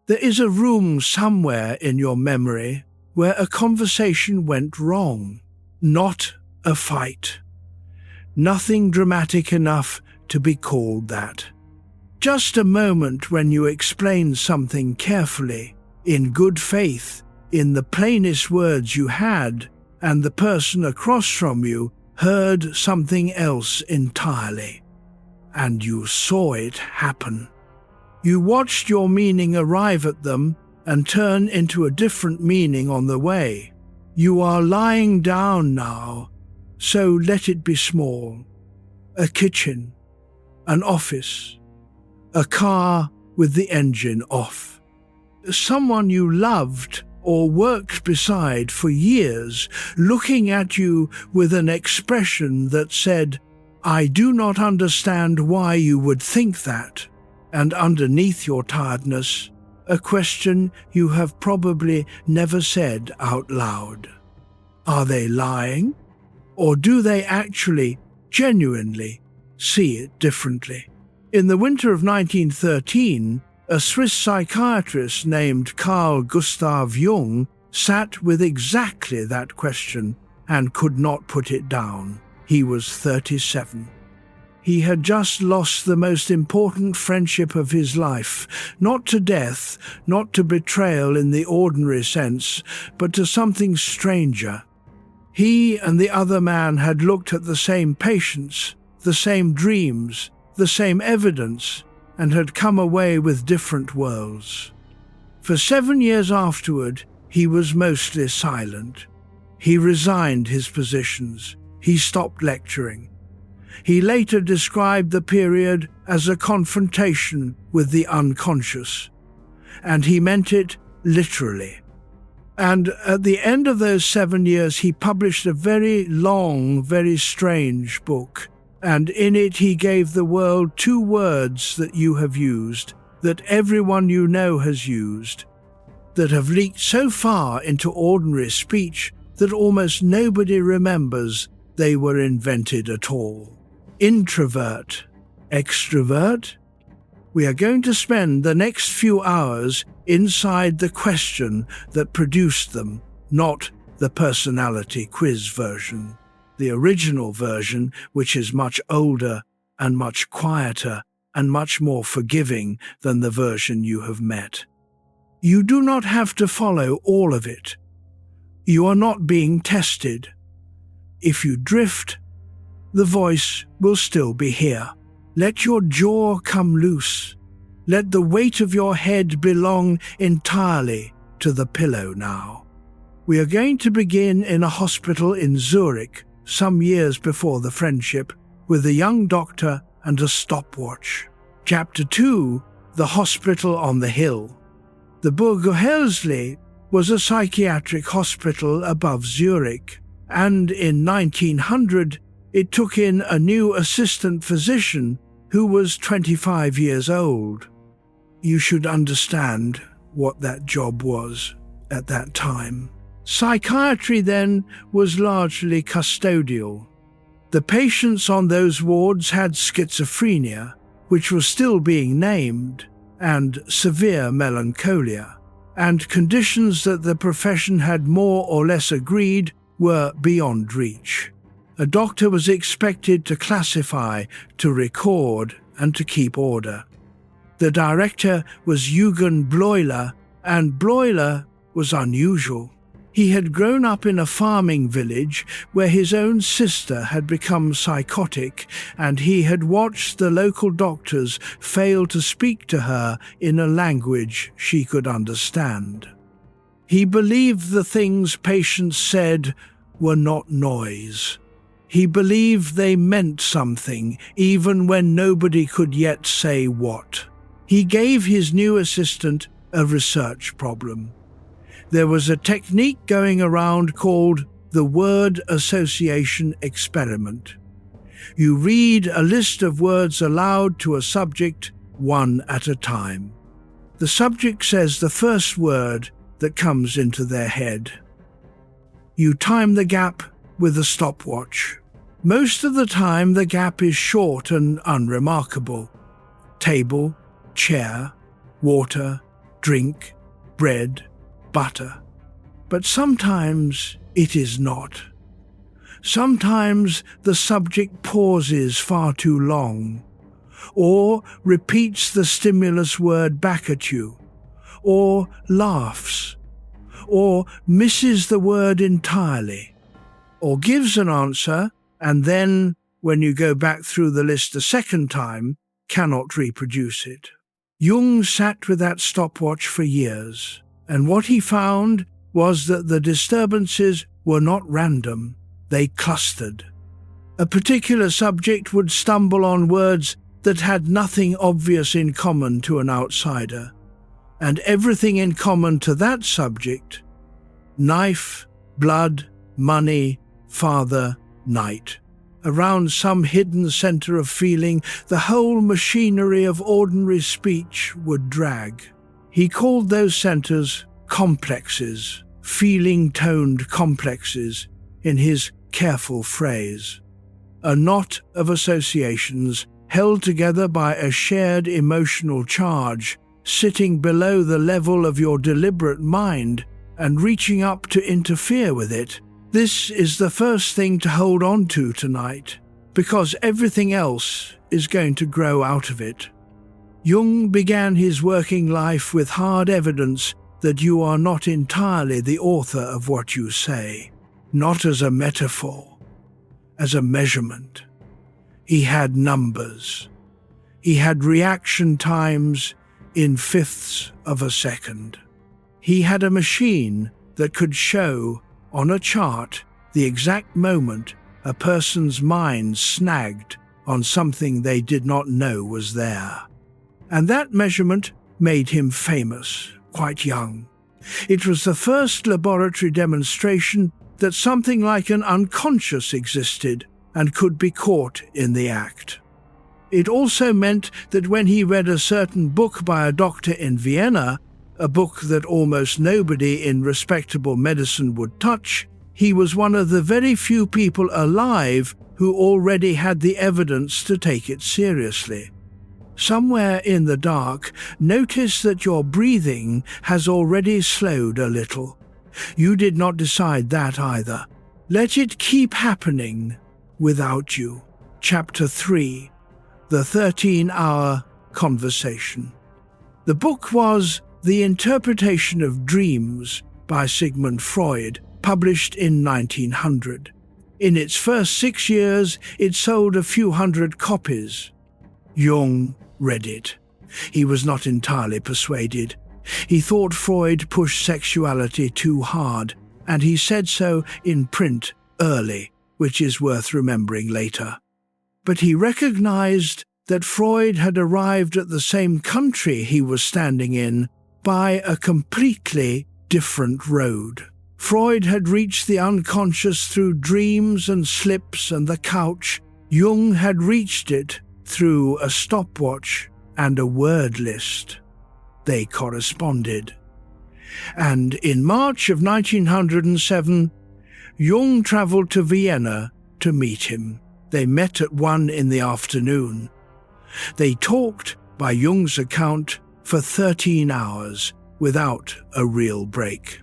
There is a room somewhere in your memory where a conversation went wrong, not a fight. Nothing dramatic enough to be called that. Just a moment when you explained something carefully, in good faith, in the plainest words you had, and the person across from you heard something else entirely. And you saw it happen. You watched your meaning arrive at them and turn into a different meaning on the way. You are lying down now, so let it be small. A kitchen, an office, a car with the engine off. Someone you loved or worked beside for years, looking at you with an expression that said, "I do not understand why you would think that," and underneath your tiredness, a question you have probably never said out loud. Are they lying? Or do they actually, genuinely, see it differently? In the winter of 1913, a Swiss psychiatrist named Carl Gustav Jung sat with exactly that question and could not put it down. He was 37. He had just lost the most important friendship of his life, not to death, not to betrayal in the ordinary sense, but to something stranger. He and the other man had looked at the same patients, the same dreams, the same evidence, and had come away with different worlds. For 7 years afterward, he was mostly silent. He resigned his positions. He stopped lecturing. He later described the period as a confrontation with the unconscious, and he meant it literally. And at the end of those 7 years, he published a very long, very strange book, and in it he gave the world 2 words that you have used, that everyone you know has used, that have leaked so far into ordinary speech that almost nobody remembers they were invented at all. Introvert, extravert. We are going to spend the next few hours inside the question that produced them, not the personality quiz version. The original version, which is much older and much quieter and much more forgiving than the version you have met. You do not have to follow all of it. You are not being tested. If you drift, the voice will still be here. Let your jaw come loose. Let the weight of your head belong entirely to the pillow now. We are going to begin in a hospital in Zurich, some years before the friendship, with a young doctor and a stopwatch. Chapter 2, The Hospital on the Hill. The Burg Helsli was a psychiatric hospital above Zurich, and in 1900 it took in a new assistant physician who was 25 years old. You should understand what that job was at that time. Psychiatry then was largely custodial. The patients on those wards had schizophrenia, which was still being named, and severe melancholia, and conditions that the profession had more or less agreed were beyond reach. A doctor was expected to classify, to record, and to keep order. The director was Eugen Bleuler, and Bleuler was unusual. He had grown up in a farming village where his own sister had become psychotic, and he had watched the local doctors fail to speak to her in a language she could understand. He believed the things patients said were not noise. He believed they meant something, even when nobody could yet say what. He gave his new assistant a research problem. There was a technique going around called the word association experiment. You read a list of words aloud to a subject, one at a time. The subject says the first word that comes into their head. You time the gap with a stopwatch. Most of the time the gap is short and unremarkable. Table, chair, water, drink, bread, butter. But sometimes it is not. Sometimes the subject pauses far too long, or repeats the stimulus word back at you, or laughs, or misses the word entirely, or gives an answer and then, when you go back through the list a second time, cannot reproduce it. Jung sat with that stopwatch for years, and what he found was that the disturbances were not random, they clustered. A particular subject would stumble on words that had nothing obvious in common to an outsider, and everything in common to that subject: knife, blood, money, father, night. Around some hidden center of feeling, the whole machinery of ordinary speech would drag. He called those centers complexes, feeling-toned complexes, in his careful phrase. A knot of associations held together by a shared emotional charge, sitting below the level of your deliberate mind and reaching up to interfere with it. This is the first thing to hold on to tonight, because everything else is going to grow out of it. Jung began his working life with hard evidence that you are not entirely the author of what you say, not as a metaphor, as a measurement. He had numbers. He had reaction times in fifths of a second. He had a machine that could show on a chart the exact moment a person's mind snagged on something they did not know was there. And that measurement made him famous, quite young. It was the first laboratory demonstration that something like an unconscious existed and could be caught in the act. It also meant that when he read a certain book by a doctor in Vienna, a book that almost nobody in respectable medicine would touch, he was one of the very few people alive who already had the evidence to take it seriously. Somewhere in the dark, notice that your breathing has already slowed a little. You did not decide that either. Let it keep happening without you. Chapter 3. The 13-Hour Conversation. The book was The Interpretation of Dreams by Sigmund Freud, published in 1900. In its first 6 years, it sold a few hundred copies. Jung read it. He was not entirely persuaded. He thought Freud pushed sexuality too hard, and he said so in print early, which is worth remembering later. But he recognized that Freud had arrived at the same country he was standing in by a completely different road. Freud had reached the unconscious through dreams and slips and the couch. Jung had reached it through a stopwatch and a word list. They corresponded. And in March of 1907, Jung traveled to Vienna to meet him. They met at 1 in the afternoon. They talked, by Jung's account, for 13 hours without a real break.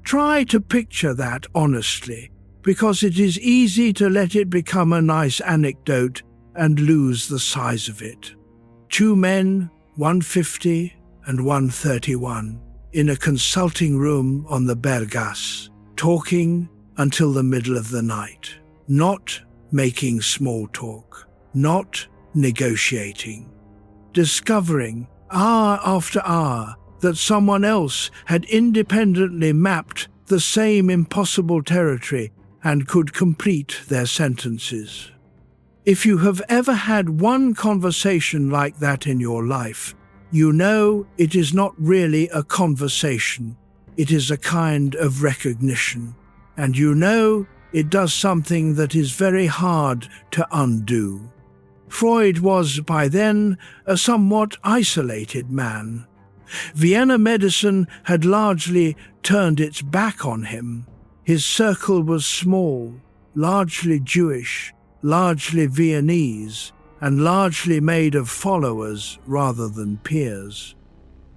Try to picture that honestly, because it is easy to let it become a nice anecdote and lose the size of it. 2 men, 150 and 131, in a consulting room on the Berggasse, talking until the middle of the night, not making small talk, not negotiating, discovering hour after hour that someone else had independently mapped the same impossible territory and could complete their sentences. If you have ever had one conversation like that in your life, you know it is not really a conversation, it is a kind of recognition, and you know it does something that is very hard to undo. Freud was, by then, a somewhat isolated man. Vienna medicine had largely turned its back on him. His circle was small, largely Jewish, largely Viennese, and largely made of followers rather than peers.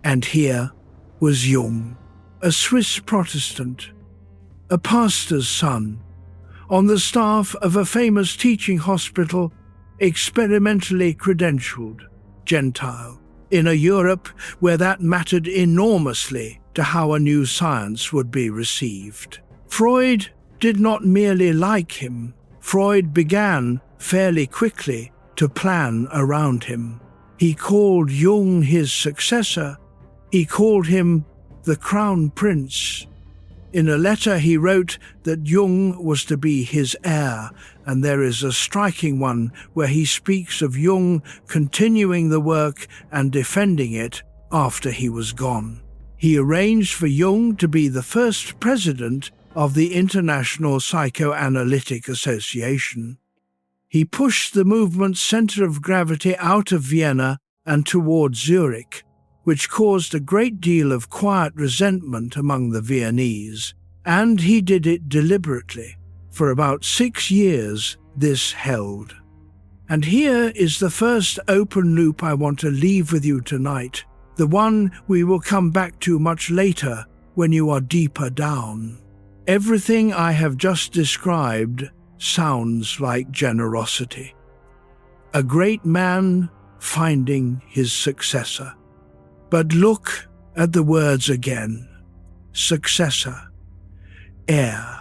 And here, was Jung, a Swiss Protestant, a pastor's son, on the staff of a famous teaching hospital, experimentally credentialed, Gentile, in a Europe where that mattered enormously to how a new science would be received. Freud did not merely like him. Freud began, fairly quickly, to plan around him. He called Jung his successor. He called him the Crown Prince. In a letter he wrote that Jung was to be his heir, and there is a striking one where he speaks of Jung continuing the work and defending it after he was gone. He arranged for Jung to be the first president of the International Psychoanalytic Association. He pushed the movement's center of gravity out of Vienna and towards Zurich, which caused a great deal of quiet resentment among the Viennese, and he did it deliberately. For about 6 years, this held. And here is the first open loop I want to leave with you tonight, the one we will come back to much later when you are deeper down. Everything I have just described sounds like generosity. A great man finding his successor. But look at the words again. Successor, heir,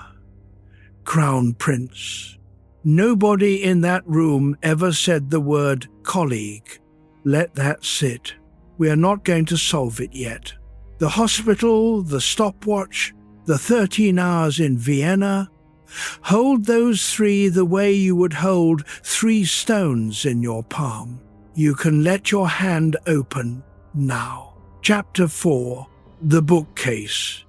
crown prince. Nobody in that room ever said the word colleague. Let that sit. We are not going to solve it yet. The hospital, the stopwatch, the 13 hours in Vienna. Hold those 3 the way you would hold 3 stones in your palm. You can let your hand open now. Chapter 4. The Bookcase.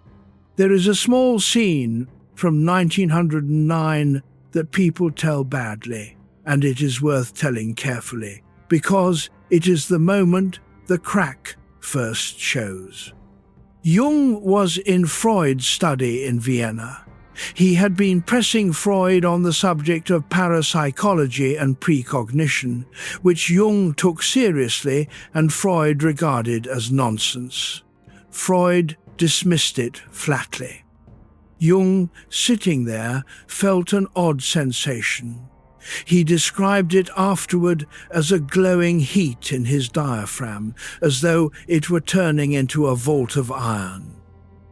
There is a small scene from 1909 that people tell badly, and it is worth telling carefully, because it is the moment the crack first shows. Jung was in Freud's study in Vienna. He had been pressing Freud on the subject of parapsychology and precognition, which Jung took seriously and Freud regarded as nonsense. Freud dismissed it flatly. Jung, sitting there, felt an odd sensation. He described it afterward as a glowing heat in his diaphragm, as though it were turning into a vault of iron.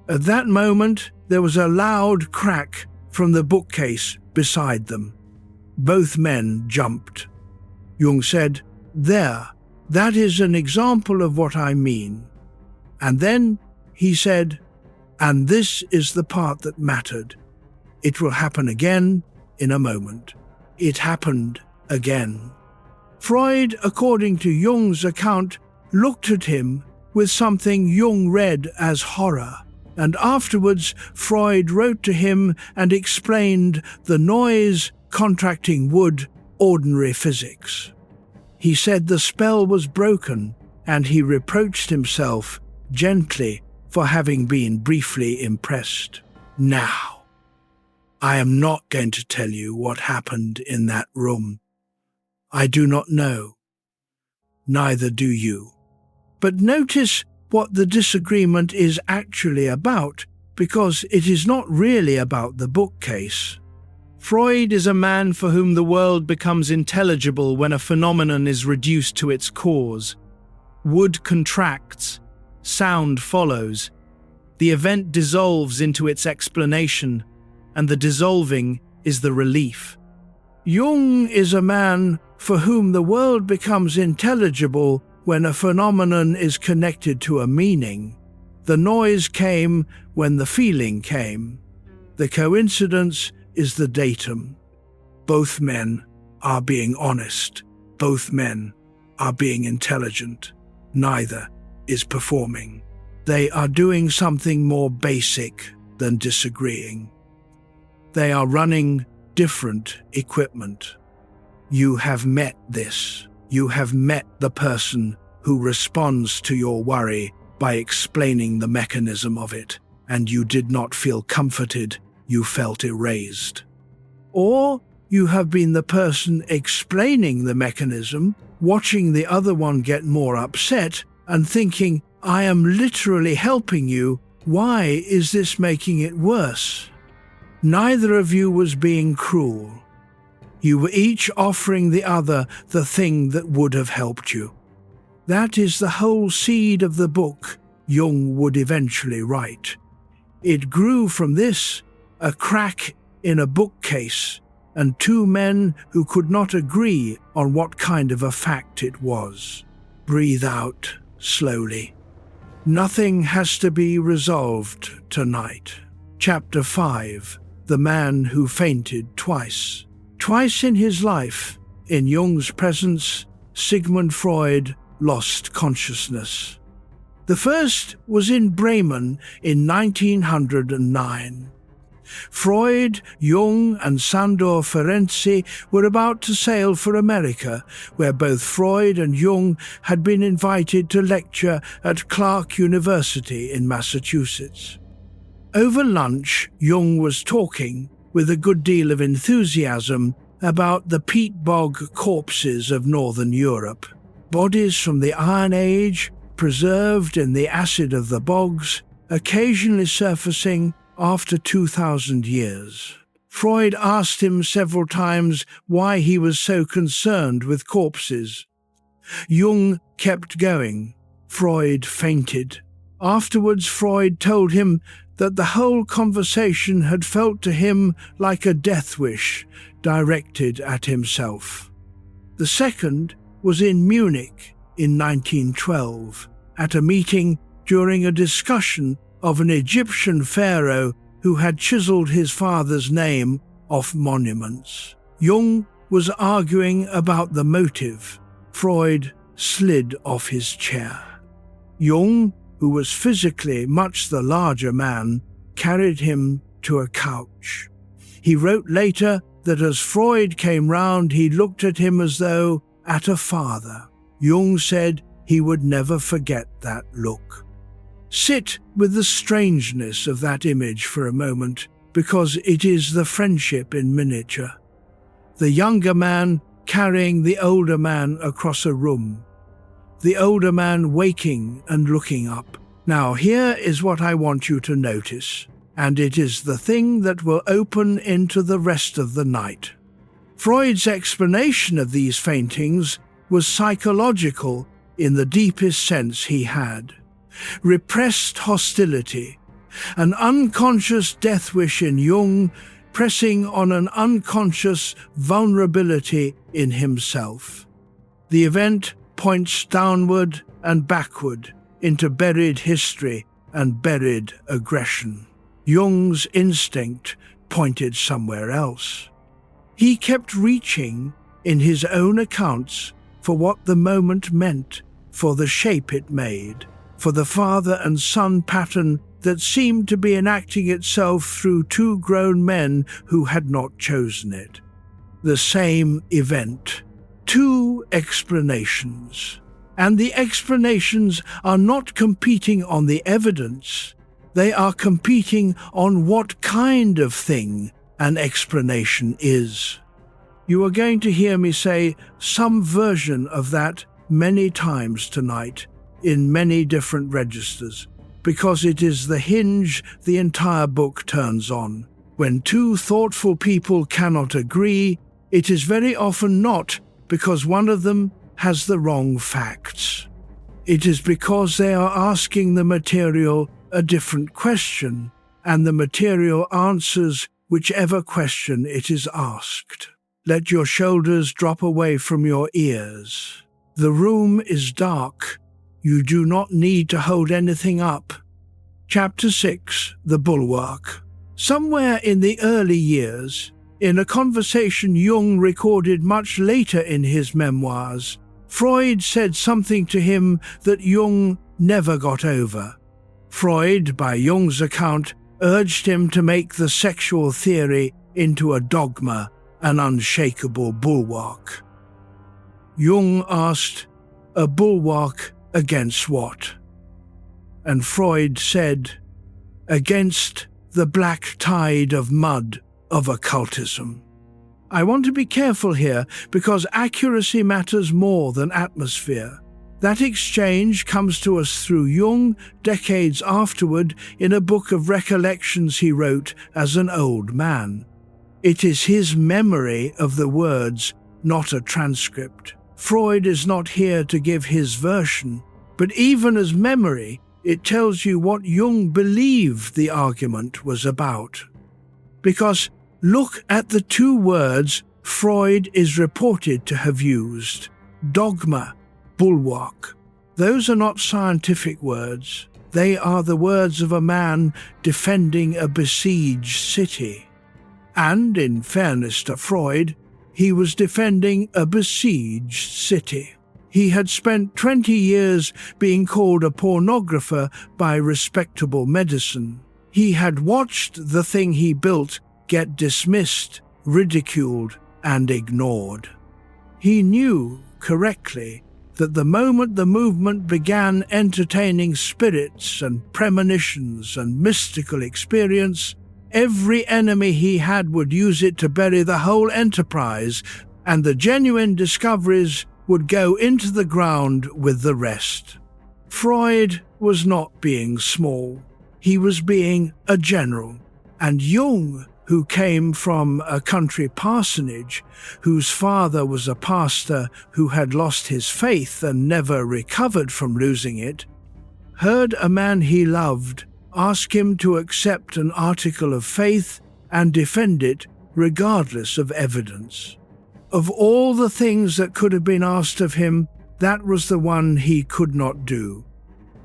At that moment, there was a loud crack from the bookcase beside them. Both men jumped. Jung said, "There, that is an example of what I mean." And then he said, "And this is the part that mattered. It will happen again in a moment." It happened again. Freud, according to Jung's account, looked at him with something Jung read as horror. And afterwards, Freud wrote to him and explained the noise, contracting wood, ordinary physics. He said the spell was broken, and he reproached himself gently for having been briefly impressed. Now, I am not going to tell you what happened in that room. I do not know. Neither do you. But notice what the disagreement is actually about, because it is not really about the bookcase. Freud is a man for whom the world becomes intelligible when a phenomenon is reduced to its cause. Wood contracts, sound follows. The event dissolves into its explanation, and the dissolving is the relief. Jung is a man for whom the world becomes intelligible when a phenomenon is connected to a meaning. The noise came when the feeling came. The coincidence is the datum. Both men are being honest. Both men are being intelligent. Neither is performing. They are doing something more basic than disagreeing. They are running different equipment. You have met this. You have met the person who responds to your worry by explaining the mechanism of it, and you did not feel comforted, you felt erased. Or you have been the person explaining the mechanism, watching the other one get more upset, and thinking, I am literally helping you. Why is this making it worse? Neither of you was being cruel. You were each offering the other the thing that would have helped you. That is the whole seed of the book Jung would eventually write. It grew from this, a crack in a bookcase, and two men who could not agree on what kind of a fact it was. Breathe out slowly. Nothing has to be resolved tonight. Chapter 5. The Man Who Fainted Twice. Twice in his life, in Jung's presence, Sigmund Freud lost consciousness. The first was in Bremen in 1909. Freud, Jung, and Sandor Ferenczi were about to sail for America, where both Freud and Jung had been invited to lecture at Clark University in Massachusetts. Over lunch, Jung was talking, with a good deal of enthusiasm, about the peat bog corpses of Northern Europe, bodies from the Iron Age, preserved in the acid of the bogs, occasionally surfacing after 2,000 years. Freud asked him several times why he was so concerned with corpses. Jung kept going. Freud fainted. Afterwards, Freud told him that the whole conversation had felt to him like a death wish directed at himself. The second was in Munich in 1912, at a meeting during a discussion of an Egyptian pharaoh who had chiseled his father's name off monuments. Jung was arguing about the motive. Freud slid off his chair. Jung, who was physically much the larger man, carried him to a couch. He wrote later that as Freud came round, he looked at him as though at a father. Jung said he would never forget that look. Sit with the strangeness of that image for a moment, because it is the friendship in miniature. The younger man carrying the older man across a room. The older man waking and looking up. Now here is what I want you to notice, and it is the thing that will open into the rest of the night. Freud's explanation of these faintings was psychological in the deepest sense he had. Repressed hostility, an unconscious death wish in Jung, pressing on an unconscious vulnerability in himself. The event points downward and backward into buried history and buried aggression. Jung's instinct pointed somewhere else. He kept reaching, in his own accounts, for what the moment meant, for the shape it made, for the father and son pattern that seemed to be enacting itself through two grown men who had not chosen it. The same event, two explanations. And the explanations are not competing on the evidence, they are competing on what kind of thing an explanation is. You are going to hear me say some version of that many times tonight, in many different registers, because it is the hinge the entire book turns on. When two thoughtful people cannot agree, it is very often not because one of them has the wrong facts. It is because they are asking the material a different question, and the material answers whichever question it is asked. Let your shoulders drop away from your ears. The room is dark. You do not need to hold anything up. Chapter 6. The Bulwark. Somewhere in the early years, in a conversation Jung recorded much later in his memoirs, Freud said something to him that Jung never got over. Freud, by Jung's account, urged him to make the sexual theory into a dogma, an unshakable bulwark. Jung asked, "A bulwark against what?" And Freud said, "Against the black tide of mud of occultism." I want to be careful here because accuracy matters more than atmosphere. That exchange comes to us through Jung decades afterward in a book of recollections he wrote as an old man. It is his memory of the words, not a transcript. Freud is not here to give his version, but even as memory, it tells you what Jung believed the argument was about. Because look at the two words Freud is reported to have used: dogma, bulwark. Those are not scientific words. They are the words of a man defending a besieged city. And, in fairness to Freud, he was defending a besieged city. He had spent 20 years being called a pornographer by respectable medicine. He had watched the thing he built get dismissed, ridiculed, and ignored. He knew correctly that the moment the movement began entertaining spirits and premonitions and mystical experience, every enemy he had would use it to bury the whole enterprise, and the genuine discoveries would go into the ground with the rest. Freud was not being small. He was being a general. And Jung, who came from a country parsonage, whose father was a pastor who had lost his faith and never recovered from losing it, heard a man he loved ask him to accept an article of faith and defend it regardless of evidence. Of all the things that could have been asked of him, that was the one he could not do.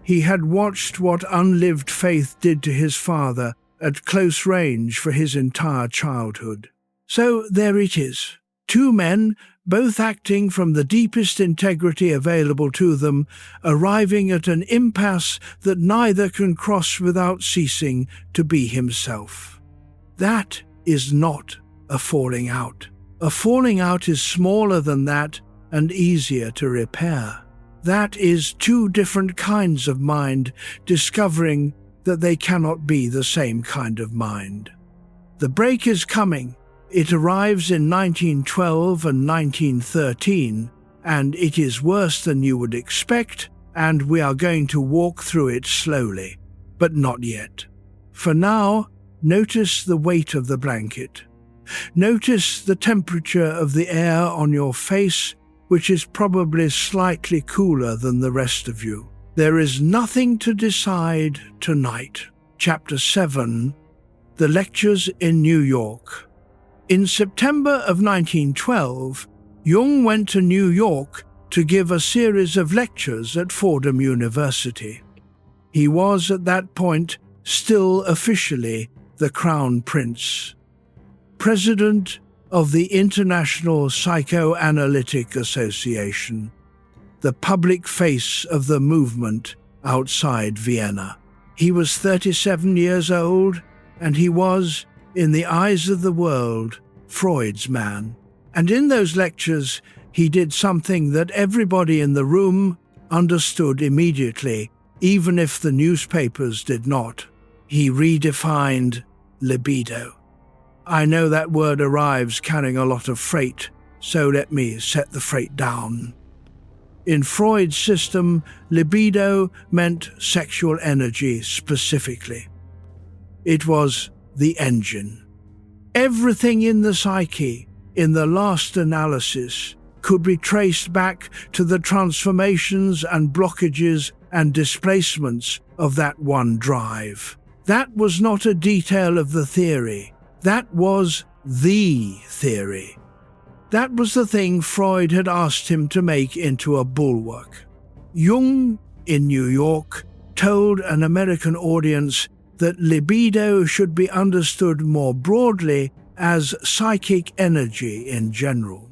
He had watched what unlived faith did to his father at close range for his entire childhood. So there it is. Two men, both acting from the deepest integrity available to them, arriving at an impasse that neither can cross without ceasing to be himself. That is not a falling out. A falling out is smaller than that and easier to repair. That is two different kinds of mind discovering that they cannot be the same kind of mind. The break is coming. It arrives in 1912 and 1913, and it is worse than you would expect, and we are going to walk through it slowly, but not yet. For now, notice the weight of the blanket. Notice the temperature of the air on your face, which is probably slightly cooler than the rest of you. There is nothing to decide tonight. Chapter 7, The Lectures in New York. In September of 1912, Jung went to New York to give a series of lectures at Fordham University. He was at that point still officially the Crown Prince, President of the International Psychoanalytic Association, the public face of the movement outside Vienna. He was 37 years old, and he was, in the eyes of the world, Freud's man. And in those lectures, he did something that everybody in the room understood immediately, even if the newspapers did not. He redefined libido. I know that word arrives carrying a lot of freight, so let me set the freight down. In Freud's system, libido meant sexual energy specifically. It was the engine. Everything in the psyche, in the last analysis, could be traced back to the transformations and blockages and displacements of that one drive. That was not a detail of the theory. That was the theory. That was the thing Freud had asked him to make into a bulwark. Jung, in New York, told an American audience that libido should be understood more broadly as psychic energy in general.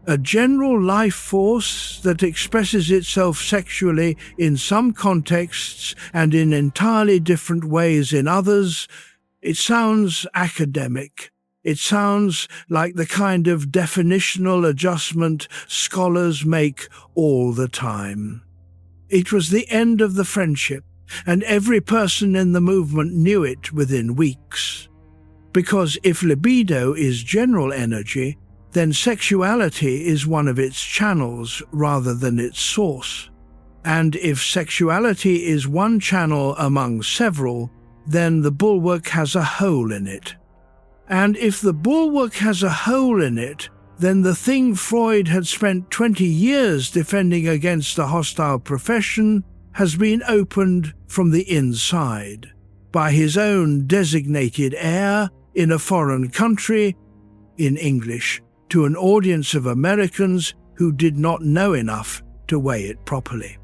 A general life force that expresses itself sexually in some contexts and in entirely different ways in others. It sounds academic. It sounds like the kind of definitional adjustment scholars make all the time. It was the end of the friendship, and every person in the movement knew it within weeks. Because if libido is general energy, then sexuality is one of its channels rather than its source. And if sexuality is one channel among several, then the bulwark has a hole in it. And if the bulwark has a hole in it, then the thing Freud had spent 20 years defending against a hostile profession has been opened from the inside, by his own designated heir in a foreign country, in English, to an audience of Americans who did not know enough to weigh it properly.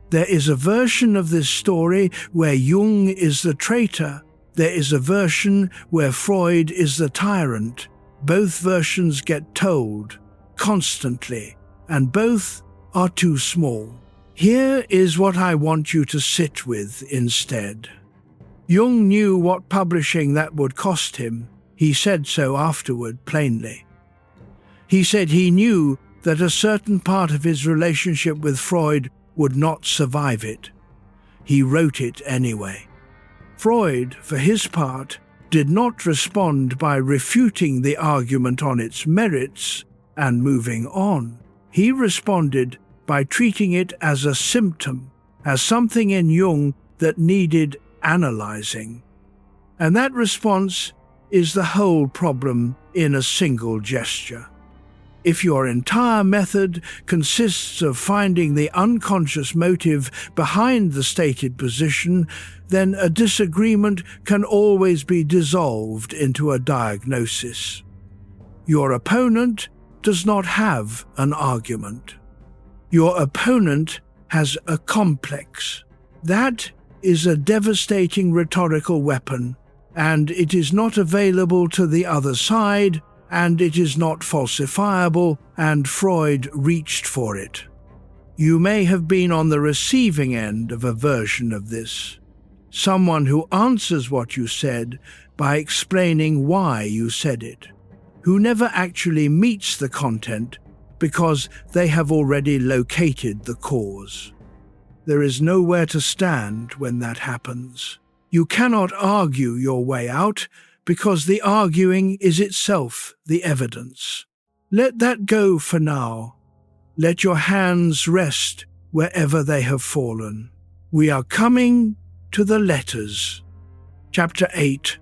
There is a version of this story where Jung is the traitor. There is a version where Freud is the tyrant. Both versions get told constantly, and both are too small. Here is what I want you to sit with instead. Jung knew what publishing that would cost him. He said so afterward plainly. He said he knew that a certain part of his relationship with Freud would not survive it. He wrote it anyway. Freud, for his part, did not respond by refuting the argument on its merits and moving on. He responded by treating it as a symptom, as something in Jung that needed analyzing. And that response is the whole problem in a single gesture. If your entire method consists of finding the unconscious motive behind the stated position, then a disagreement can always be dissolved into a diagnosis. Your opponent does not have an argument. Your opponent has a complex. That is a devastating rhetorical weapon, and it is not available to the other side, and it is not falsifiable, and Freud reached for it. You may have been on the receiving end of a version of this. Someone who answers what you said by explaining why you said it, who never actually meets the content because they have already located the cause. There is nowhere to stand when that happens. You cannot argue your way out, because the arguing is itself the evidence. Let that go for now. Let your hands rest wherever they have fallen. We are coming to the letters. Chapter 8.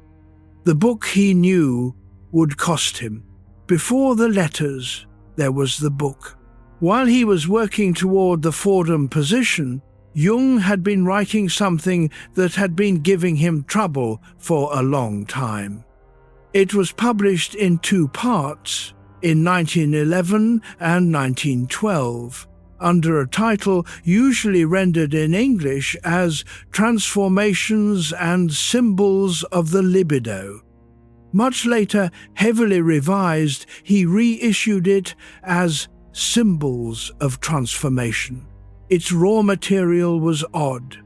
The book he knew would cost him. Before the letters, there was the book. While he was working toward the Fordham position, Jung had been writing something that had been giving him trouble for a long time. It was published in 2 parts, in 1911 and 1912, under a title usually rendered in English as Transformations and Symbols of the Libido. Much later, heavily revised, he reissued it as Symbols of Transformation. Its raw material was odd.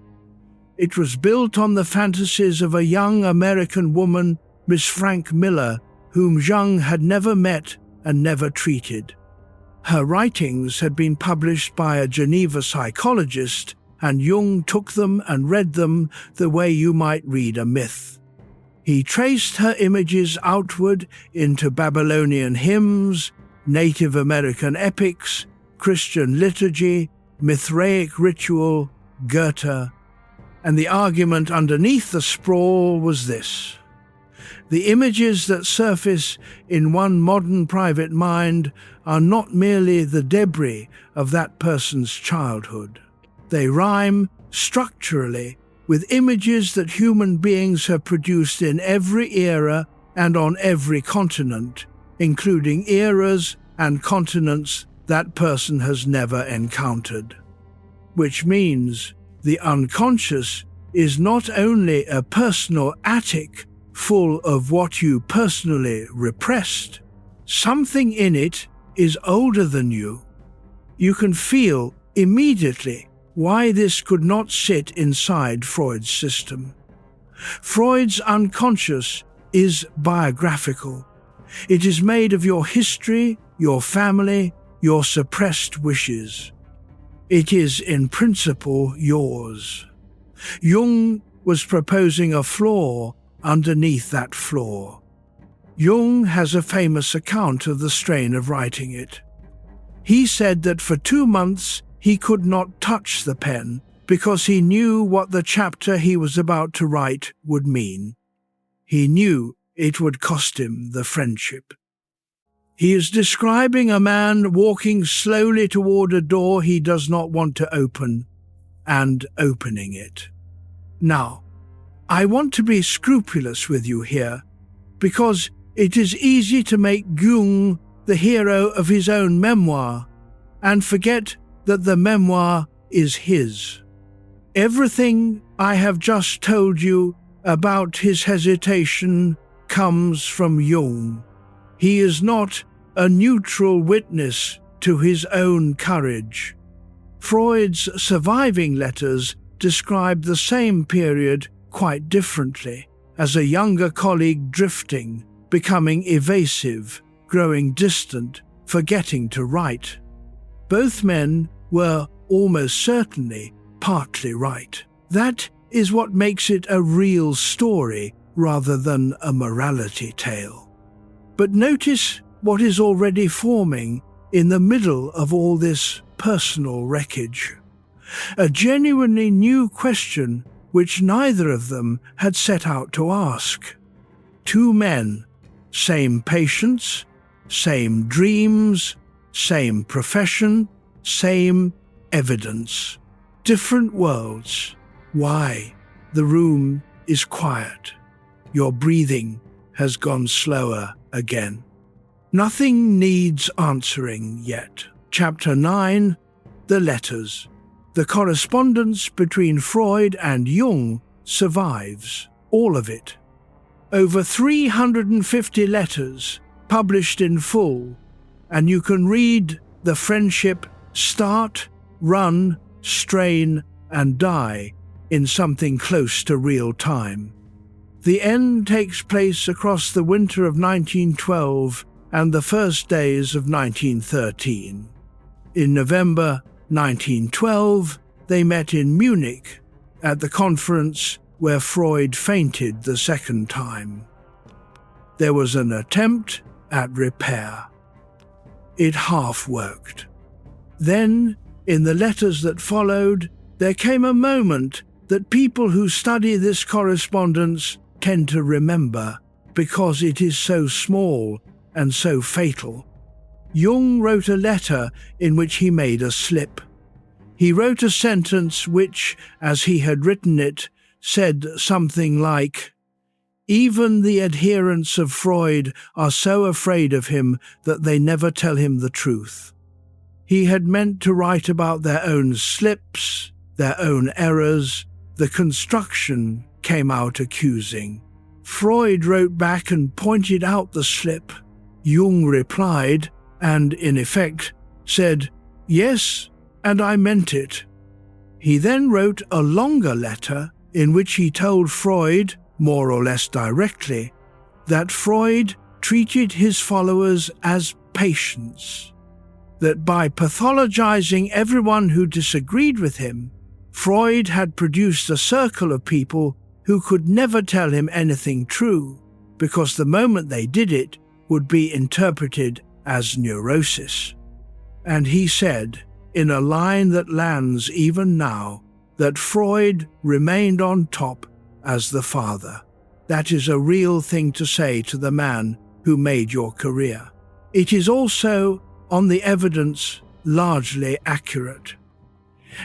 It was built on the fantasies of a young American woman, Miss Frank Miller, whom Jung had never met and never treated. Her writings had been published by a Geneva psychologist, and Jung took them and read them the way you might read a myth. He traced her images outward into Babylonian hymns, Native American epics, Christian liturgy, Mithraic ritual, Goethe, and the argument underneath the sprawl was this. The images that surface in one modern private mind are not merely the debris of that person's childhood. They rhyme structurally with images that human beings have produced in every era and on every continent, including eras and continents that person has never encountered. Which means the unconscious is not only a personal attic full of what you personally repressed. Something in it is older than you. You can feel immediately why this could not sit inside Freud's system. Freud's unconscious is biographical. It is made of your history, your family, your suppressed wishes. It is in principle yours. Jung was proposing a flaw underneath that flaw. Jung has a famous account of the strain of writing it. He said that for 2 months he could not touch the pen because he knew what the chapter he was about to write would mean. He knew it would cost him the friendship. He is describing a man walking slowly toward a door he does not want to open and opening it. Now, I want to be scrupulous with you here, because it is easy to make Jung the hero of his own memoir and forget that the memoir is his. Everything I have just told you about his hesitation comes from Jung. He is not a neutral witness to his own courage. Freud's surviving letters describe the same period quite differently, as a younger colleague drifting, becoming evasive, growing distant, forgetting to write. Both men were almost certainly partly right. That is what makes it a real story rather than a morality tale. But notice what is already forming in the middle of all this personal wreckage. A genuinely new question which neither of them had set out to ask. Two men, same patients, same dreams, same profession, same evidence. Different worlds. Why? The room is quiet. Your breathing has gone slower again. Nothing needs answering yet. Chapter 9, The Letters. The correspondence between Freud and Jung survives, all of it. Over 350 letters published in full, and you can read the friendship start, run, strain, and die in something close to real time. The end takes place across the winter of 1912 and the first days of 1913. In November 1912, they met in Munich at the conference where Freud fainted the second time. There was an attempt at repair. It half worked. Then, in the letters that followed, there came a moment that people who study this correspondence tend to remember because it is so small and so fatal. Jung wrote a letter in which he made a slip. He wrote a sentence which, as he had written it, said something like, "Even the adherents of Freud are so afraid of him that they never tell him the truth." He had meant to write about their own slips, their own errors. The construction came out accusing. Freud wrote back and pointed out the slip. Jung replied, and in effect said, "Yes, and I meant it." He then wrote a longer letter in which he told Freud, more or less directly, that Freud treated his followers as patients, that by pathologizing everyone who disagreed with him, Freud had produced a circle of people who could never tell him anything true, because the moment they did it would be interpreted as neurosis. And he said, in a line that lands even now, that Freud remained on top as the father. That is a real thing to say to the man who made your career. It is also, on the evidence, largely accurate.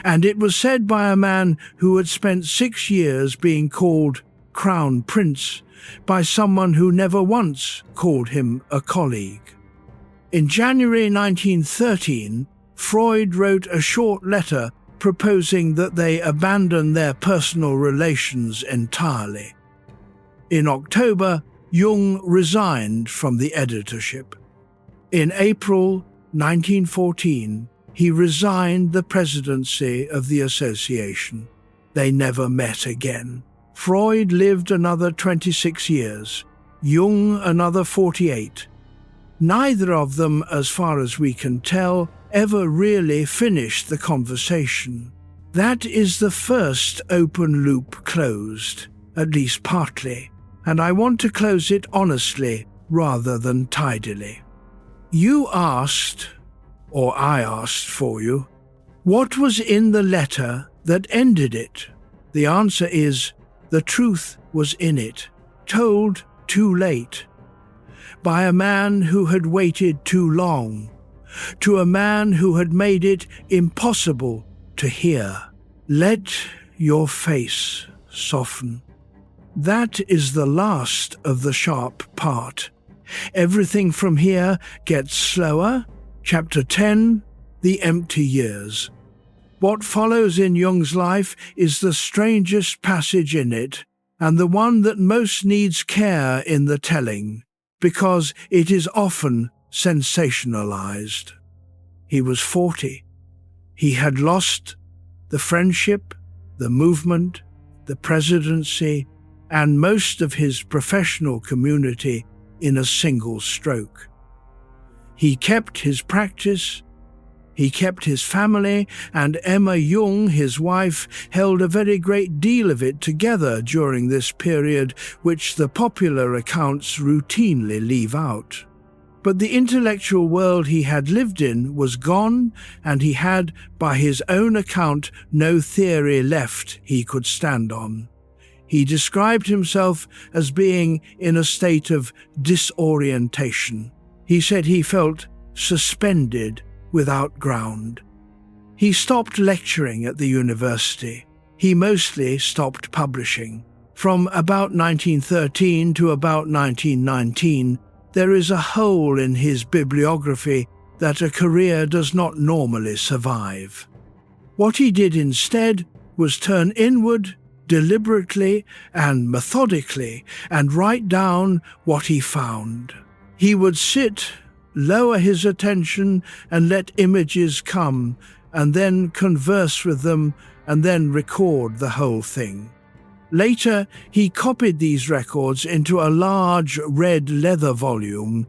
And it was said by a man who had spent 6 years being called Crown Prince by someone who never once called him a colleague. In January 1913, Freud wrote a short letter proposing that they abandon their personal relations entirely. In October, Jung resigned from the editorship. In April 1914, he resigned the presidency of the association. They never met again. Freud lived another 26 years, Jung another 48. Neither of them, as far as we can tell, ever really finished the conversation. That is the first open loop closed, at least partly, and I want to close it honestly rather than tidily. You asked, or I asked for you, What was in the letter that ended it? The answer is, the truth was in it, told too late, by a man who had waited too long, to a man who had made it impossible to hear. Let your face soften. That is the last of the sharp part. Everything from here gets slower. Chapter 10, The Empty Years. What follows in Jung's life is the strangest passage in it, and the one that most needs care in the telling, because it is often sensationalized. He was 40. He had lost the friendship, the movement, the presidency, and most of his professional community in a single stroke. He kept his practice, he kept his family, and Emma Jung, his wife, held a very great deal of it together during this period, which the popular accounts routinely leave out. But the intellectual world he had lived in was gone, and he had, by his own account, no theory left he could stand on. He described himself as being in a state of disorientation. He said he felt suspended without ground. He stopped lecturing at the university. He mostly stopped publishing. From about 1913 to about 1919, there is a hole in his bibliography that a career does not normally survive. What he did instead was turn inward deliberately and methodically and write down what he found. He would sit, lower his attention and let images come, and then converse with them and then record the whole thing. Later, he copied these records into a large red leather volume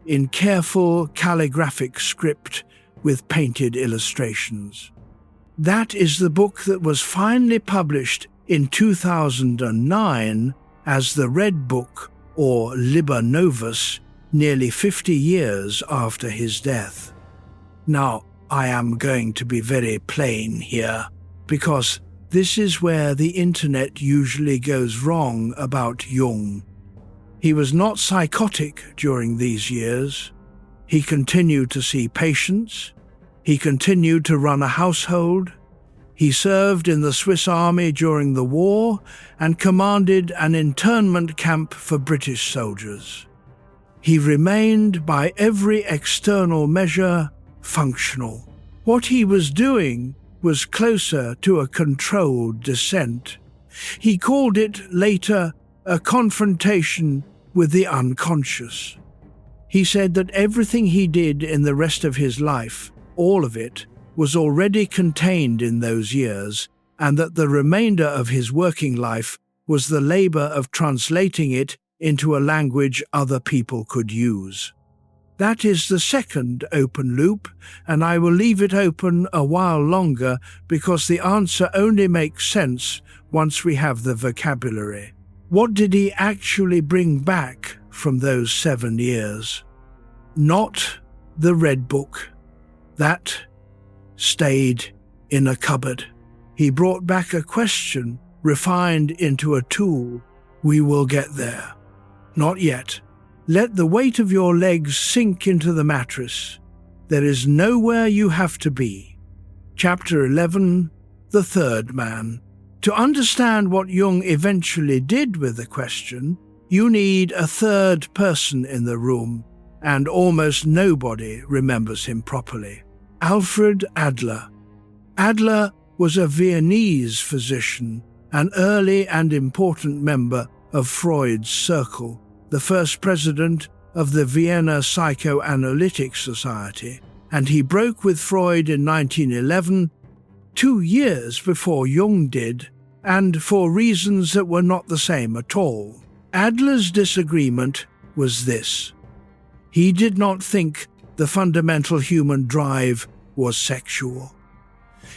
in careful calligraphic script with painted illustrations. That is the book that was finally published in 2009 as the Red Book, or Liber Novus, nearly 50 years after his death. Now, I am going to be very plain here, because this is where the internet usually goes wrong about Jung. He was not psychotic during these years. He continued to see patients. He continued to run a household. He served in the Swiss Army during the war and commanded an internment camp for British soldiers. He remained, by every external measure, functional. What he was doing was closer to a controlled descent. He called it later a confrontation with the unconscious. He said that everything he did in the rest of his life, all of it, was already contained in those years, and that the remainder of his working life was the labor of translating it into a language other people could use. That is the second open loop, and I will leave it open a while longer because the answer only makes sense once we have the vocabulary. What did he actually bring back from those 7 years? Not the Red Book. That stayed in a cupboard. He brought back a question refined into a tool. We will get there. Not yet. Let the weight of your legs sink into the mattress. There is nowhere you have to be. Chapter 11, The Third Man. To understand what Jung eventually did with the question, you need a third person in the room, and almost nobody remembers him properly. Alfred Adler. Adler was a Viennese physician, an early and important member of Freud's circle, the first president of the Vienna Psychoanalytic Society, and he broke with Freud in 1911, 2 years before Jung did, and for reasons that were not the same at all. Adler's disagreement was this. He did not think the fundamental human drive was sexual.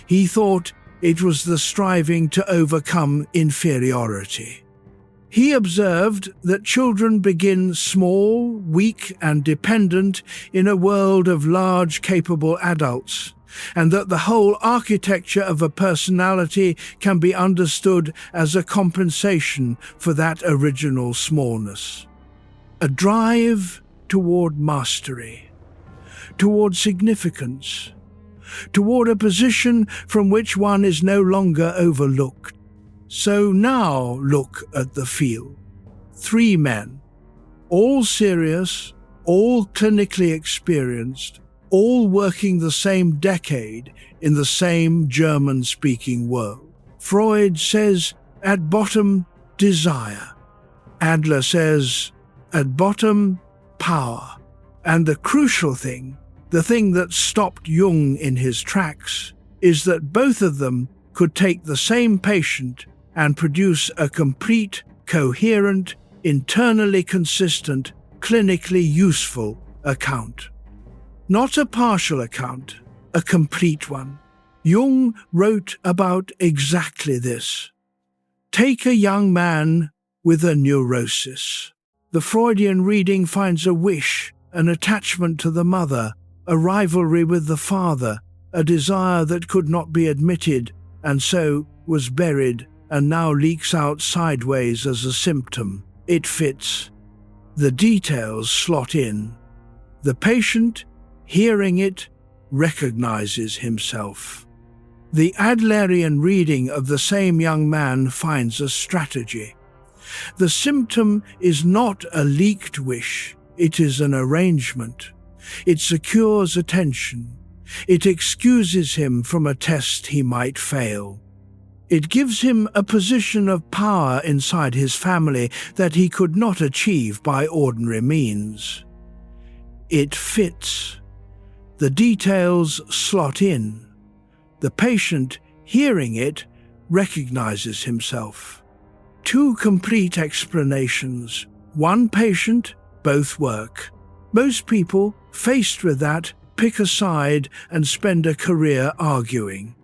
He thought it was the striving to overcome inferiority. He observed that children begin small, weak, and dependent in a world of large, capable adults, and that the whole architecture of a personality can be understood as a compensation for that original smallness. A drive toward mastery, toward significance, toward a position from which one is no longer overlooked. So now look at the field. 3 men, all serious, all clinically experienced, all working the same decade in the same German-speaking world. Freud says, at bottom, desire. Adler says, at bottom, power. And the crucial thing, the thing that stopped Jung in his tracks, is that both of them could take the same patient and produce a complete, coherent, internally consistent, clinically useful account. Not a partial account, a complete one. Jung wrote about exactly this. Take a young man with a neurosis. The Freudian reading finds a wish, an attachment to the mother, a rivalry with the father, a desire that could not be admitted and so was buried and now leaks out sideways as a symptom. It fits. The details slot in. The patient, hearing it, recognizes himself. The Adlerian reading of the same young man finds a strategy. The symptom is not a leaked wish, it is an arrangement. It secures attention. It excuses him from a test he might fail. It gives him a position of power inside his family that he could not achieve by ordinary means. It fits. The details slot in. The patient, hearing it, recognizes himself. 2 complete explanations. 1 patient, both work. Most people, faced with that, pick a side and spend a career arguing.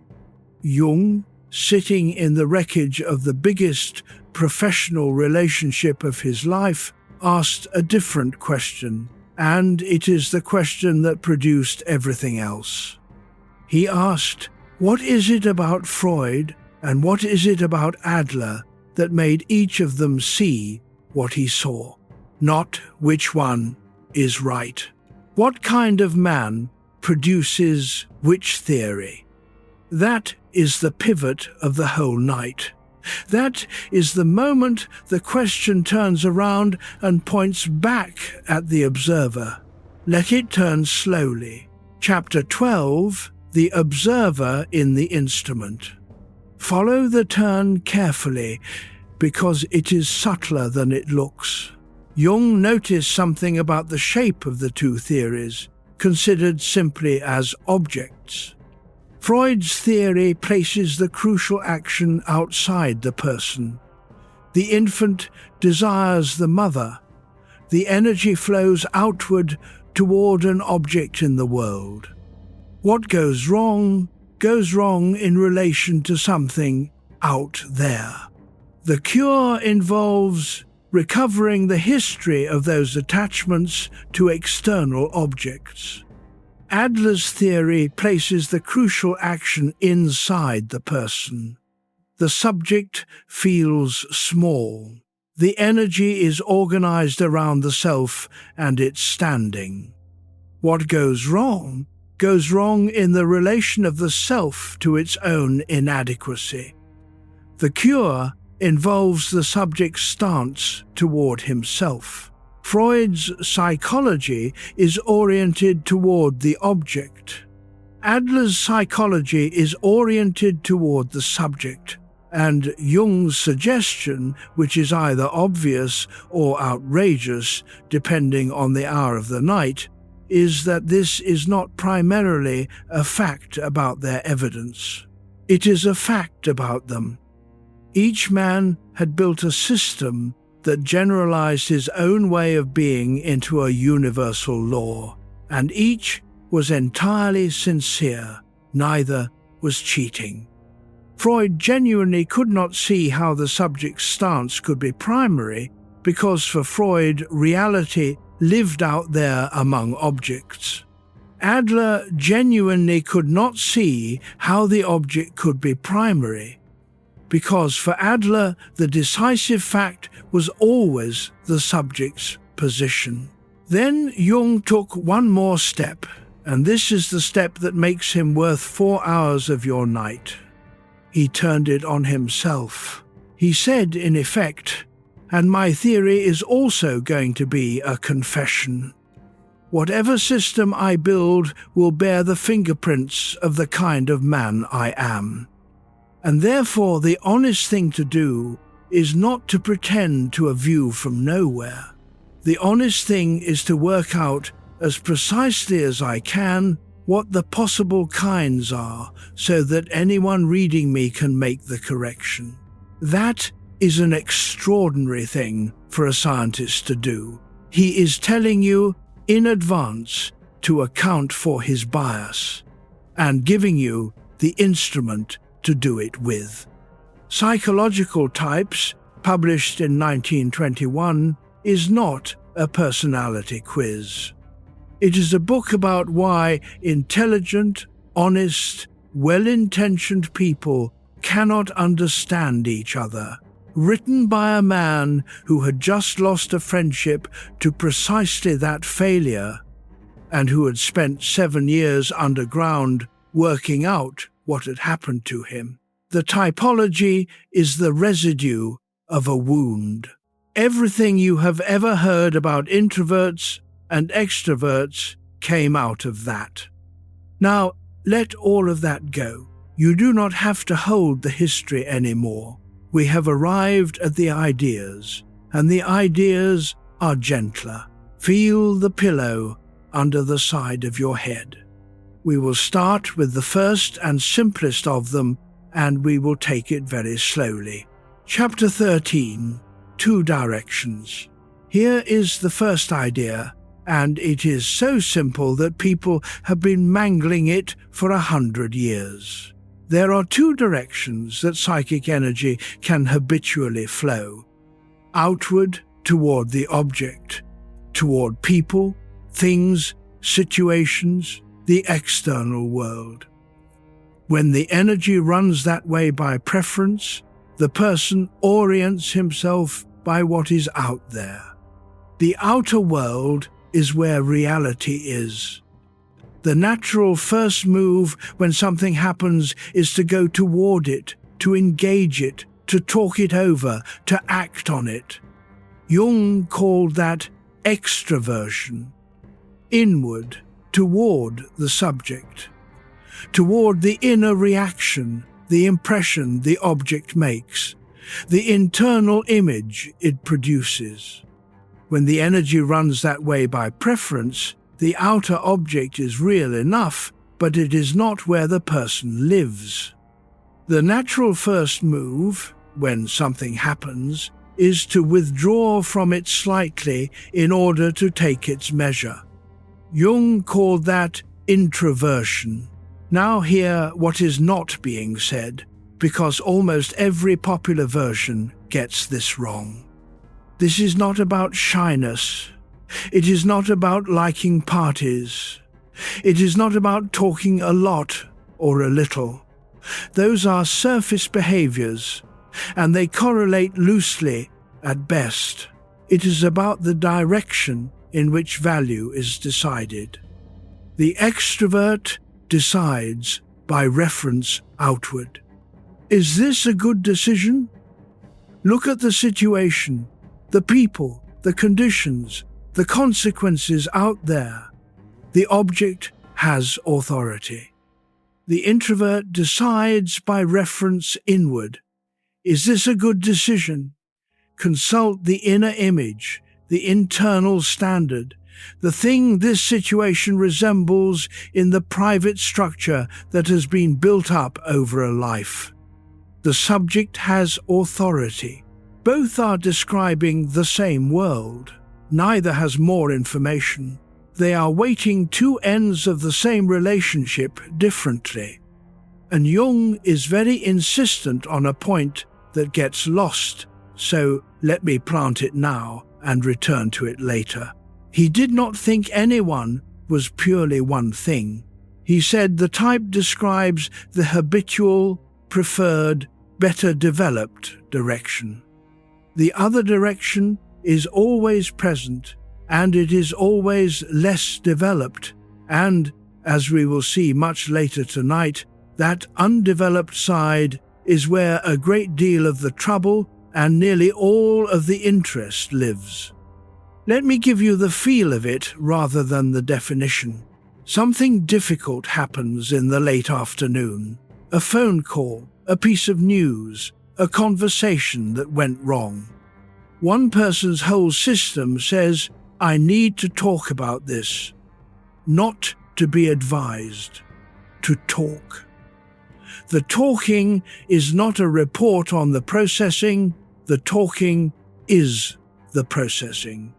Jung, sitting in the wreckage of the biggest professional relationship of his life, asked a different question, and it is the question that produced everything else. He asked, what is it about Freud and what is it about Adler that made each of them see what he saw? Not which one is right. What kind of man produces which theory? That is the pivot of the whole night. That is the moment the question turns around and points back at the observer. Let it turn slowly. Chapter 12, The Observer in the Instrument. Follow the turn carefully, because it is subtler than it looks. Jung noticed something about the shape of the 2 theories, considered simply as objects. Freud's theory places the crucial action outside the person. The infant desires the mother. The energy flows outward toward an object in the world. What goes wrong in relation to something out there. The cure involves recovering the history of those attachments to external objects. Adler's theory places the crucial action inside the person. The subject feels small. The energy is organized around the self and its standing. What goes wrong in the relation of the self to its own inadequacy. The cure involves the subject's stance toward himself. Freud's psychology is oriented toward the object. Adler's psychology is oriented toward the subject, and Jung's suggestion, which is either obvious or outrageous, depending on the hour of the night, is that this is not primarily a fact about their evidence. It is a fact about them. Each man had built a system that generalized his own way of being into a universal law, and each was entirely sincere, neither was cheating. Freud genuinely could not see how the subject's stance could be primary, because for Freud, reality lived out there among objects. Adler genuinely could not see how the object could be primary, because for Adler the decisive fact was always the subject's position. Then Jung took one more step, and this is the step that makes him worth 4 hours of your night. He turned it on himself. He said, in effect, and my theory is also going to be a confession. Whatever system I build will bear the fingerprints of the kind of man I am. And therefore the honest thing to do is not to pretend to a view from nowhere. The honest thing is to work out as precisely as I can what the possible kinds are so that anyone reading me can make the correction. That is an extraordinary thing for a scientist to do. He is telling you in advance to account for his bias and giving you the instrument to do it with. Psychological Types, published in 1921, is not a personality quiz. It is a book about why intelligent, honest, well-intentioned people cannot understand each other, written by a man who had just lost a friendship to precisely that failure, and who had spent 7 years underground working out what had happened to him. The typology is the residue of a wound. Everything you have ever heard about introverts and extroverts came out of that. Now, let all of that go. You do not have to hold the history anymore. We have arrived at the ideas, and the ideas are gentler. Feel the pillow under the side of your head. We will start with the first and simplest of them, and we will take it very slowly. Chapter 13, 2 Directions. Here is the first idea, and it is so simple that people have been mangling it for 100 years. There are 2 directions that psychic energy can habitually flow. Outward, toward the object, toward people, things, situations, the external world. When the energy runs that way by preference, the person orients himself by what is out there. The outer world is where reality is. The natural first move when something happens is to go toward it, to engage it, to talk it over, to act on it. Jung called that extraversion. Inward, toward the subject. Toward the inner reaction, the impression the object makes, the internal image it produces. When the energy runs that way by preference, the outer object is real enough, but it is not where the person lives. The natural first move, when something happens, is to withdraw from it slightly in order to take its measure. Jung called that introversion. Now hear what is not being said, because almost every popular version gets this wrong. This is not about shyness. It is not about liking parties. It is not about talking a lot or a little. Those are surface behaviors, and they correlate loosely at best. It is about the direction in which value is decided. The extrovert decides by reference outward. Is this a good decision? Look at the situation, the people, the conditions, the consequences out there. The object has authority. The introvert decides by reference inward. Is this a good decision? Consult the inner image, the internal standard, the thing this situation resembles in the private structure that has been built up over a life. The subject has authority. Both are describing the same world. Neither has more information. They are weighting 2 ends of the same relationship differently. And Jung is very insistent on a point that gets lost, so let me plant it now and return to it later. He did not think anyone was purely one thing. He said the type describes the habitual, preferred, better developed direction. The other direction is always present, and it is always less developed, and, as we will see much later tonight, that undeveloped side is where a great deal of the trouble and nearly all of the interest lives. Let me give you the feel of it rather than the definition. Something difficult happens in the late afternoon. A phone call, a piece of news, a conversation that went wrong. One person's whole system says, "I need to talk about this." Not to be advised, to talk. The talking is not a report on the processing, the talking is the processing.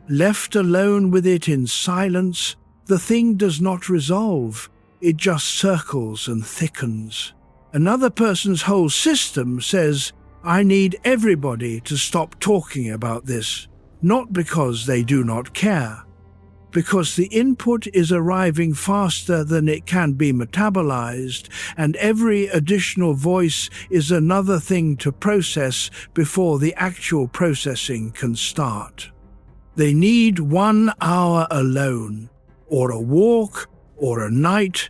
Left alone with it in silence, the thing does not resolve, it just circles and thickens. Another person's whole system says, "I need everybody to stop talking about this," not because they do not care, because the input is arriving faster than it can be metabolized, and every additional voice is another thing to process before the actual processing can start. They need 1 hour alone, or a walk, or a night,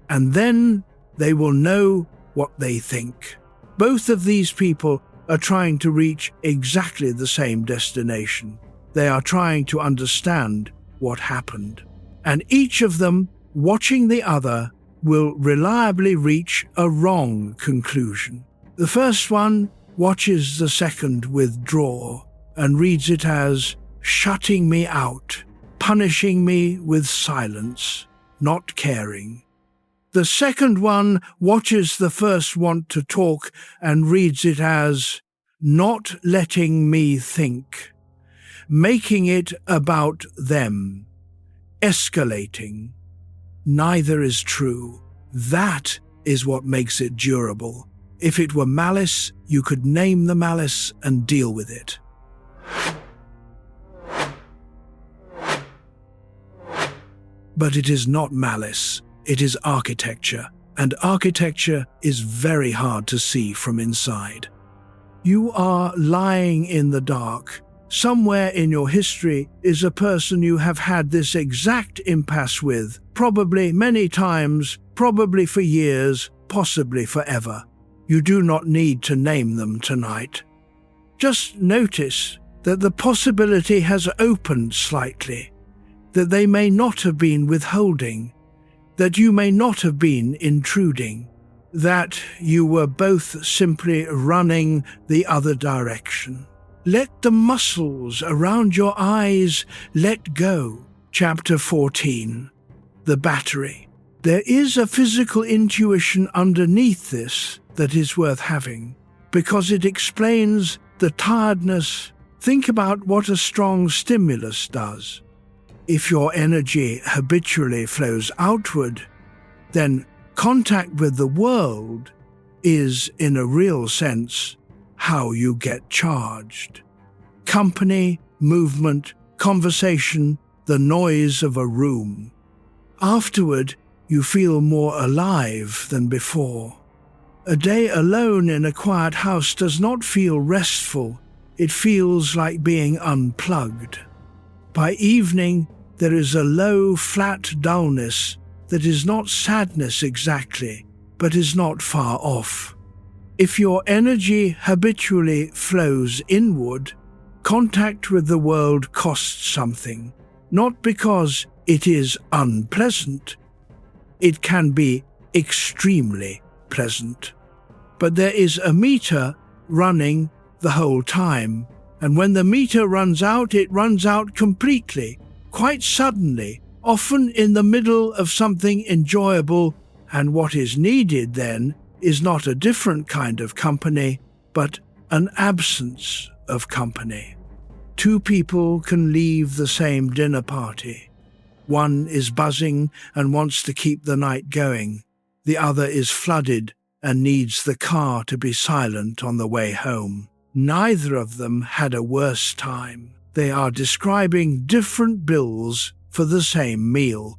and then they will know what they think. Both of these people are trying to reach exactly the same destination. They are trying to understand what happened. And each of them, watching the other, will reliably reach a wrong conclusion. The first one watches the second withdraw and reads it as shutting me out, punishing me with silence, not caring. The second one watches the first want to talk and reads it as not letting me think, making it about them, escalating. Neither is true. That is what makes it durable. If it were malice, you could name the malice and deal with it. But it is not malice, it is architecture, and architecture is very hard to see from inside. You are lying in the dark. Somewhere in your history is a person you have had this exact impasse with, probably many times, probably for years, possibly forever. You do not need to name them tonight. Just notice that the possibility has opened slightly, that they may not have been withholding, that you may not have been intruding, that you were both simply running the other direction. Let the muscles around your eyes let go. Chapter 14. The battery. There is a physical intuition underneath this that is worth having, because it explains the tiredness. Think about what a strong stimulus does. If your energy habitually flows outward, then contact with the world is, in a real sense, how you get charged. Company, movement, conversation, the noise of a room. Afterward, you feel more alive than before. A day alone in a quiet house does not feel restful. It feels like being unplugged. By evening, there is a low, flat dullness that is not sadness exactly, but is not far off. If your energy habitually flows inward, contact with the world costs something, not because it is unpleasant. It can be extremely pleasant. But there is a meter running the whole time, and when the meter runs out, it runs out completely, quite suddenly, often in the middle of something enjoyable, and what is needed then is not a different kind of company, but an absence of company. 2 people can leave the same dinner party. One is buzzing and wants to keep the night going. The other is flooded and needs the car to be silent on the way home. Neither of them had a worse time. They are describing different bills for the same meal.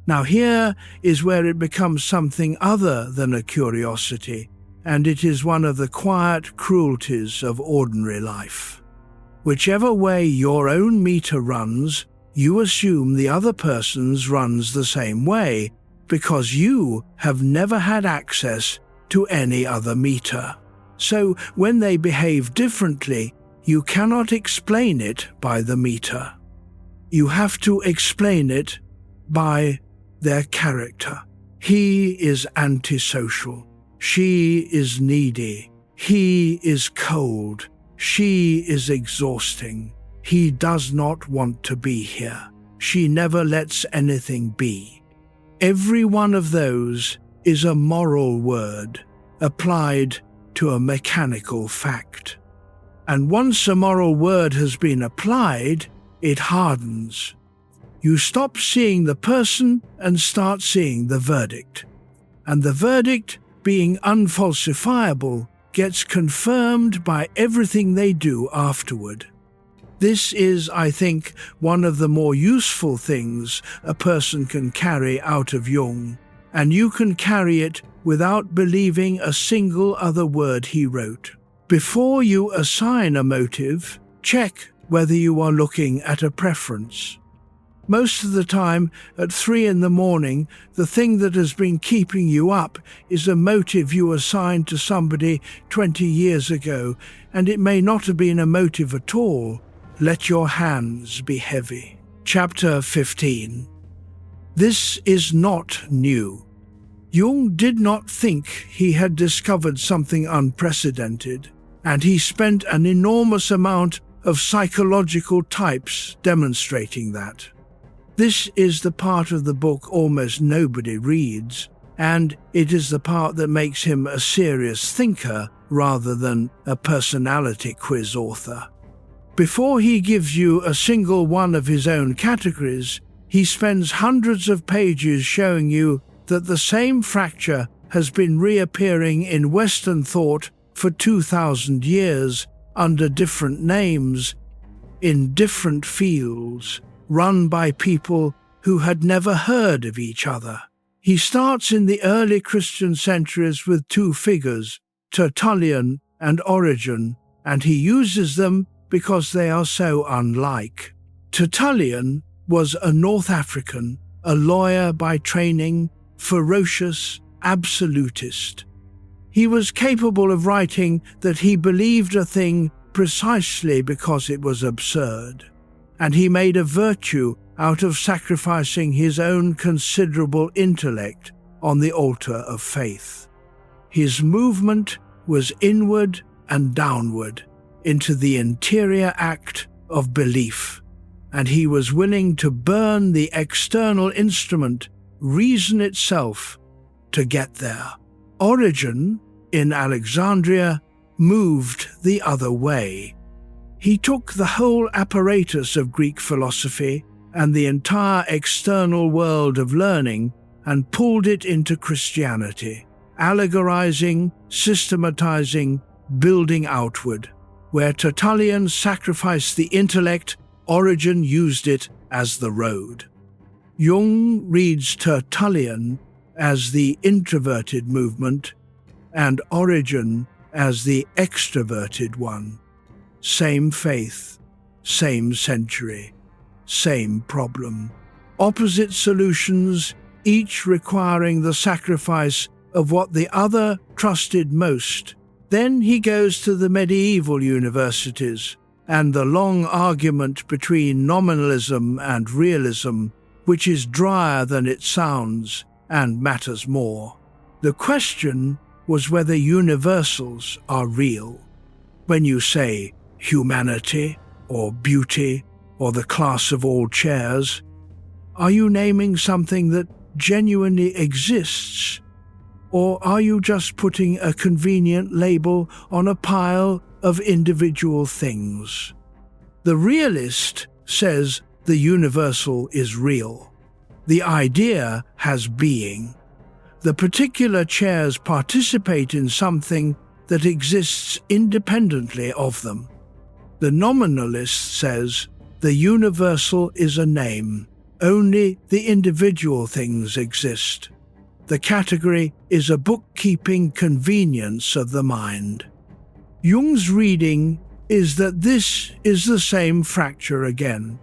Now here is where it becomes something other than a curiosity, and it is one of the quiet cruelties of ordinary life. Whichever way your own meter runs, you assume the other person's runs the same way, because you have never had access to any other meter. So when they behave differently, you cannot explain it by the meter. You have to explain it by their character. He is antisocial. She is needy. He is cold. She is exhausting. He does not want to be here. She never lets anything be. Every one of those is a moral word applied to a mechanical fact. And once a moral word has been applied, it hardens. You stop seeing the person and start seeing the verdict. And the verdict, being unfalsifiable, gets confirmed by everything they do afterward. This is, I think, one of the more useful things a person can carry out of Jung, and you can carry it without believing a single other word he wrote. Before you assign a motive, check whether you are looking at a preference. Most of the time, at 3 a.m, the thing that has been keeping you up is a motive you assigned to somebody 20 years ago, and it may not have been a motive at all. Let your hands be heavy. Chapter 15. This is not new. Jung did not think he had discovered something unprecedented, and he spent an enormous amount of psychological types demonstrating that. This is the part of the book almost nobody reads, and it is the part that makes him a serious thinker rather than a personality quiz author. Before he gives you a single one of his own categories, he spends hundreds of pages showing you that the same fracture has been reappearing in Western thought for 2,000 years under different names, in different fields, run by people who had never heard of each other. He starts in the early Christian centuries with 2 figures, Tertullian and Origen, and he uses them because they are so unlike. Tertullian was a North African, a lawyer by training, ferocious, absolutist. He was capable of writing that he believed a thing precisely because it was absurd, and he made a virtue out of sacrificing his own considerable intellect on the altar of faith. His movement was inward and downward into the interior act of belief, and he was willing to burn the external instrument, reason itself, to get there. Origen, in Alexandria, moved the other way. He took the whole apparatus of Greek philosophy and the entire external world of learning and pulled it into Christianity, allegorizing, systematizing, building outward. Where Tertullian sacrificed the intellect, Origen used it as the road. Jung reads Tertullian as the introverted movement and Origen as the extraverted one. Same faith, same century, same problem. Opposite solutions, each requiring the sacrifice of what the other trusted most. Then he goes to the medieval universities and the long argument between nominalism and realism, which is drier than it sounds and matters more. The question was whether universals are real. When you say humanity or beauty or the class of all chairs, are you naming something that genuinely exists? Or are you just putting a convenient label on a pile of individual things? The realist says the universal is real. The idea has being. The particular chairs participate in something that exists independently of them. The nominalist says the universal is a name. Only the individual things exist. The category is a bookkeeping convenience of the mind. Jung's reading is that this is the same fracture again.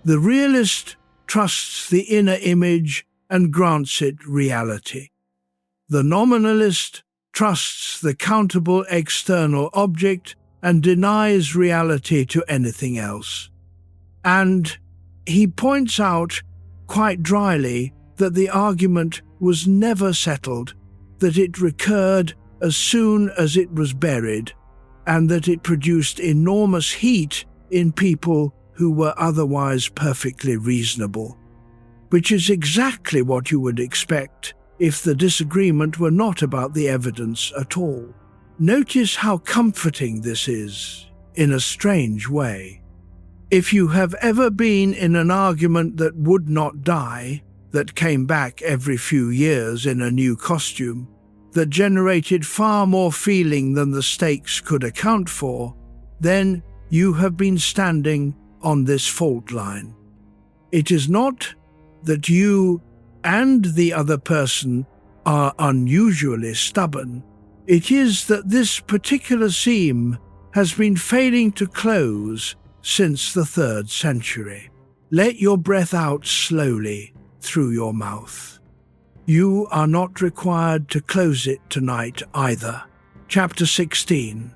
The realist trusts the inner image and grants it reality. The nominalist trusts the countable external object and denies reality to anything else. And he points out, quite dryly, that the argument was never settled, that it recurred as soon as it was buried, and that it produced enormous heat in people who were otherwise perfectly reasonable, which is exactly what you would expect if the disagreement were not about the evidence at all. Notice how comforting this is, in a strange way. If you have ever been in an argument that would not die, that came back every few years in a new costume, that generated far more feeling than the stakes could account for, then you have been standing on this fault line. It is not that you and the other person are unusually stubborn. It is that this particular seam has been failing to close since the 3rd century. Let your breath out slowly through your mouth. You are not required to close it tonight either. Chapter 16.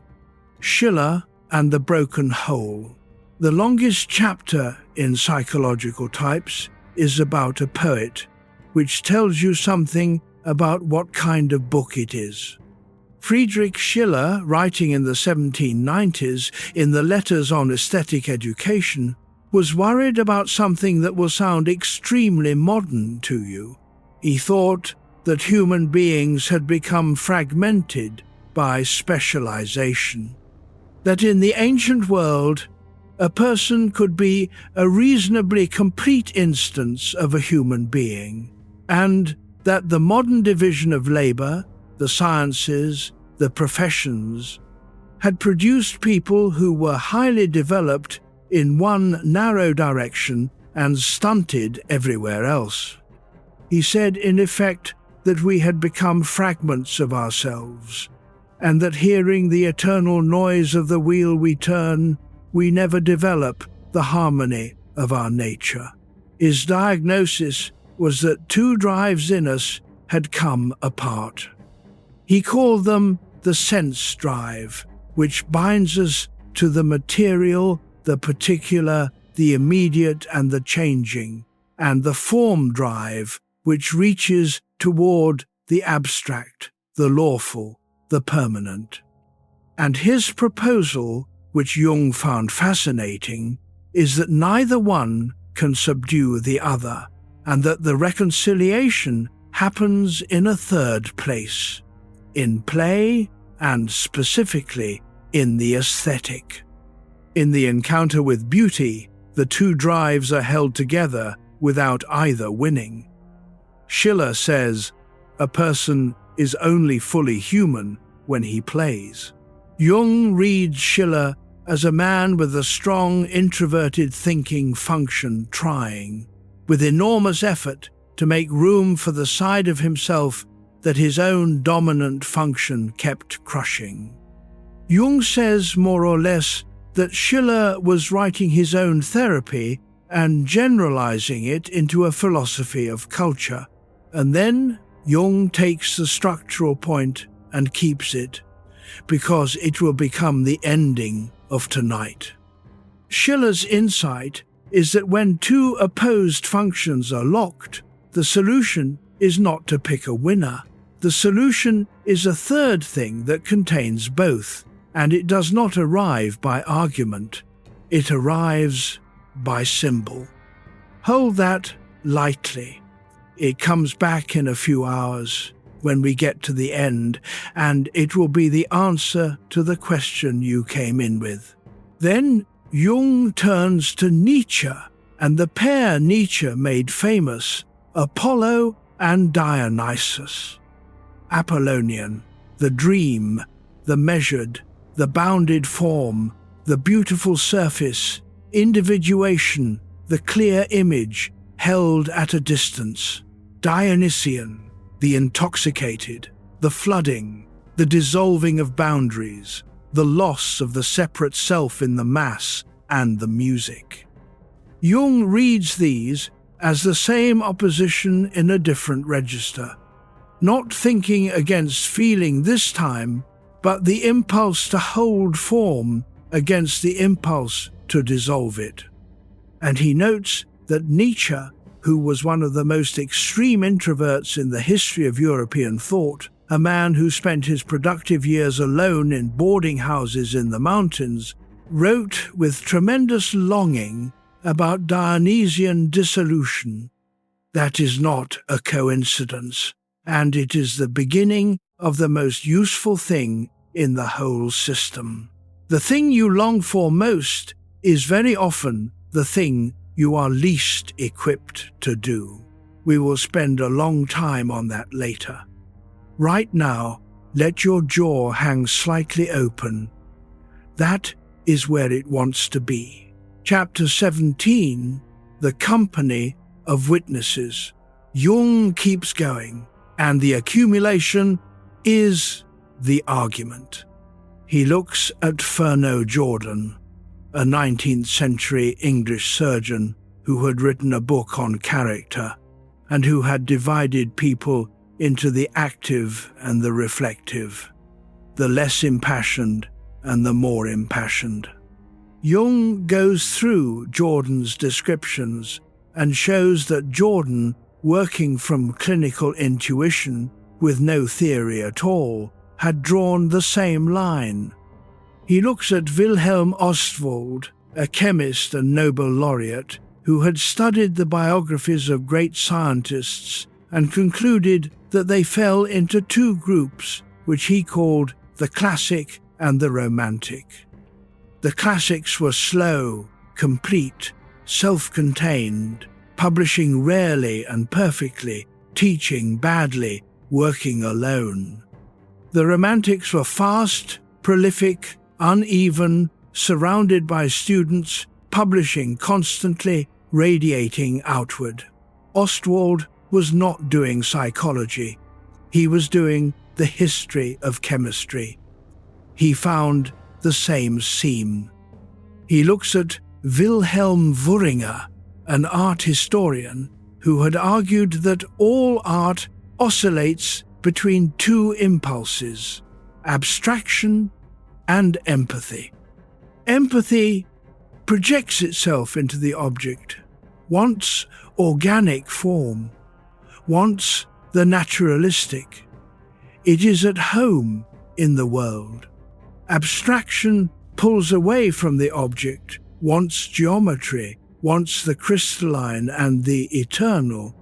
Schiller and the Broken Hole. The longest chapter in Psychological Types is about a poet, which tells you something about what kind of book it is. Friedrich Schiller, writing in the 1790s in the Letters on Aesthetic Education, was worried about something that will sound extremely modern to you. He thought that human beings had become fragmented by specialization. That in the ancient world, a person could be a reasonably complete instance of a human being, and that the modern division of labor, the sciences, the professions, had produced people who were highly developed in one narrow direction and stunted everywhere else. He said, in effect, that we had become fragments of ourselves, and that hearing the eternal noise of the wheel we turn, we never develop the harmony of our nature. His diagnosis was that 2 drives in us had come apart. He called them the sense drive, which binds us to the material, the particular, the immediate and the changing, and the form drive, which reaches toward the abstract, the lawful, the permanent. And his proposal, which Jung found fascinating, is that neither one can subdue the other, and that the reconciliation happens in a 3rd place, in play and specifically in the aesthetic. In the encounter with beauty, the 2 drives are held together without either winning. Schiller says, a person is only fully human when he plays. Jung reads Schiller as a man with a strong introverted thinking function trying, with enormous effort, to make room for the side of himself that his own dominant function kept crushing. Jung says, more or less, that Schiller was writing his own therapy and generalizing it into a philosophy of culture. And then Jung takes the structural point and keeps it, because it will become the ending of tonight. Schiller's insight is that when 2 opposed functions are locked, the solution is not to pick a winner. The solution is a 3rd thing that contains both, and it does not arrive by argument. It arrives by symbol. Hold that lightly. It comes back in a few hours when we get to the end, and it will be the answer to the question you came in with. Then Jung turns to Nietzsche, and the pair Nietzsche made famous, Apollo and Dionysus. Apollonian, the dream, the measured, the bounded form, the beautiful surface, individuation, the clear image, held at a distance, Dionysian, the intoxicated, the flooding, the dissolving of boundaries, the loss of the separate self in the mass and the music. Jung reads these as the same opposition in a different register, not thinking against feeling this time, but the impulse to hold form against the impulse to dissolve it. And he notes that Nietzsche, who was one of the most extreme introverts in the history of European thought, a man who spent his productive years alone in boarding houses in the mountains, wrote with tremendous longing about Dionysian dissolution. That is not a coincidence, and it is the beginning of the most useful thing in the whole system. The thing you long for most is very often the thing you are least equipped to do. We will spend a long time on that later. Right now, let your jaw hang slightly open. That is where it wants to be. Chapter 17, The Company of Witnesses. Jung keeps going, and the accumulation is the argument. He looks at Fernand Jordan, a 19th century English surgeon who had written a book on character and who had divided people into the active and the reflective, the less impassioned and the more impassioned. Jung goes through Jordan's descriptions and shows that Jordan, working from clinical intuition with no theory at all, had drawn the same line. He looks at Wilhelm Ostwald, a chemist and Nobel laureate, who had studied the biographies of great scientists and concluded that they fell into two groups, which he called the classic and the romantic. The classics were slow, complete, self-contained, publishing rarely and perfectly, teaching badly, working alone. The romantics were fast, prolific, uneven, surrounded by students, publishing constantly, radiating outward. Ostwald was not doing psychology. He was doing the history of chemistry. He found the same seam. He looks at Wilhelm Wurringer, an art historian who had argued that all art oscillates between two impulses, abstraction and empathy. Empathy projects itself into the object, wants organic form, wants the naturalistic. It is at home in the world. Abstraction pulls away from the object, wants geometry, wants the crystalline and the eternal.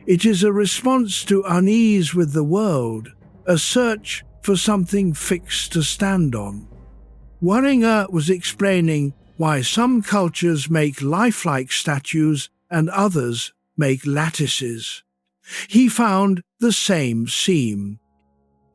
It is a response to unease with the world, a search for something fixed to stand on. Wurringer was explaining why some cultures make lifelike statues and others make lattices. He found the same seam.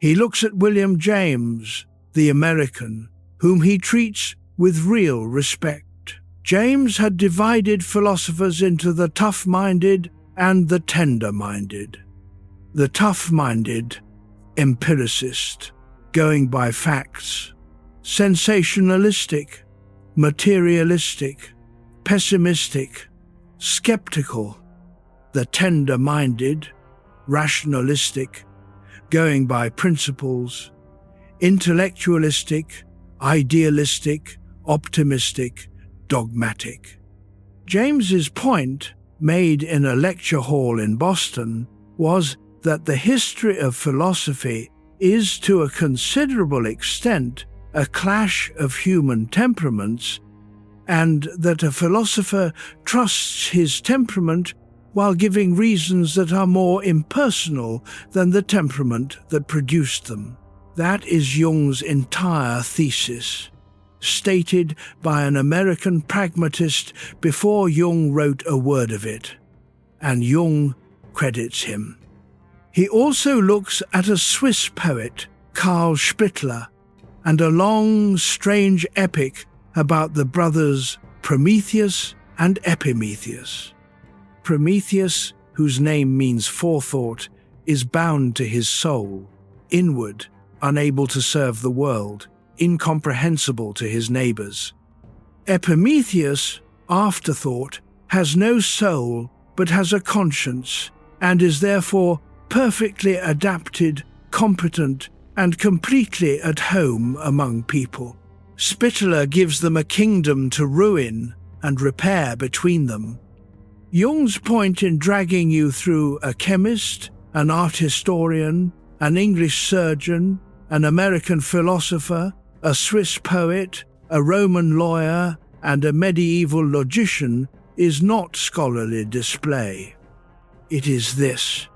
He looks at William James, the American, whom he treats with real respect. James had divided philosophers into the tough-minded and the tender-minded. The tough-minded, empiricist, going by facts, sensationalistic, materialistic, pessimistic, skeptical. The tender-minded, rationalistic, going by principles, intellectualistic, idealistic, optimistic, dogmatic. James's point, made in a lecture hall in Boston, was that the history of philosophy is to a considerable extent a clash of human temperaments, and that a philosopher trusts his temperament while giving reasons that are more impersonal than the temperament that produced them. That is Jung's entire thesis, stated by an American pragmatist before Jung wrote a word of it, and Jung credits him. He also looks at a Swiss poet, Carl Jung, and a long, strange epic about the brothers Prometheus and Epimetheus. Prometheus, whose name means forethought, is bound to his soul, inward, unable to serve the world, incomprehensible to his neighbors. Epimetheus, afterthought, has no soul but has a conscience, and is therefore perfectly adapted, competent, and completely at home among people. Spitaler gives them a kingdom to ruin and repair between them. Jung's point in dragging you through a chemist, an art historian, an English surgeon, an American philosopher, a Swiss poet, a Roman lawyer, and a medieval logician is not scholarly display. It is this: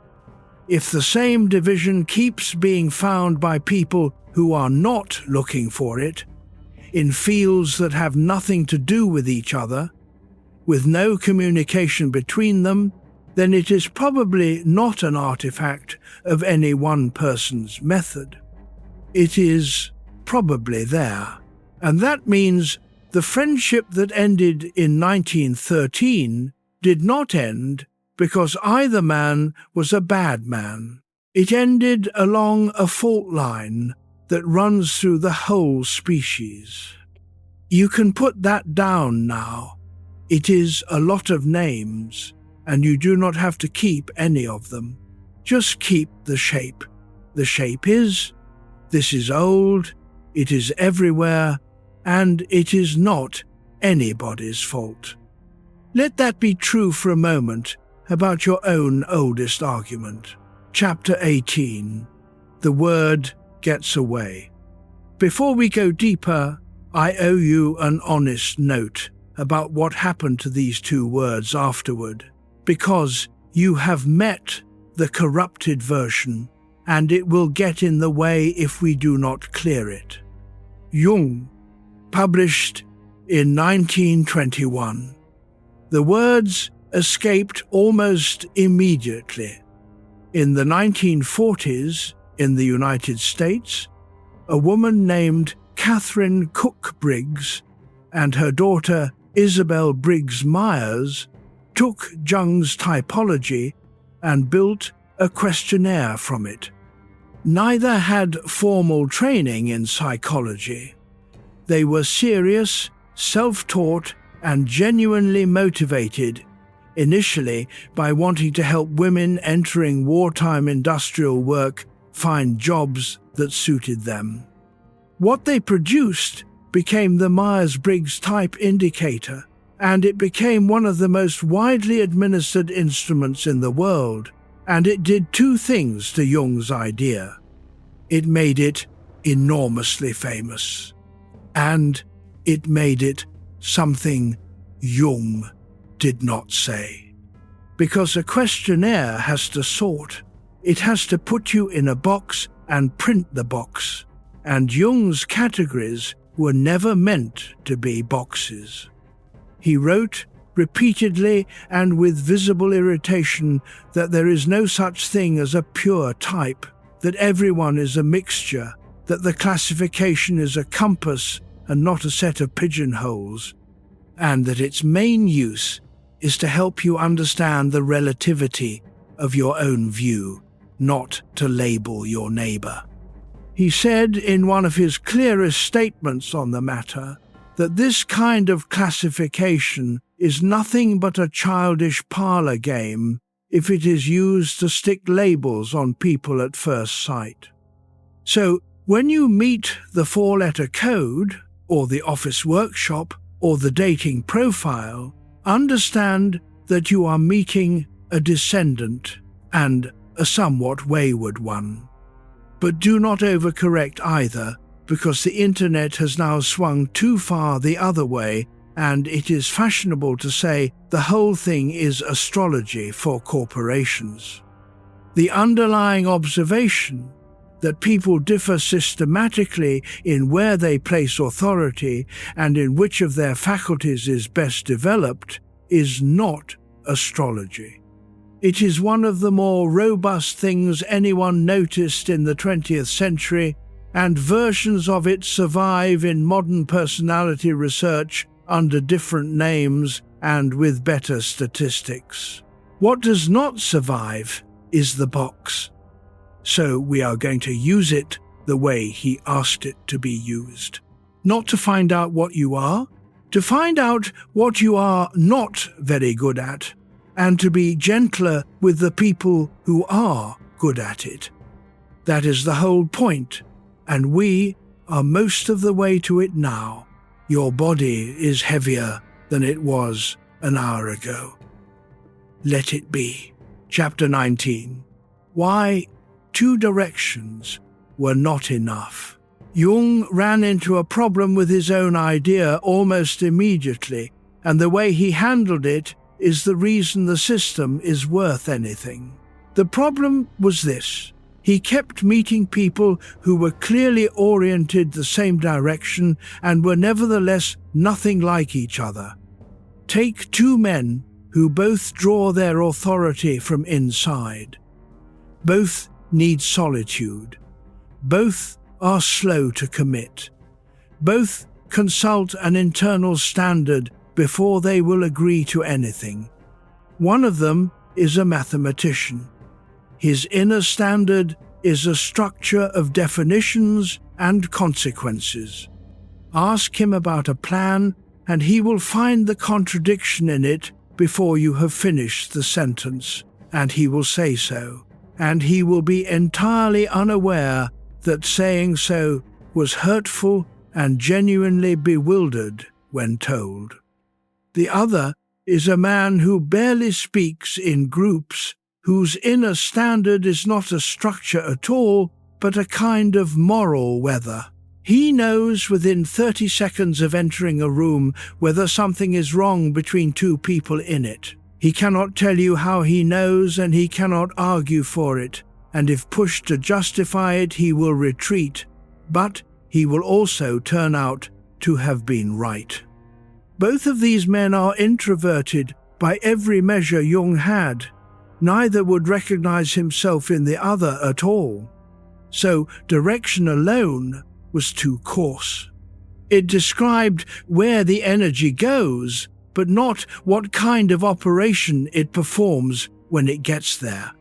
if the same division keeps being found by people who are not looking for it, in fields that have nothing to do with each other, with no communication between them, then it is probably not an artifact of any one person's method. It is probably there, and that means the friendship that ended in 1913 did not end because either man was a bad man. It ended along a fault line that runs through the whole species. You can put that down now. It is a lot of names, and you do not have to keep any of them. Just keep the shape. The shape is, this is old, it is everywhere, and it is not anybody's fault. Let that be true for a moment about your own oldest argument. Chapter 18. The word gets away. Before we go deeper, I owe you an honest note about what happened to these two words afterward, because you have met the corrupted version, and it will get in the way if we do not clear it. Jung, published in 1921. The words escaped almost immediately. In the 1940s, in the United States, a woman named Catherine Cook Briggs and her daughter Isabel Briggs Myers took Jung's typology and built a questionnaire from it. Neither had formal training in psychology. They were serious, self-taught, and genuinely motivated, initially by wanting to help women entering wartime industrial work find jobs that suited them. What they produced became the Myers-Briggs Type Indicator, and it became one of the most widely administered instruments in the world, and it did two things to Jung's idea. It made it enormously famous, and it made it something Jung did not say. Because a questionnaire has to sort. It has to put you in a box and print the box, and Jung's categories were never meant to be boxes. He wrote repeatedly and with visible irritation that there is no such thing as a pure type, that everyone is a mixture, that the classification is a compass and not a set of pigeonholes, and that its main use is to help you understand the relativity of your own view, not to label your neighbor. He said in one of his clearest statements on the matter that this kind of classification is nothing but a childish parlor game if it is used to stick labels on people at first sight. So, when you meet the four-letter code, or the office workshop, or the dating profile, understand that you are meeting a descendant, and a somewhat wayward one. But do not overcorrect either, because the internet has now swung too far the other way, and it is fashionable to say the whole thing is astrology for corporations. The underlying observation that people differ systematically in where they place authority and in which of their faculties is best developed is not astrology. It is one of the more robust things anyone noticed in the 20th century, and versions of it survive in modern personality research under different names and with better statistics. What does not survive is the box. So we are going to use it the way he asked it to be used. Not to find out what you are, to find out what you are not very good at, and to be gentler with the people who are good at it. That is the whole point, and we are most of the way to it now. Your body is heavier than it was an hour ago. Let it be. Chapter 19. Why 2 directions were not enough. Jung ran into a problem with his own idea almost immediately, and the way he handled it is the reason the system is worth anything. The problem was this. He kept meeting people who were clearly oriented the same direction and were nevertheless nothing like each other. Take 2 men who both draw their authority from inside. Both need solitude. Both are slow to commit. Both consult an internal standard before they will agree to anything. One of them is a mathematician. His inner standard is a structure of definitions and consequences. Ask him about a plan, and he will find the contradiction in it before you have finished the sentence, and he will say so, and he will be entirely unaware that saying so was hurtful and genuinely bewildered when told. The other is a man who barely speaks in groups, whose inner standard is not a structure at all, but a kind of moral weather. He knows within 30 seconds of entering a room whether something is wrong between 2 people in it. He cannot tell you how he knows, and he cannot argue for it, and if pushed to justify it, he will retreat, but he will also turn out to have been right. Both of these men are introverted by every measure Jung had. Neither would recognize himself in the other at all. So direction alone was too coarse. It described where the energy goes, but not what kind of operation it performs when it gets there.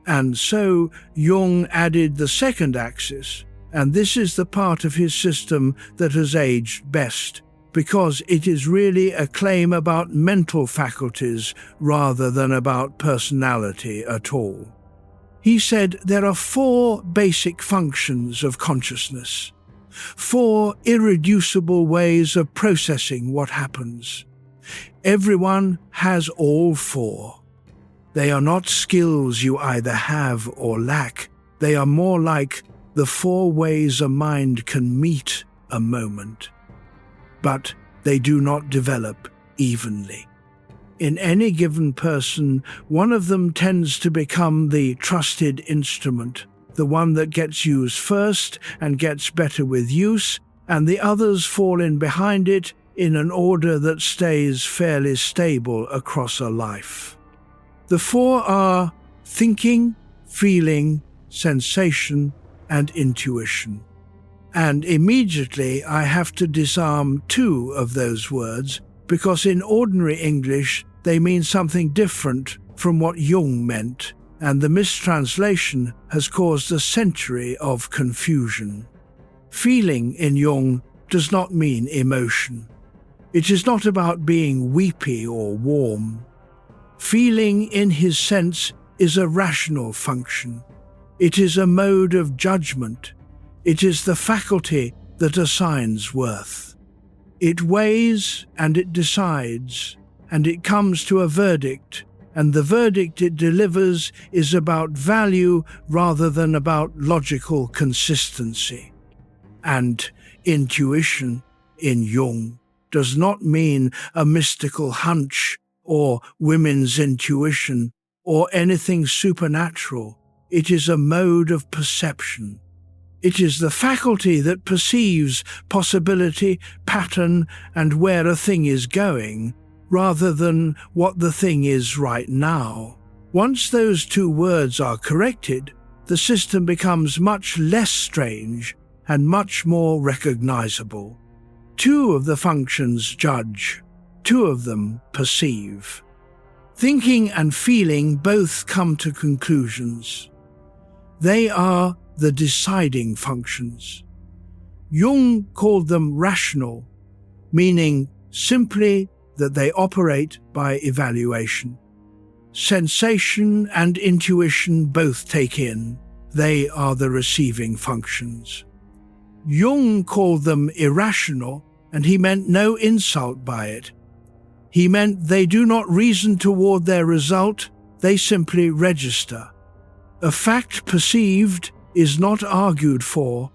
And so Jung added the second axis, and this is the part of his system that has aged best, because it is really a claim about mental faculties rather than about personality at all. He said there are 4 basic functions of consciousness, 4 irreducible ways of processing what happens. Everyone has all 4. They are not skills you either have or lack. They are more like the 4 ways a mind can meet a moment. But they do not develop evenly. In any given person, one of them tends to become the trusted instrument, the one that gets used first and gets better with use, and the others fall in behind it in an order that stays fairly stable across a life. The 4 are thinking, feeling, sensation, and intuition. And immediately I have to disarm 2 of those words, because in ordinary English they mean something different from what Jung meant, and the mistranslation has caused a century of confusion. Feeling in Jung does not mean emotion. It is not about being weepy or warm. Feeling in his sense is a rational function. It is a mode of judgment. It is the faculty that assigns worth. It weighs and it decides, and it comes to a verdict, and the verdict it delivers is about value rather than about logical consistency. And intuition in Jung does not mean a mystical hunch or women's intuition or anything supernatural. It is a mode of perception. It is the faculty that perceives possibility, pattern, and where a thing is going, rather than what the thing is right now. Once those 2 words are corrected, the system becomes much less strange and much more recognizable. 2 of the functions judge, 2 of them perceive. Thinking and feeling both come to conclusions. They are the deciding functions. Jung called them rational, meaning simply that they operate by evaluation. Sensation and intuition both take in. They are the receiving functions. Jung called them irrational, and he meant no insult by it. He meant they do not reason toward their result, they simply register. A fact perceived is not argued for,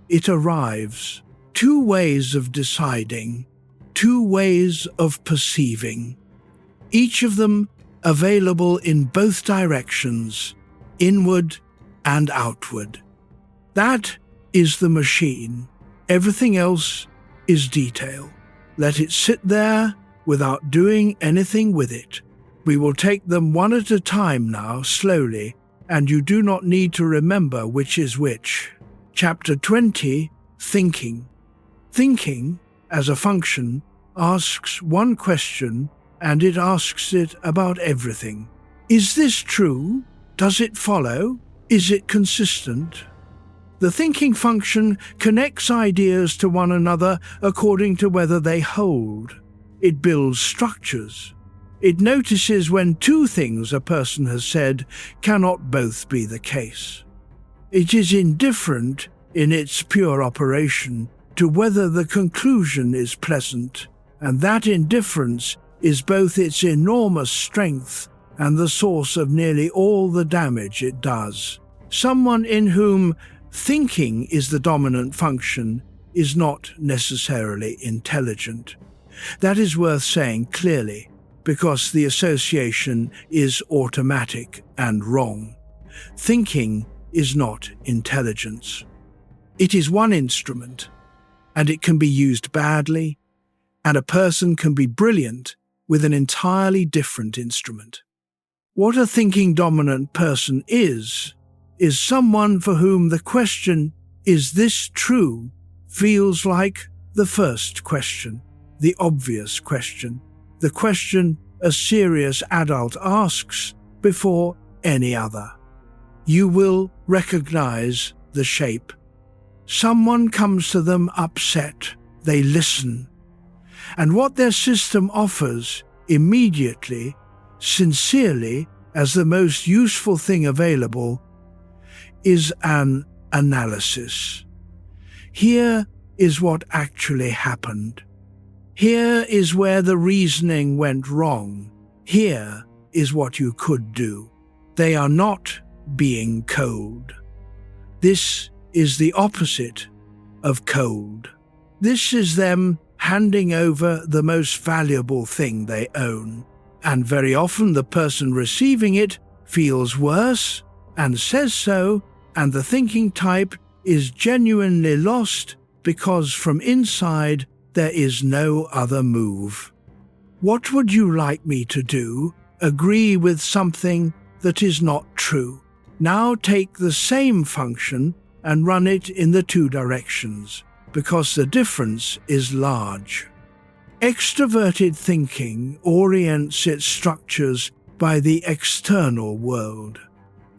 it arrives. Two ways of deciding, two ways of perceiving, each of them available in both directions, inward and outward. That is the machine. Everything else is detail. Let it sit there without doing anything with it. We will take them one at a time now, slowly, and you do not need to remember which is which. Chapter 20, Thinking. Thinking, as a function, asks one question, and it asks it about everything. Is this true? Does it follow? Is it consistent? The thinking function connects ideas to one another according to whether they hold. It builds structures. It notices when two things a person has said cannot both be the case. It is indifferent in its pure operation to whether the conclusion is pleasant, and that indifference is both its enormous strength and the source of nearly all the damage it does. Someone in whom thinking is the dominant function is not necessarily intelligent. That is worth saying clearly, because the association is automatic and wrong. Thinking is not intelligence. It is one instrument, and it can be used badly, and a person can be brilliant with an entirely different instrument. What a thinking dominant person is someone for whom the question, "Is this true?" feels like the first question, the obvious question, the question a serious adult asks before any other. You will recognize the shape. Someone comes to them upset, they listen, and what their system offers immediately, sincerely, as the most useful thing available, is an analysis. Here is what actually happened. Here is where the reasoning went wrong. Here is what you could do. They are not being cold. This is the opposite of cold. This is them handing over the most valuable thing they own. And very often the person receiving it feels worse and says so, and the thinking type is genuinely lost because from inside there is no other move. What would you like me to do? Agree with something that is not true. Now take the same function and run it in the two directions, because the difference is large. Extroverted thinking orients its structures by the external world.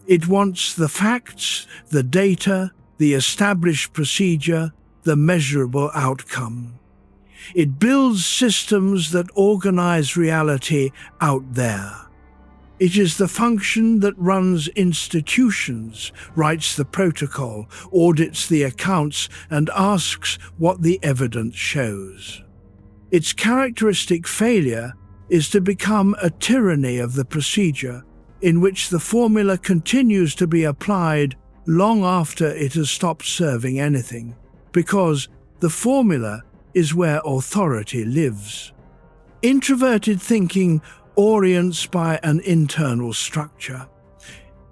It wants the facts, the data, the established procedure, the measurable outcome. It builds systems that organize reality out there. It is the function that runs institutions, writes the protocol, audits the accounts, and asks what the evidence shows. Its characteristic failure is to become a tyranny of the procedure, in which the formula continues to be applied long after it has stopped serving anything, because the formula is where authority lives. Introverted thinking orients by an internal structure.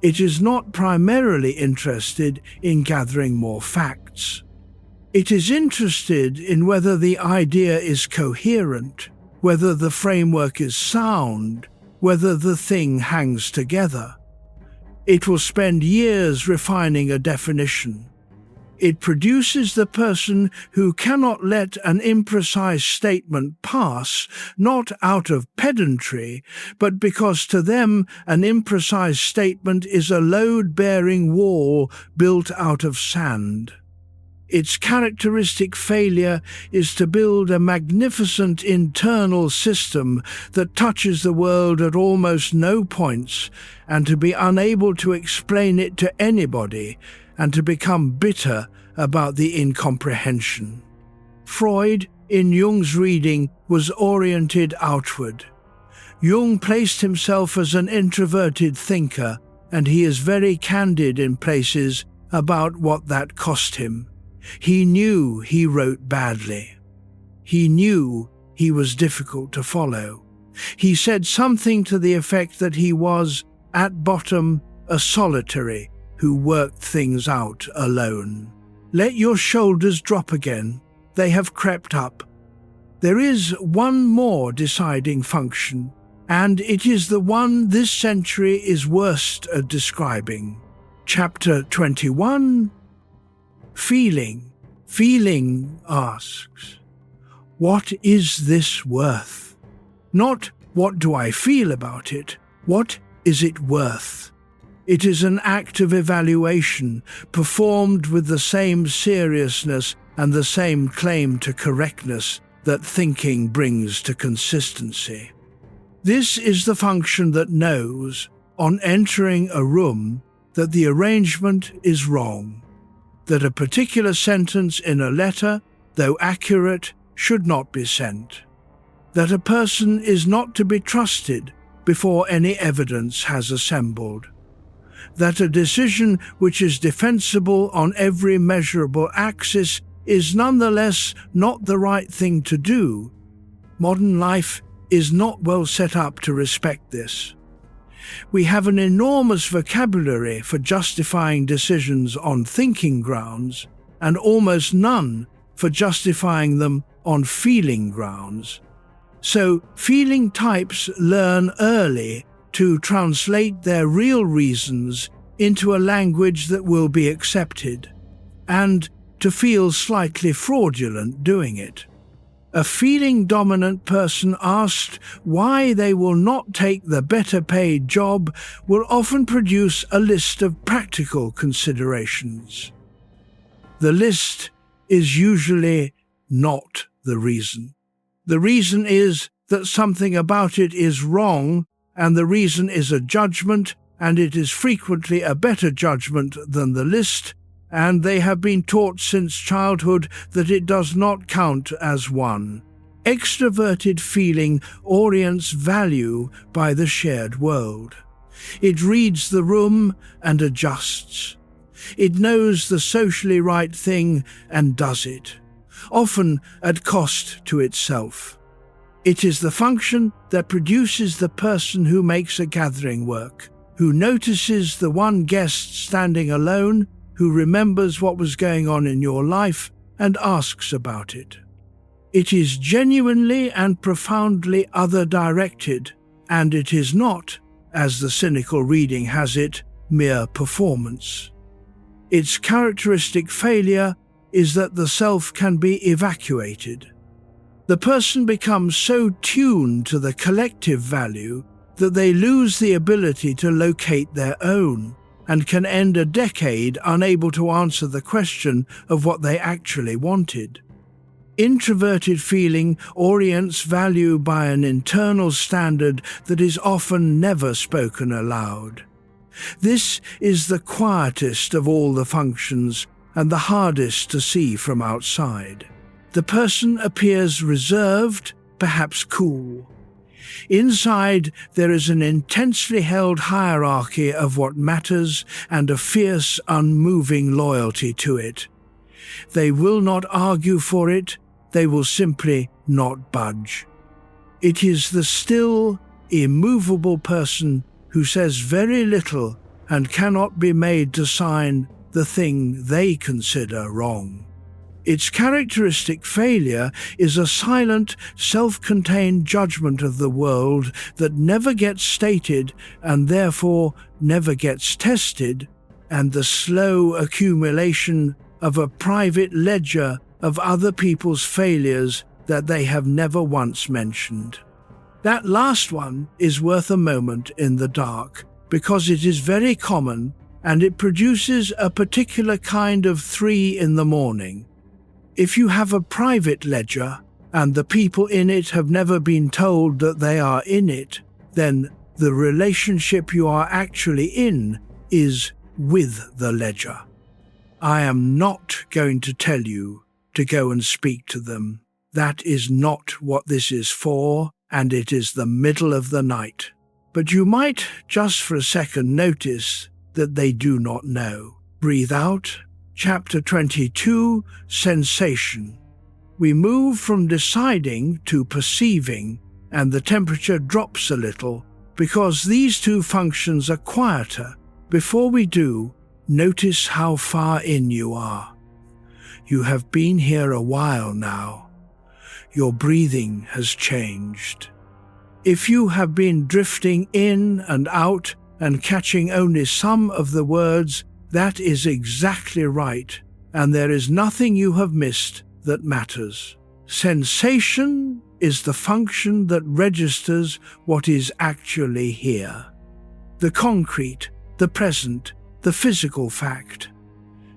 It is not primarily interested in gathering more facts. It is interested in whether the idea is coherent, whether the framework is sound, whether the thing hangs together. It will spend years refining a definition. It produces the person who cannot let an imprecise statement pass, not out of pedantry, but because to them an imprecise statement is a load-bearing wall built out of sand. Its characteristic failure is to build a magnificent internal system that touches the world at almost no points, and to be unable to explain it to anybody, and to become bitter about the incomprehension. Freud, in Jung's reading, was oriented outward. Jung placed himself as an introverted thinker, and he is very candid in places about what that cost him. He knew he wrote badly. He knew he was difficult to follow. He said something to the effect that he was, at bottom, a solitary who worked things out alone. Let your shoulders drop again. They have crept up. There is one more deciding function, and it is the one this century is worst at describing. Chapter 21. Feeling. Feeling asks, what is this worth? Not what do I feel about it, what is it worth? It is an act of evaluation, performed with the same seriousness and the same claim to correctness that thinking brings to consistency. This is the function that knows, on entering a room, that the arrangement is wrong, that a particular sentence in a letter, though accurate, should not be sent, that a person is not to be trusted before any evidence has assembled, that a decision which is defensible on every measurable axis is nonetheless not the right thing to do. Modern life is not well set up to respect this. We have an enormous vocabulary for justifying decisions on thinking grounds, and almost none for justifying them on feeling grounds. So feeling types learn early to translate their real reasons into a language that will be accepted, and to feel slightly fraudulent doing it. A feeling-dominant person asked why they will not take the better-paid job will often produce a list of practical considerations. The list is usually not the reason. The reason is that something about it is wrong, and the reason is a judgment, and it is frequently a better judgment than the list, and they have been taught since childhood that it does not count as one. Extraverted feeling orients value by the shared world. It reads the room and adjusts. It knows the socially right thing and does it, often at cost to itself. It is the function that produces the person who makes a gathering work, who notices the one guest standing alone, who remembers what was going on in your life and asks about it. It is genuinely and profoundly other-directed, and it is not, as the cynical reading has it, mere performance. Its characteristic failure is that the self can be evacuated. The person becomes so tuned to the collective value that they lose the ability to locate their own, and can end a decade unable to answer the question of what they actually wanted. Introverted feeling orients value by an internal standard that is often never spoken aloud. This is the quietest of all the functions and the hardest to see from outside. The person appears reserved, perhaps cool. Inside, there is an intensely held hierarchy of what matters and a fierce, unmoving loyalty to it. They will not argue for it, they will simply not budge. It is the still, immovable person who says very little and cannot be made to sign the thing they consider wrong. Its characteristic failure is a silent, self-contained judgment of the world that never gets stated and therefore never gets tested, and the slow accumulation of a private ledger of other people's failures that they have never once mentioned. That last one is worth a moment in the dark because it is very common and it produces a particular kind of 3 in the morning. If you have a private ledger and the people in it have never been told that they are in it, then the relationship you are actually in is with the ledger. I am not going to tell you to go and speak to them. That is not what this is for, and it is the middle of the night. But you might, just for a second, notice that they do not know. Breathe out. Chapter 22, Sensation. We move from deciding to perceiving, and the temperature drops a little because these two functions are quieter. Before we do, notice how far in you are. You have been here a while now. Your breathing has changed. If you have been drifting in and out and catching only some of the words, that is exactly right, and there is nothing you have missed that matters. Sensation is the function that registers what is actually here. The concrete, the present, the physical fact.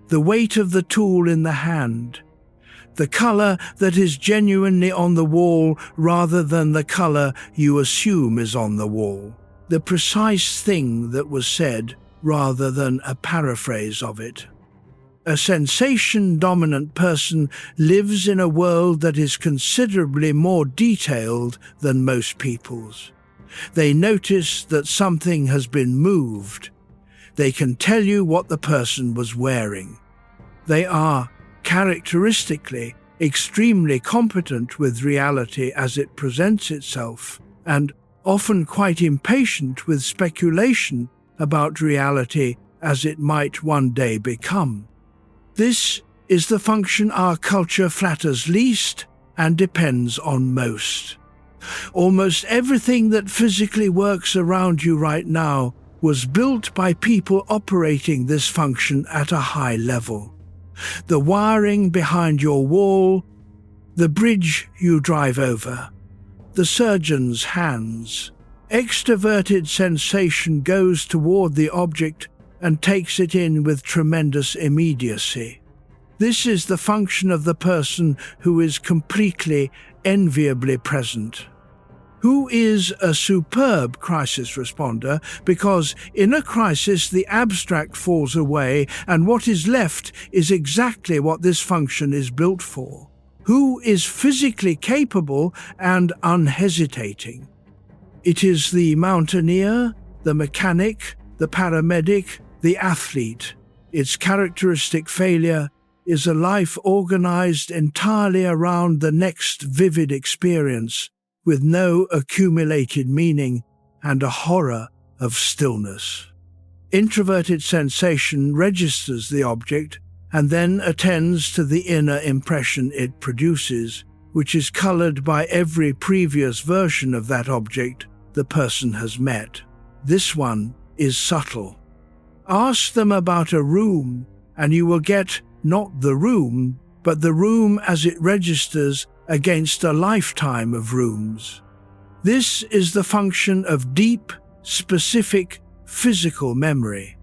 The weight of the tool in the hand. The color that is genuinely on the wall rather than the color you assume is on the wall. The precise thing that was said rather than a paraphrase of it. A sensation-dominant person lives in a world that is considerably more detailed than most people's. They notice that something has been moved. They can tell you what the person was wearing. They are, characteristically, extremely competent with reality as it presents itself, and often quite impatient with speculation about reality as it might one day become. This is the function our culture flatters least and depends on most. Almost everything that physically works around you right now was built by people operating this function at a high level. The wiring behind your wall, the bridge you drive over, the surgeon's hands. Extroverted sensation goes toward the object and takes it in with tremendous immediacy. This is the function of the person who is completely, enviably present. Who is a superb crisis responder because in a crisis the abstract falls away and what is left is exactly what this function is built for. Who is physically capable and unhesitating. It is the mountaineer, the mechanic, the paramedic, the athlete. Its characteristic failure is a life organized entirely around the next vivid experience, with no accumulated meaning and a horror of stillness. Introverted sensation registers the object and then attends to the inner impression it produces, which is colored by every previous version of that object the person has met. This one is subtle. Ask them about a room, and you will get not the room, but the room as it registers against a lifetime of rooms. This is the function of deep, specific, physical memory.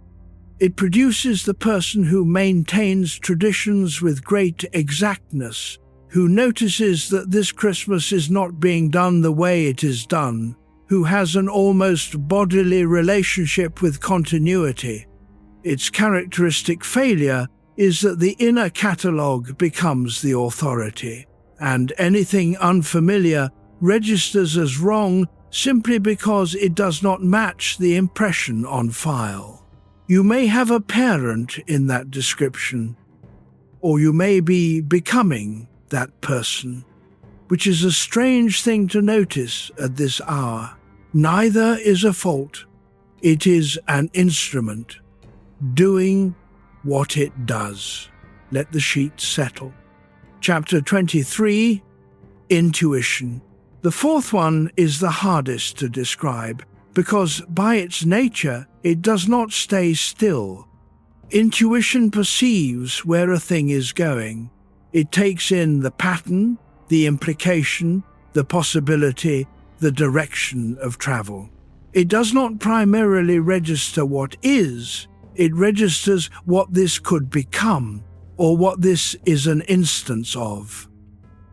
It produces the person who maintains traditions with great exactness, who notices that this Christmas is not being done the way it is done, who has an almost bodily relationship with continuity. Its characteristic failure is that the inner catalogue becomes the authority, and anything unfamiliar registers as wrong simply because it does not match the impression on file. You may have a parent in that description, or you may be becoming that person, which is a strange thing to notice at this hour. Neither is a fault. It is an instrument, doing what it does. Let the sheet settle. Chapter 23, Intuition. The fourth one is the hardest to describe, because by its nature it does not stay still. Intuition perceives where a thing is going. It takes in the pattern, the implication, the possibility, the direction of travel. It does not primarily register what is, it registers what this could become, or what this is an instance of.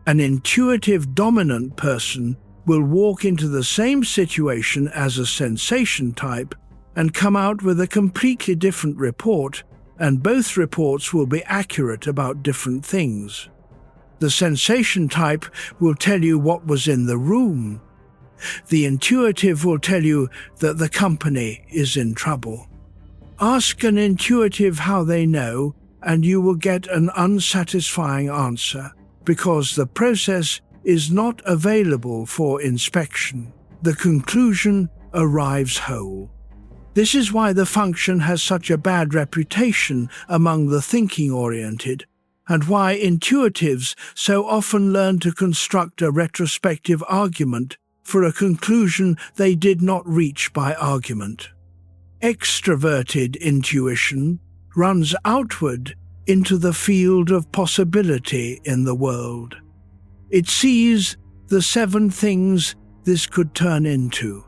An intuitive dominant person will walk into the same situation as a sensation type and come out with a completely different report, and both reports will be accurate about different things. The sensation type will tell you what was in the room. The intuitive will tell you that the company is in trouble. Ask an intuitive how they know, and you will get an unsatisfying answer, because the process is not available for inspection. The conclusion arrives whole. This is why the function has such a bad reputation among the thinking-oriented, and why intuitives so often learn to construct a retrospective argument for a conclusion they did not reach by argument. Extraverted intuition runs outward into the field of possibility in the world. It sees the 7 things this could turn into.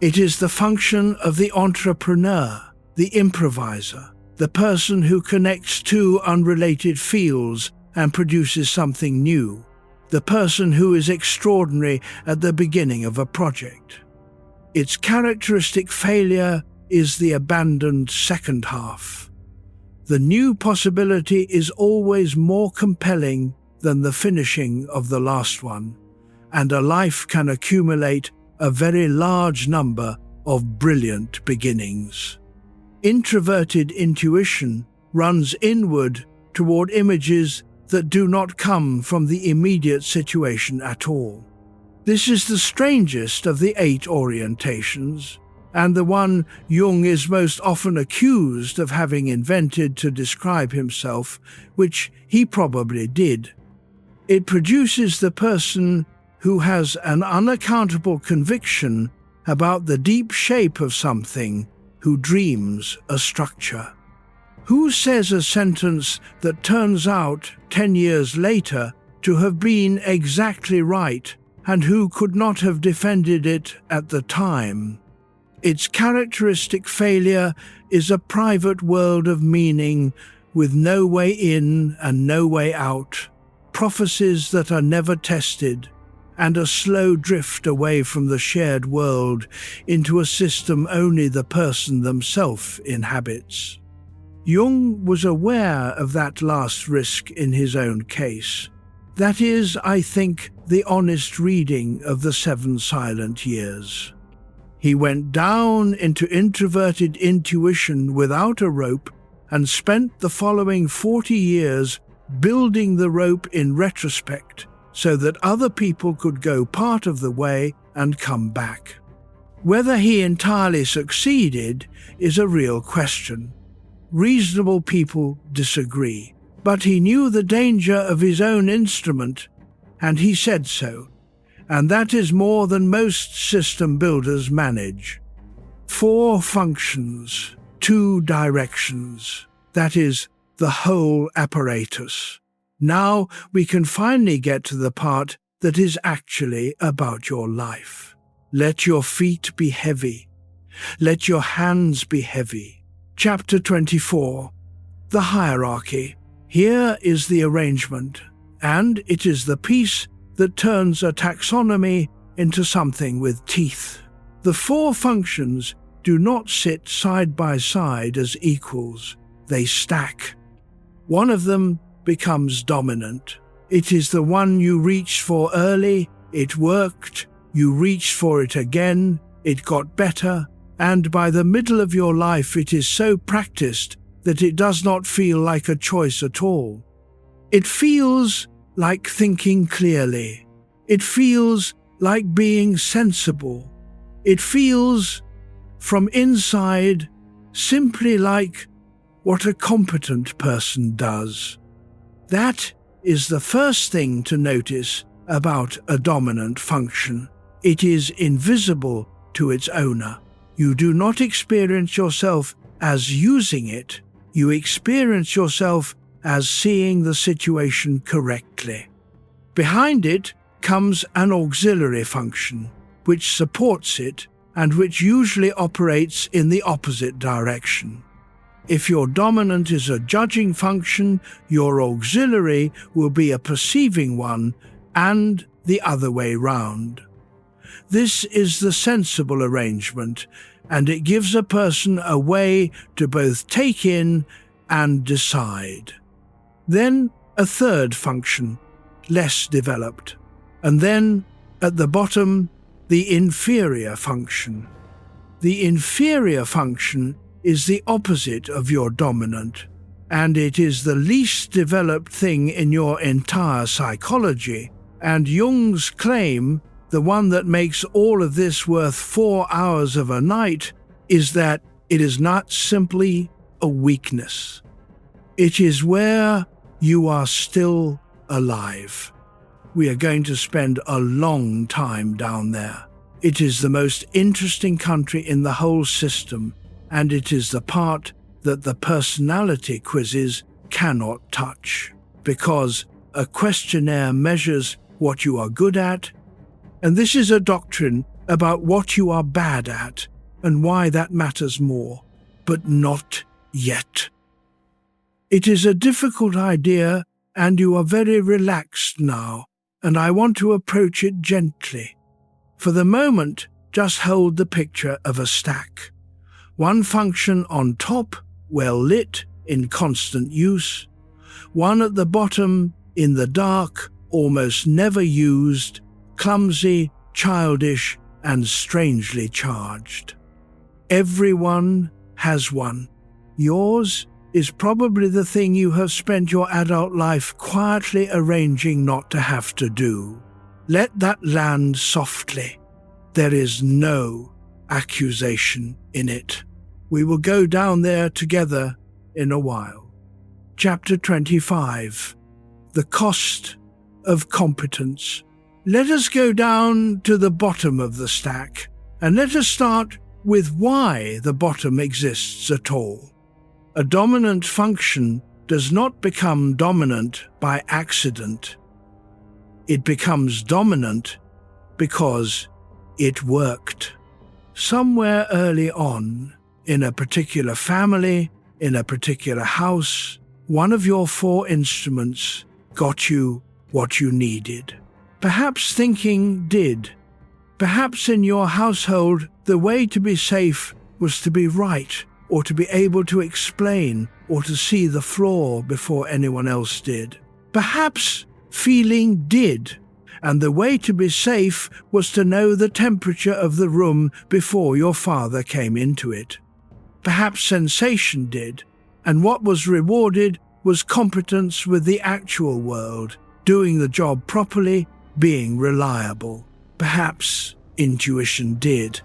It is the function of the entrepreneur, the improviser, the person who connects 2 unrelated fields and produces something new, the person who is extraordinary at the beginning of a project. Its characteristic failure is the abandoned second half. The new possibility is always more compelling than the finishing of the last one, and a life can accumulate a very large number of brilliant beginnings. Introverted intuition runs inward toward images that do not come from the immediate situation at all. This is the strangest of the 8 orientations, and the one Jung is most often accused of having invented to describe himself, which he probably did. It produces the person who has an unaccountable conviction about the deep shape of something, who dreams a structure. Who says a sentence that turns out 10 years later to have been exactly right, and who could not have defended it at the time? Its characteristic failure is a private world of meaning with no way in and no way out, prophecies that are never tested, and a slow drift away from the shared world into a system only the person themselves inhabits. Jung was aware of that last risk in his own case. That is, I think, the honest reading of the 7 silent years. He went down into introverted intuition without a rope and spent the following 40 years building the rope in retrospect so that other people could go part of the way and come back. Whether he entirely succeeded is a real question. Reasonable people disagree, but he knew the danger of his own instrument, and he said so. And that is more than most system builders manage. 4 functions, 2 directions, that is, the whole apparatus. Now we can finally get to the part that is actually about your life. Let your feet be heavy. Let your hands be heavy. Chapter 24. The hierarchy. Here is the arrangement, and it is the piece that turns a taxonomy into something with teeth. The 4 functions do not sit side by side as equals, they stack. One of them becomes dominant. It is the one you reached for early, it worked, you reached for it again, it got better, and by the middle of your life it is so practiced that it does not feel like a choice at all. It feels like thinking clearly. It feels like being sensible. It feels, from inside, simply like what a competent person does. That is the first thing to notice about a dominant function. It is invisible to its owner. You do not experience yourself as using it. You experience yourself as seeing the situation correctly. Behind it comes an auxiliary function, which supports it and which usually operates in the opposite direction. If your dominant is a judging function, your auxiliary will be a perceiving one, and the other way round. This is the sensible arrangement, and it gives a person a way to both take in and decide. Then a third function, less developed, and then, at the bottom, the inferior function. The inferior function is the opposite of your dominant, and it is the least developed thing in your entire psychology, and Jung's claim, the one that makes all of this worth 4 hours of a night, is that it is not simply a weakness. It is where you are still alive. We are going to spend a long time down there. It is the most interesting country in the whole system, and it is the part that the personality quizzes cannot touch, because a questionnaire measures what you are good at, and this is a doctrine about what you are bad at and why that matters more, but not yet. It is a difficult idea, and you are very relaxed now, and I want to approach it gently. For the moment, just hold the picture of a stack. One function on top, well lit, in constant use. One at the bottom, in the dark, almost never used, clumsy, childish, and strangely charged. Everyone has one. Yours is probably the thing you have spent your adult life quietly arranging not to have to do. Let that land softly. There is no accusation in it. We will go down there together in a while. Chapter 25. The Cost of Competence. Let us go down to the bottom of the stack, and let us start with why the bottom exists at all. A dominant function does not become dominant by accident. It becomes dominant because it worked. Somewhere early on, in a particular family, in a particular house, one of your 4 instruments got you what you needed. Perhaps thinking did. Perhaps in your household, the way to be safe was to be right, or to be able to explain, or to see the flaw before anyone else did. Perhaps feeling did, and the way to be safe was to know the temperature of the room before your father came into it. Perhaps sensation did, and what was rewarded was competence with the actual world, doing the job properly, being reliable. Perhaps intuition did,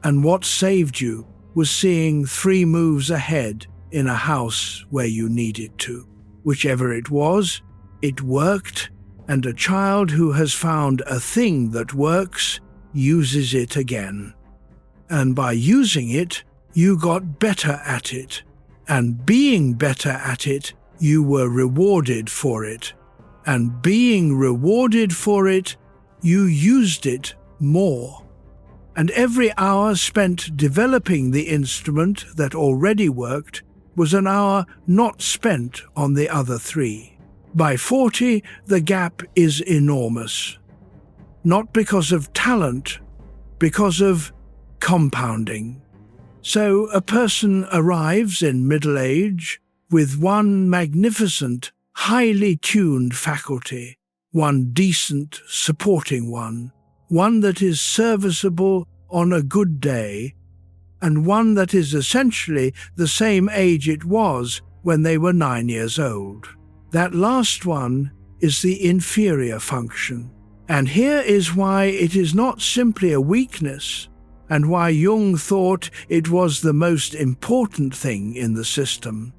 and what saved you was seeing 3 moves ahead in a house where you needed to. Whichever it was, it worked, and a child who has found a thing that works uses it again. And by using it, you got better at it, and being better at it, you were rewarded for it, and being rewarded for it, you used it more. And every hour spent developing the instrument that already worked was an hour not spent on the other 3. By 40, the gap is enormous. Not because of talent, because of compounding. So a person arrives in middle age with one magnificent, highly tuned faculty, one decent, supporting one that is serviceable on a good day, and one that is essentially the same age it was when they were 9 years old. That last one is the inferior function, and here is why it is not simply a weakness, and why Jung thought it was the most important thing in the system.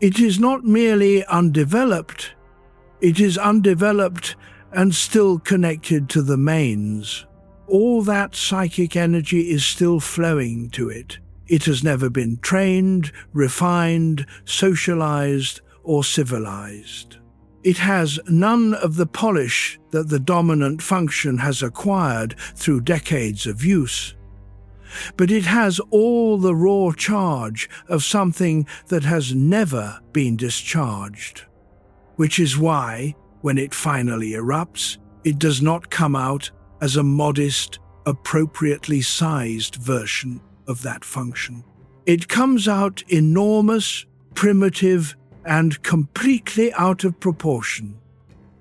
It is not merely undeveloped, it is undeveloped and still connected to the mains. All that psychic energy is still flowing to it. It has never been trained, refined, socialized, or civilized. It has none of the polish that the dominant function has acquired through decades of use. But it has all the raw charge of something that has never been discharged. Which is why, when it finally erupts, it does not come out as a modest, appropriately sized version of that function. It comes out enormous, primitive, and completely out of proportion.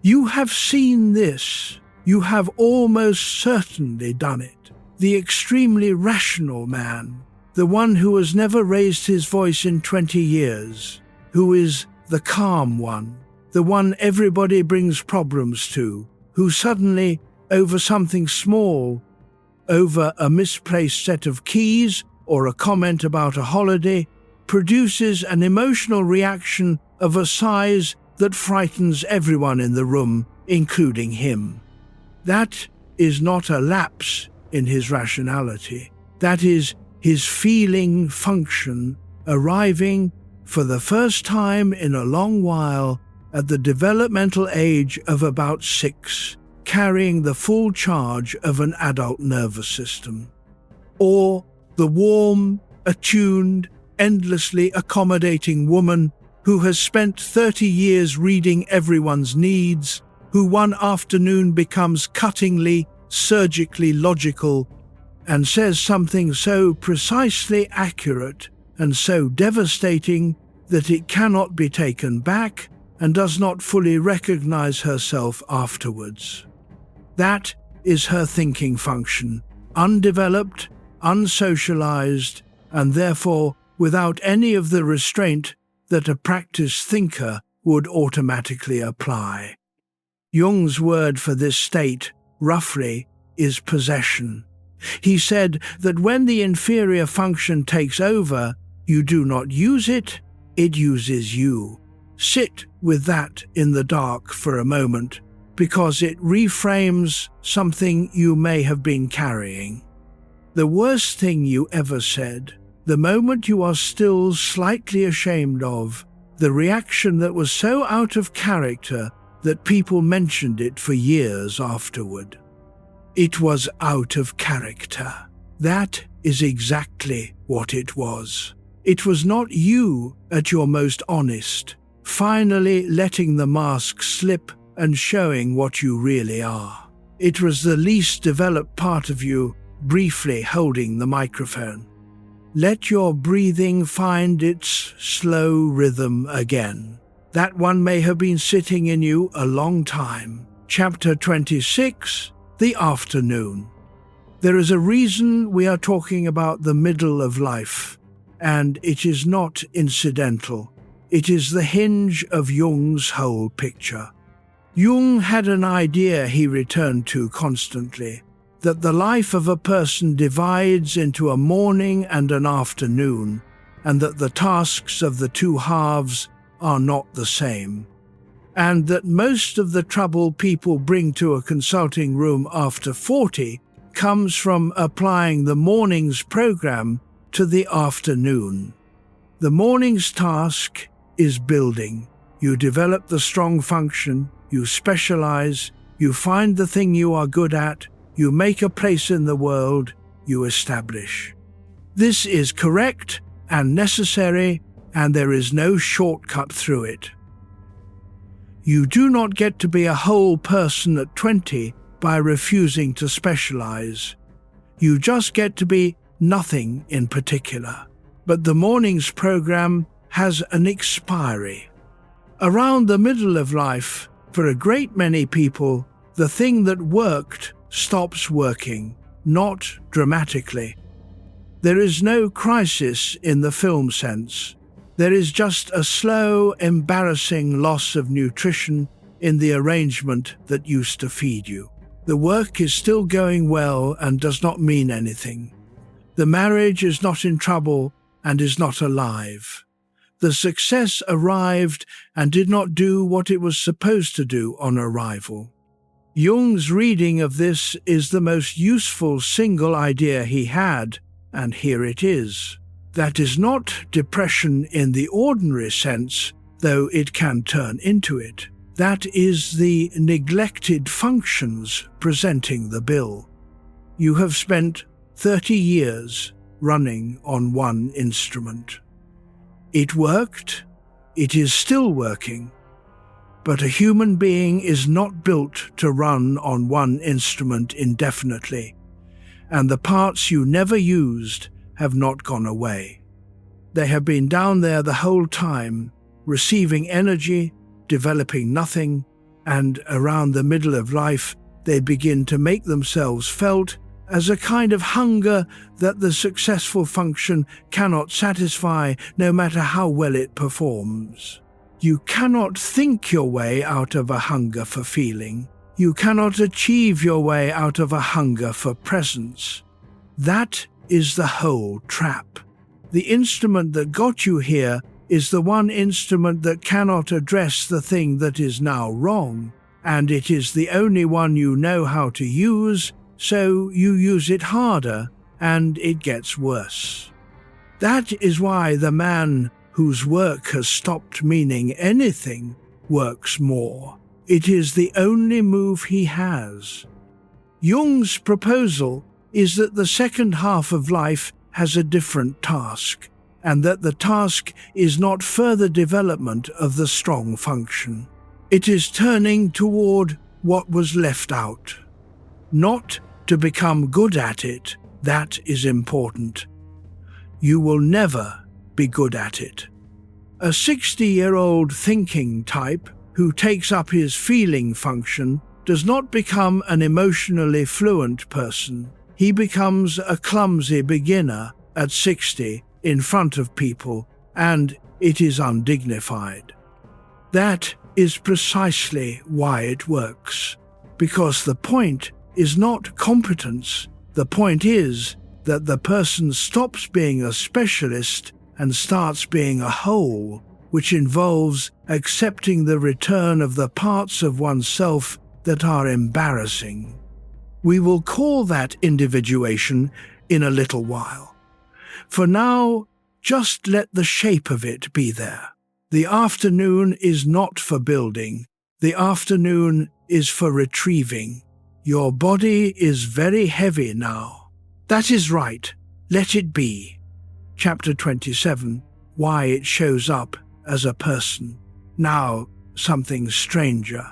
You have seen this. You have almost certainly done it. The extremely rational man, the one who has never raised his voice in 20 years, who is the calm one, the one everybody brings problems to, who suddenly, over something small, over a misplaced set of keys or a comment about a holiday, produces an emotional reaction of a size that frightens everyone in the room, including him. That is not a lapse in his rationality. That is his feeling function arriving for the first time in a long while at the developmental age of about 6, carrying the full charge of an adult nervous system. Or the warm, attuned, endlessly accommodating woman who has spent 30 years reading everyone's needs, who one afternoon becomes cuttingly, surgically logical and says something so precisely accurate and so devastating that it cannot be taken back and does not fully recognize herself afterwards. That is her thinking function, undeveloped, unsocialized, and therefore without any of the restraint that a practiced thinker would automatically apply. Jung's word for this state, roughly, is possession. He said that when the inferior function takes over, you do not use it, it uses you. Sit with that in the dark for a moment, because it reframes something you may have been carrying. The worst thing you ever said, the moment you are still slightly ashamed of, the reaction that was so out of character that people mentioned it for years afterward. It was out of character. That is exactly what it was. It was not you at your most honest, finally letting the mask slip and showing what you really are. It was the least developed part of you briefly holding the microphone. Let your breathing find its slow rhythm again. That one may have been sitting in you a long time. Chapter 26, The Afternoon. There is a reason we are talking about the middle of life, and it is not incidental. It is the hinge of Jung's whole picture. Jung had an idea he returned to constantly, that the life of a person divides into a morning and an afternoon, and that the tasks of the two halves are not the same, and that most of the trouble people bring to a consulting room after 40 comes from applying the morning's program to the afternoon. The morning's task is building. You develop the strong function, you specialize, you find the thing you are good at, you make a place in the world, you establish. This is correct and necessary, and there is no shortcut through it. You do not get to be a whole person at 20 by refusing to specialize. You just get to be nothing in particular. But the morning's program has an expiry. Around the middle of life, for a great many people, the thing that worked stops working, not dramatically. There is no crisis in the film sense. There is just a slow, embarrassing loss of nutrition in the arrangement that used to feed you. The work is still going well and does not mean anything. The marriage is not in trouble and is not alive. The success arrived and did not do what it was supposed to do on arrival. Jung's reading of this is the most useful single idea he had, and here it is. That is not depression in the ordinary sense, though it can turn into it. That is the neglected functions presenting the bill. You have spent 30 years running on one instrument. It worked, it is still working, but a human being is not built to run on one instrument indefinitely, and the parts you never used have not gone away. They have been down there the whole time, receiving energy, developing nothing, and around the middle of life they begin to make themselves felt as a kind of hunger that the successful function cannot satisfy no matter how well it performs. You cannot think your way out of a hunger for feeling. You cannot achieve your way out of a hunger for presence. That is the whole trap. The instrument that got you here is the one instrument that cannot address the thing that is now wrong, and it is the only one you know how to use, so you use it harder, and it gets worse. That is why the man whose work has stopped meaning anything works more. It is the only move he has. Jung's proposal is that the second half of life has a different task, and that the task is not further development of the strong function. It is turning toward what was left out. Not to become good at it, that is important. You will never be good at it. A 60-year-old thinking type who takes up his feeling function does not become an emotionally fluent person. He becomes a clumsy beginner at 60 in front of people, and it is undignified. That is precisely why it works, because the point is not competence. The point is that the person stops being a specialist and starts being a whole, which involves accepting the return of the parts of oneself that are embarrassing. We will call that individuation in a little while. For now, just let the shape of it be there. The afternoon is not for building. The afternoon is for retrieving. Your body is very heavy now. That is right. Let it be. Chapter 27, Why it shows up as a person. Now, something stranger.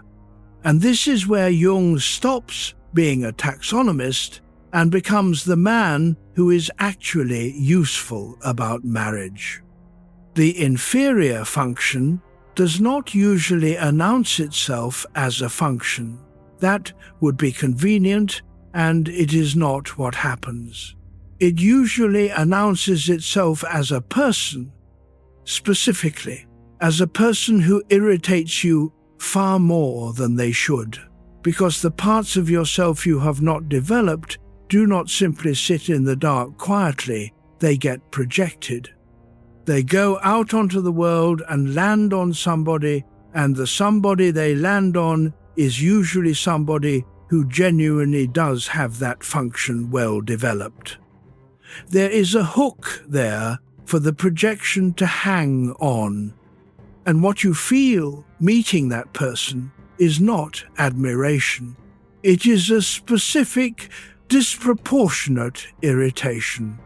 And this is where Jung stops being a taxonomist and becomes the man who is actually useful about marriage. The inferior function does not usually announce itself as a function. That would be convenient, and it is not what happens. It usually announces itself as a person, specifically as a person who irritates you far more than they should, because the parts of yourself you have not developed do not simply sit in the dark quietly, they get projected. They go out onto the world and land on somebody, and the somebody they land on is usually somebody who genuinely does have that function well developed. There is a hook there for the projection to hang on, and what you feel meeting that person is not admiration. It is a specific, disproportionate irritation.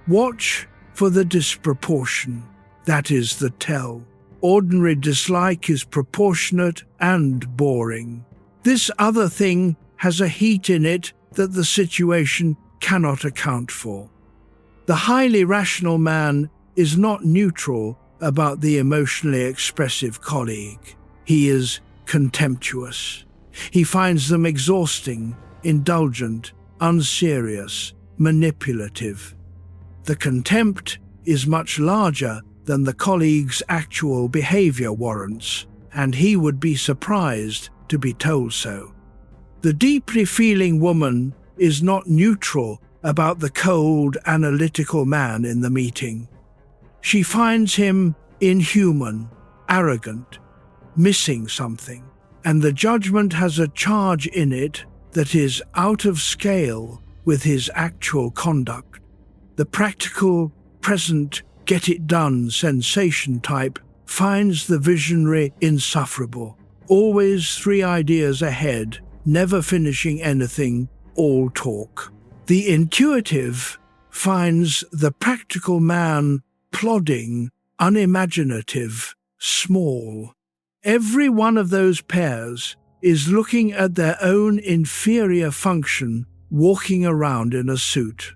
Watch for the disproportion. That is the tell. Ordinary dislike is proportionate and boring. This other thing has a heat in it that the situation cannot account for. The highly rational man is not neutral about the emotionally expressive colleague. He is contemptuous. He finds them exhausting, indulgent, unserious, manipulative. The contempt is much larger than the colleague's actual behavior warrants, and he would be surprised to be told so. The deeply feeling woman is not neutral about the cold, analytical man in the meeting. She finds him inhuman, arrogant, missing something, and the judgment has a charge in it that is out of scale with his actual conduct. The practical, present, get-it-done sensation type finds the visionary insufferable. Always 3 ideas ahead, never finishing anything, all talk. The intuitive finds the practical man plodding, unimaginative, small. Every one of those pairs is looking at their own inferior function, walking around in a suit.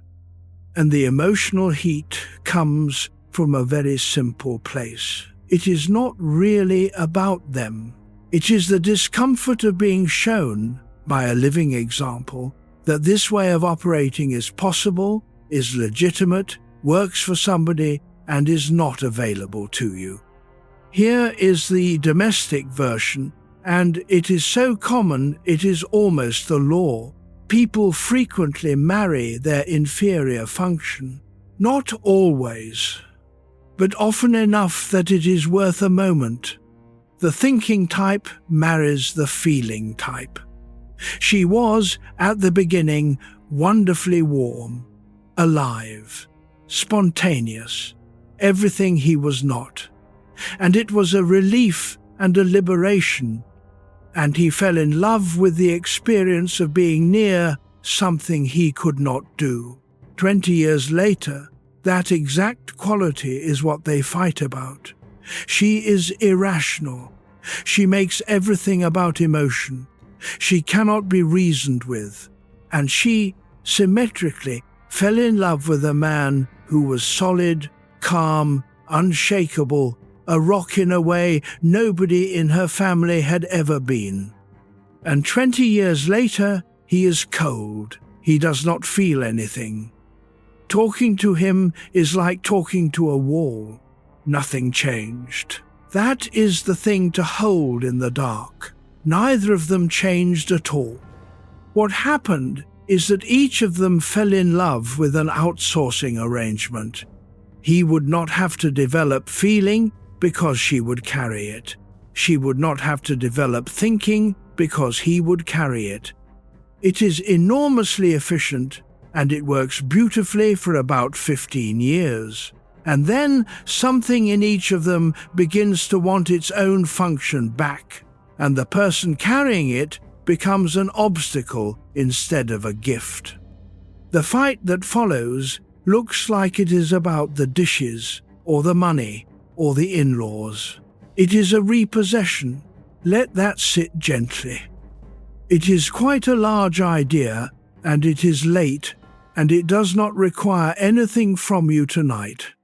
And the emotional heat comes from a very simple place. It is not really about them. It is the discomfort of being shown, by a living example, that this way of operating is possible, is legitimate, works for somebody, and is not available to you. Here is the domestic version, and it is so common it is almost the law. People frequently marry their inferior function. Not always, but often enough that it is worth a moment. The thinking type marries the feeling type. She was, at the beginning, wonderfully warm, alive, spontaneous, everything he was not. And it was a relief and a liberation, and he fell in love with the experience of being near something he could not do. 20 years later, that exact quality is what they fight about. She is irrational. She makes everything about emotion. She cannot be reasoned with. And she, symmetrically, fell in love with a man who was solid, calm, unshakable, a rock in a way nobody in her family had ever been. And 20 years later, he is cold. He does not feel anything. Talking to him is like talking to a wall. Nothing changed. That is the thing to hold in the dark. Neither of them changed at all. What happened is that each of them fell in love with an outsourcing arrangement. He would not have to develop feeling because she would carry it. She would not have to develop thinking because he would carry it. It is enormously efficient, and it works beautifully for about 15 years. And then something in each of them begins to want its own function back, and the person carrying it becomes an obstacle instead of a gift. The fight that follows looks like it is about the dishes, or the money, or the in-laws. It is a repossession. Let that sit gently. It is quite a large idea, and it is late, and it does not require anything from you tonight.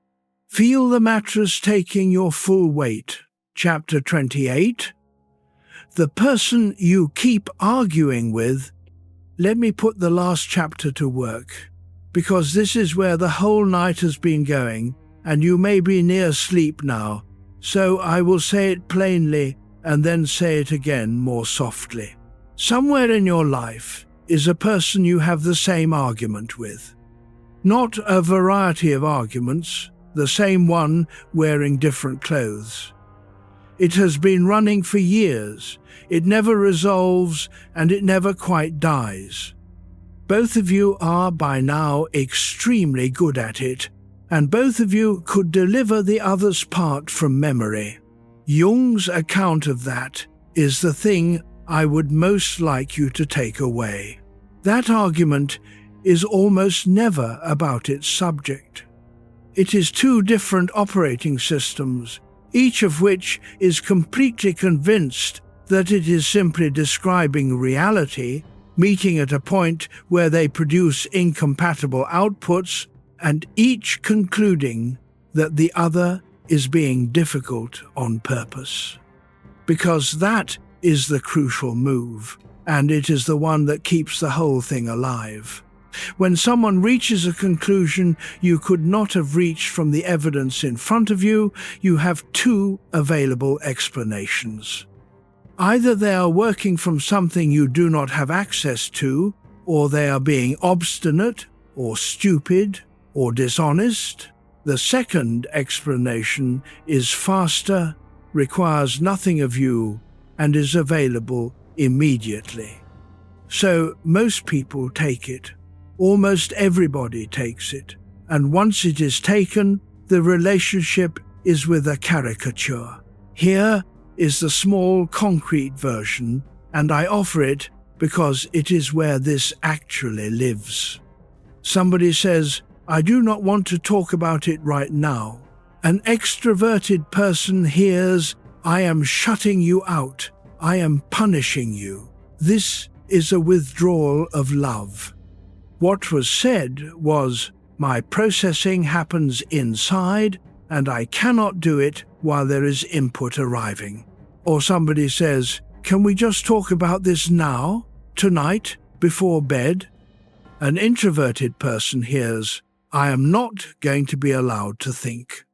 Feel the mattress taking your full weight. Chapter 28. The person you keep arguing with. Let me put the last chapter to work, because this is where the whole night has been going, and you may be near sleep now, so I will say it plainly and then say it again more softly. Somewhere in your life is a person you have the same argument with. Not a variety of arguments, the same one wearing different clothes. It has been running for years. It never resolves, and it never quite dies. Both of you are by now extremely good at it, and both of you could deliver the other's part from memory. Jung's account of that is the thing I would most like you to take away. That argument is almost never about its subject. It is 2 different operating systems, each of which is completely convinced that it is simply describing reality, meeting at a point where they produce incompatible outputs, and each concluding that the other is being difficult on purpose. Because that is the crucial move, and it is the one that keeps the whole thing alive. When someone reaches a conclusion you could not have reached from the evidence in front of you, you have 2 available explanations. Either they are working from something you do not have access to, or they are being obstinate, or stupid, or dishonest. The second explanation is faster, requires nothing of you, and is available immediately. So most people take it. Almost everybody takes it, and once it is taken, the relationship is with a caricature. Here is the small concrete version, and I offer it because it is where this actually lives. Somebody says, "I do not want to talk about it right now." An extroverted person hears, "I am shutting you out. I am punishing you." This is a withdrawal of love. What was said was, "My processing happens inside, and I cannot do it while there is input arriving." Or somebody says, "Can we just talk about this now, tonight, before bed?" An introverted person hears, "I am not going to be allowed to think.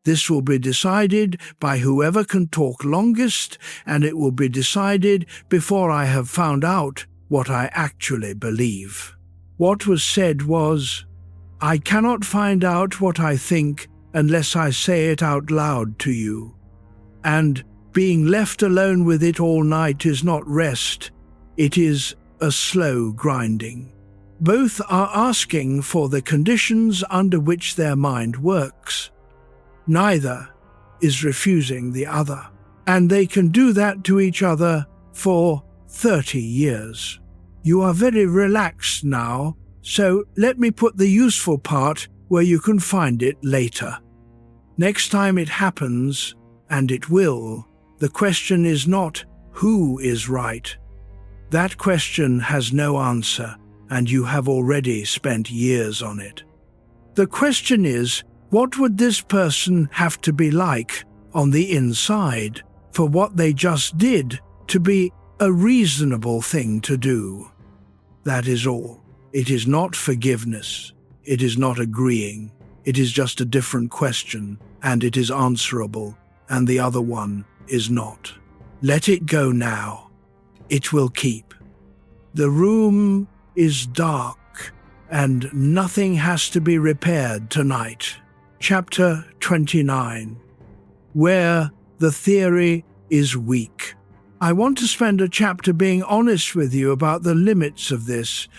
This will be decided by whoever can talk longest, and it will be decided before I have found out what I actually believe." What was said was, "I cannot find out what I think unless I say it out loud to you." And being left alone with it all night is not rest, it is a slow grinding. Both are asking for the conditions under which their mind works. Neither is refusing the other, and they can do that to each other for 30 years. You are very relaxed now, so let me put the useful part where you can find it later. Next time it happens, and it will, the question is not who is right. That question has no answer, and you have already spent years on it. The question is, what would this person have to be like on the inside for what they just did to be a reasonable thing to do? That is all. It is not forgiveness. It is not agreeing. It is just a different question, and it is answerable, and the other one is not. Let it go now. It will keep. The room is dark, and nothing has to be repaired tonight. Chapter 29. Where the theory is weak. I want to spend a chapter being honest with you about the limits of this,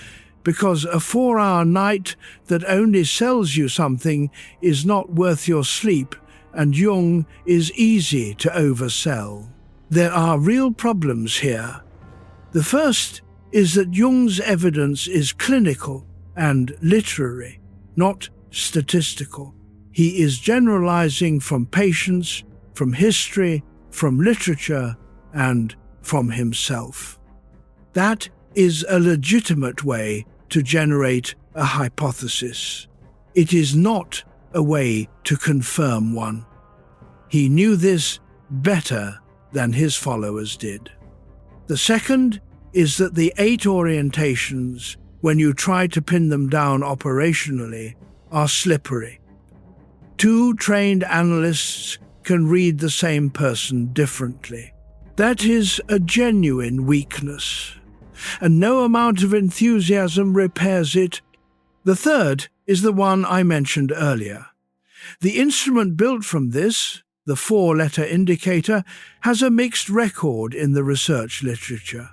because a 4-hour night that only sells you something is not worth your sleep, and Jung is easy to oversell. There are real problems here. The first is that Jung's evidence is clinical and literary, not statistical. He is generalizing from patients, from history, from literature, and from himself. That is a legitimate way to generate a hypothesis. It is not a way to confirm one. He knew this better than his followers did. The second is that the 8 orientations, when you try to pin them down operationally, are slippery. 2 trained analysts can read the same person differently. That is a genuine weakness, and no amount of enthusiasm repairs it. The third is the one I mentioned earlier. The instrument built from this, the 4-letter indicator, has a mixed record in the research literature.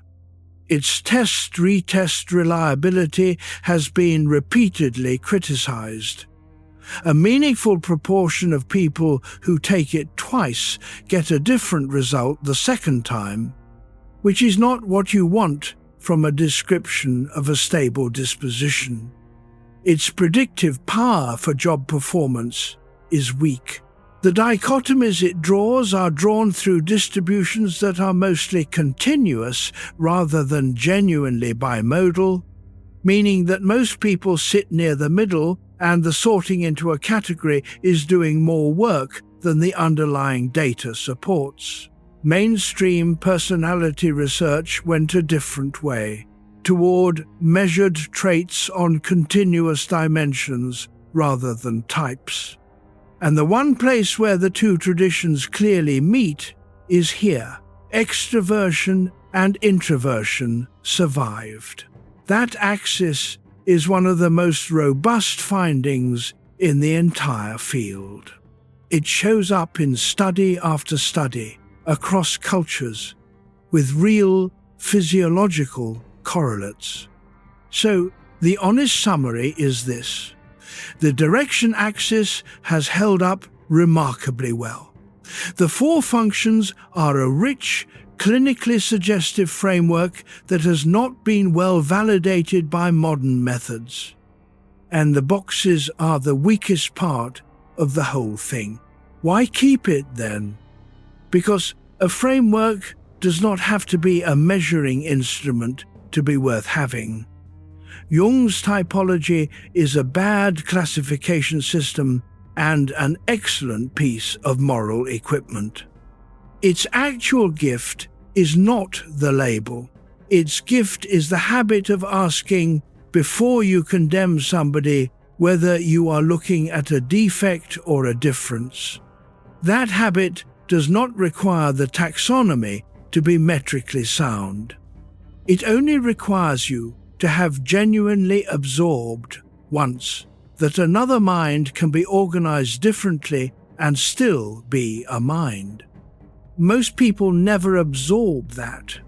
Its test-retest reliability has been repeatedly criticized. A meaningful proportion of people who take it twice get a different result the second time, which is not what you want from a description of a stable disposition. Its predictive power for job performance is weak. The dichotomies it draws are drawn through distributions that are mostly continuous rather than genuinely bimodal, meaning that most people sit near the middle and the sorting into a category is doing more work than the underlying data supports. Mainstream personality research went a different way, toward measured traits on continuous dimensions rather than types. And the one place where the 2 traditions clearly meet is here. Extraversion and introversion survived. That axis is one of the most robust findings in the entire field. It shows up in study after study, across cultures, with real physiological correlates. So, the honest summary is this. The direction axis has held up remarkably well. The four functions are a rich, clinically suggestive framework that has not been well validated by modern methods. And the boxes are the weakest part of the whole thing. Why keep it then? Because a framework does not have to be a measuring instrument to be worth having. Jung's typology is a bad classification system and an excellent piece of moral equipment. Its actual gift is not the label. Its gift is the habit of asking, before you condemn somebody, whether you are looking at a defect or a difference. That habit does not require the taxonomy to be metrically sound. It only requires you to have genuinely absorbed once that another mind can be organized differently and still be a mind. Most people never absorb that.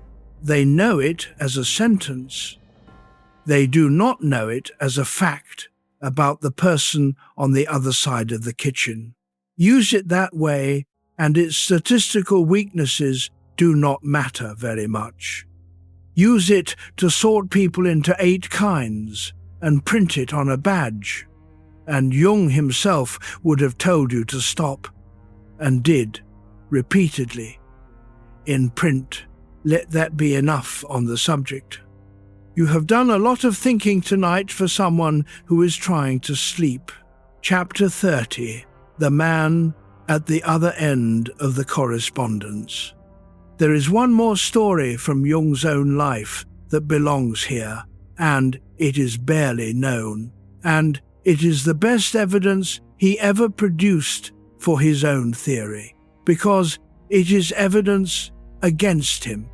They know it as a sentence. They do not know it as a fact about the person on the other side of the kitchen. Use it that way, and its statistical weaknesses do not matter very much. Use it to sort people into 8 kinds and print it on a badge. And Jung himself would have told you to stop, and did, repeatedly. In print, let that be enough on the subject. You have done a lot of thinking tonight for someone who is trying to sleep. Chapter 30, The Man at the Other End of the Correspondence. There is one more story from Jung's own life that belongs here, and it is barely known, and it is the best evidence he ever produced for his own theory, because it is evidence against him.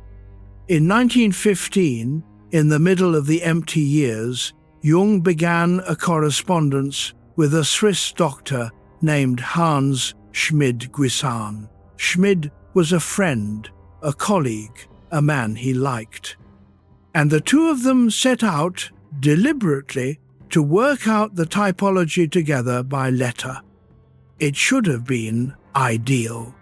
In 1915, in the middle of the empty years, Jung began a correspondence with a Swiss doctor named Hans Schmid-Guisarn. Schmid was a friend, a colleague, a man he liked. And the two of them set out, deliberately, to work out the typology together by letter. It should have been ideal.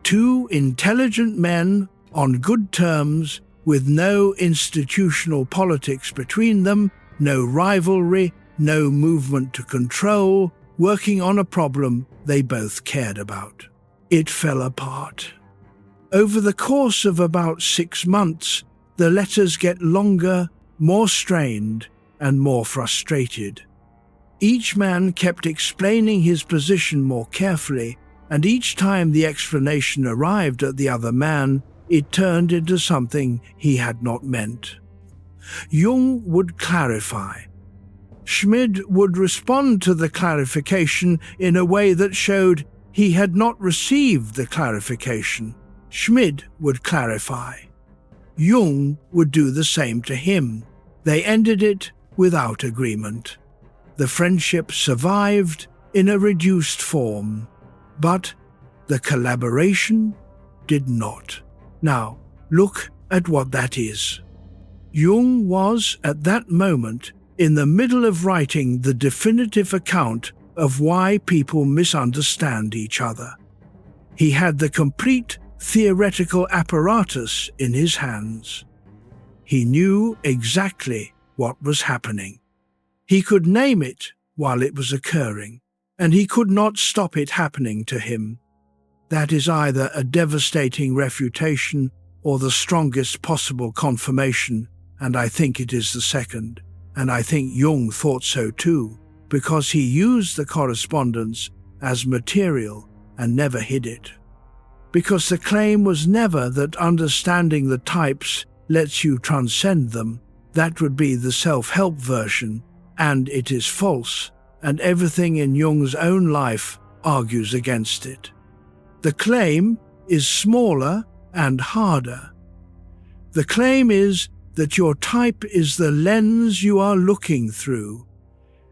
Two intelligent men on good terms, with no institutional politics between them, no rivalry, no movement to control, working on a problem they both cared about. It fell apart. Over the course of about 6 months, the letters get longer, more strained, and more frustrated. Each man kept explaining his position more carefully, and each time the explanation arrived at the other man, it turned into something he had not meant. Jung would clarify. Schmid would respond to the clarification in a way that showed he had not received the clarification. Schmid would clarify. Jung would do the same to him. They ended it without agreement. The friendship survived in a reduced form, but the collaboration did not. Now, look at what that is. Jung was, at that moment, in the middle of writing the definitive account of why people misunderstand each other. He had the complete theoretical apparatus in his hands. He knew exactly what was happening. He could name it while it was occurring, and he could not stop it happening to him. That is either a devastating refutation or the strongest possible confirmation, and I think it is the second. And I think Jung thought so too, because he used the correspondence as material and never hid it. Because the claim was never that understanding the types lets you transcend them. That would be the self-help version, and it is false, and everything in Jung's own life argues against it. The claim is smaller and harder. The claim is that your type is the lens you are looking through,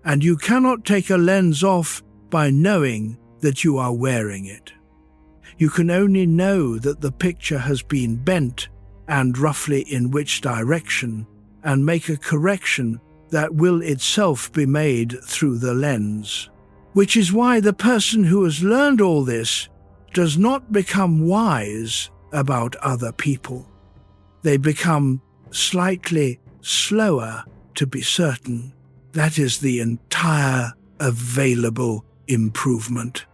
and you cannot take a lens off by knowing that you are wearing it. You can only know that the picture has been bent and roughly in which direction, and make a correction that will itself be made through the lens. Which is why the person who has learned all this does not become wise about other people. They become slightly slower to be certain. That is the entire available improvement.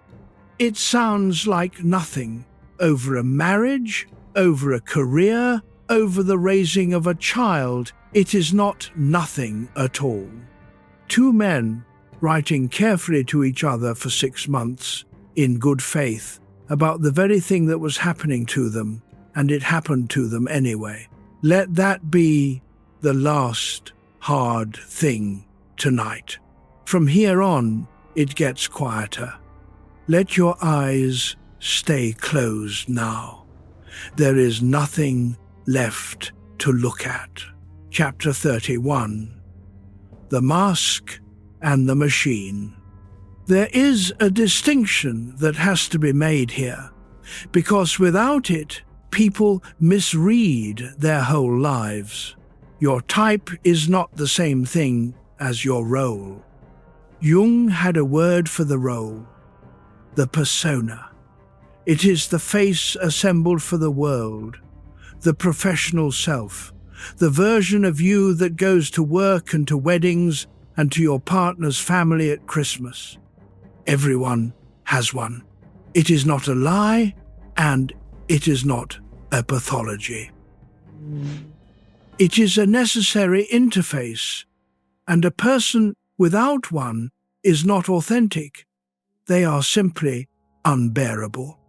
It sounds like nothing. Over a marriage, over a career, over the raising of a child, it is not nothing at all. Two men writing carefully to each other for 6 months, in good faith, about the very thing that was happening to them, and it happened to them anyway. Let that be the last hard thing tonight. From here on, it gets quieter. Let your eyes stay closed now. There is nothing left to look at. Chapter 31. The Mask and the Machine. There is a distinction that has to be made here, because without it, people misread their whole lives. Your type is not the same thing as your role. Jung had a word for the role, the persona. It is the face assembled for the world, the professional self, the version of you that goes to work and to weddings and to your partner's family at Christmas. Everyone has one. It is not a lie, and it is not a pathology. It is a necessary interface, and a person without one is not authentic. They are simply unbearable.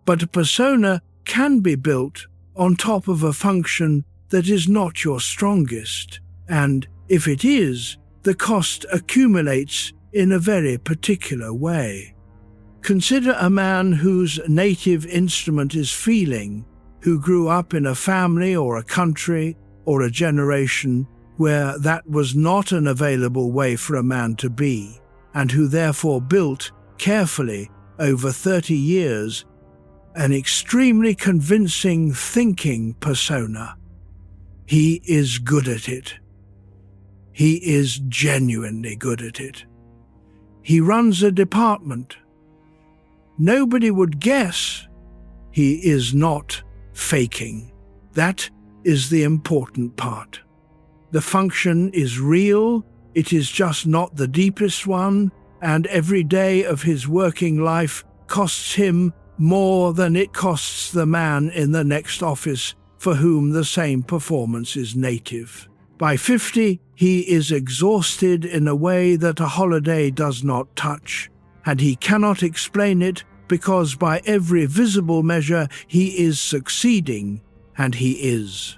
But a persona can be built on top of a function that is not your strongest, and if it is, the cost accumulates in a very particular way. Consider a man whose native instrument is feeling, who grew up in a family or a country or a generation where that was not an available way for a man to be, and who therefore built carefully over 30 years an extremely convincing thinking persona. He is good at it. He is genuinely good at it. He runs a department. Nobody would guess he is not faking. That is the important part. The function is real, it is just not the deepest one, and every day of his working life costs him more than it costs the man in the next office for whom the same performance is native. By 50, he is exhausted in a way that a holiday does not touch, and he cannot explain it because by every visible measure he is succeeding, and he is.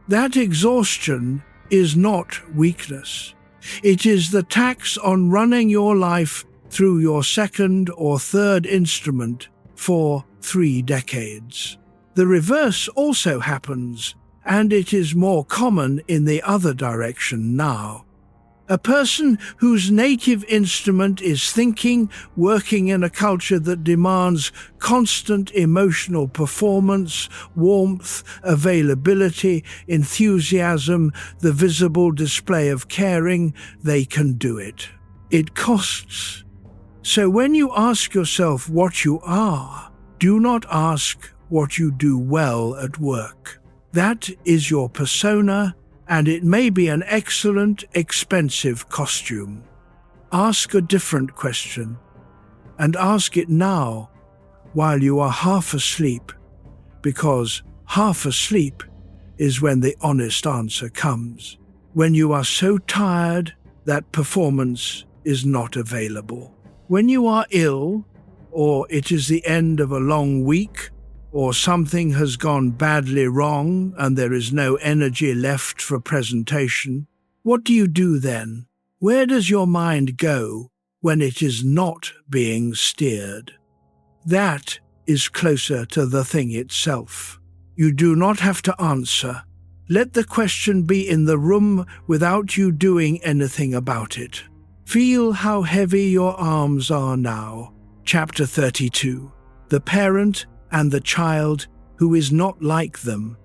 That exhaustion is not weakness. It is the tax on running your life through your second or third instrument for 3 decades. The reverse also happens, and it is more common in the other direction now. A person whose native instrument is thinking, working in a culture that demands constant emotional performance, warmth, availability, enthusiasm, the visible display of caring, they can do it. It costs. So when you ask yourself what you are, do not ask what you do well at work. That is your persona, and it may be an excellent, expensive costume. Ask a different question, and ask it now, while you are half asleep, because half asleep is when the honest answer comes, when you are so tired that performance is not available. When you are ill, or it is the end of a long week, or something has gone badly wrong and there is no energy left for presentation, what do you do then? Where does your mind go when it is not being steered? That is closer to the thing itself. You do not have to answer. Let the question be in the room without you doing anything about it. Feel how heavy your arms are now. Chapter 32. The Parent and the Child who is not like them.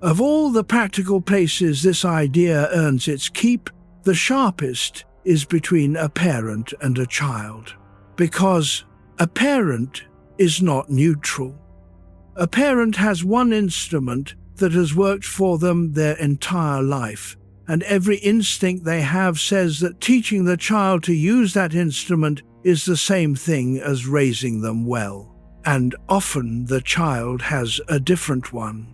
Of all the practical places this idea earns its keep, The sharpest is between a parent and a child, because a parent is not neutral. A parent has one instrument that has worked for them their entire life, and every instinct they have says that teaching the child to use that instrument is the same thing as raising them well, and often the child has a different one.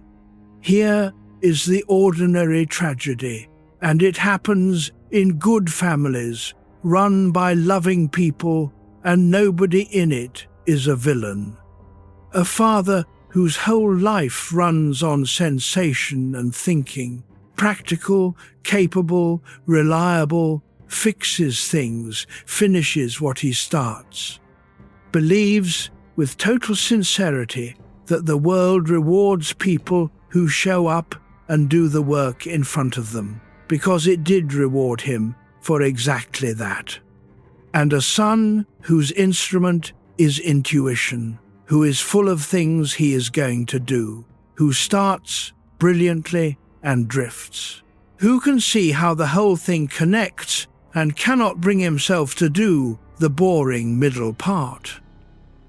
Here is the ordinary tragedy, and it happens in good families, run by loving people, and nobody in it is a villain. A father whose whole life runs on sensation and thinking, practical, capable, reliable, fixes things, finishes what he starts. Believes with total sincerity that the world rewards people who show up and do the work in front of them, because it did reward him for exactly that. And a son whose instrument is intuition, who is full of things he is going to do, who starts brilliantly and drifts, who can see how the whole thing connects and cannot bring himself to do the boring middle part.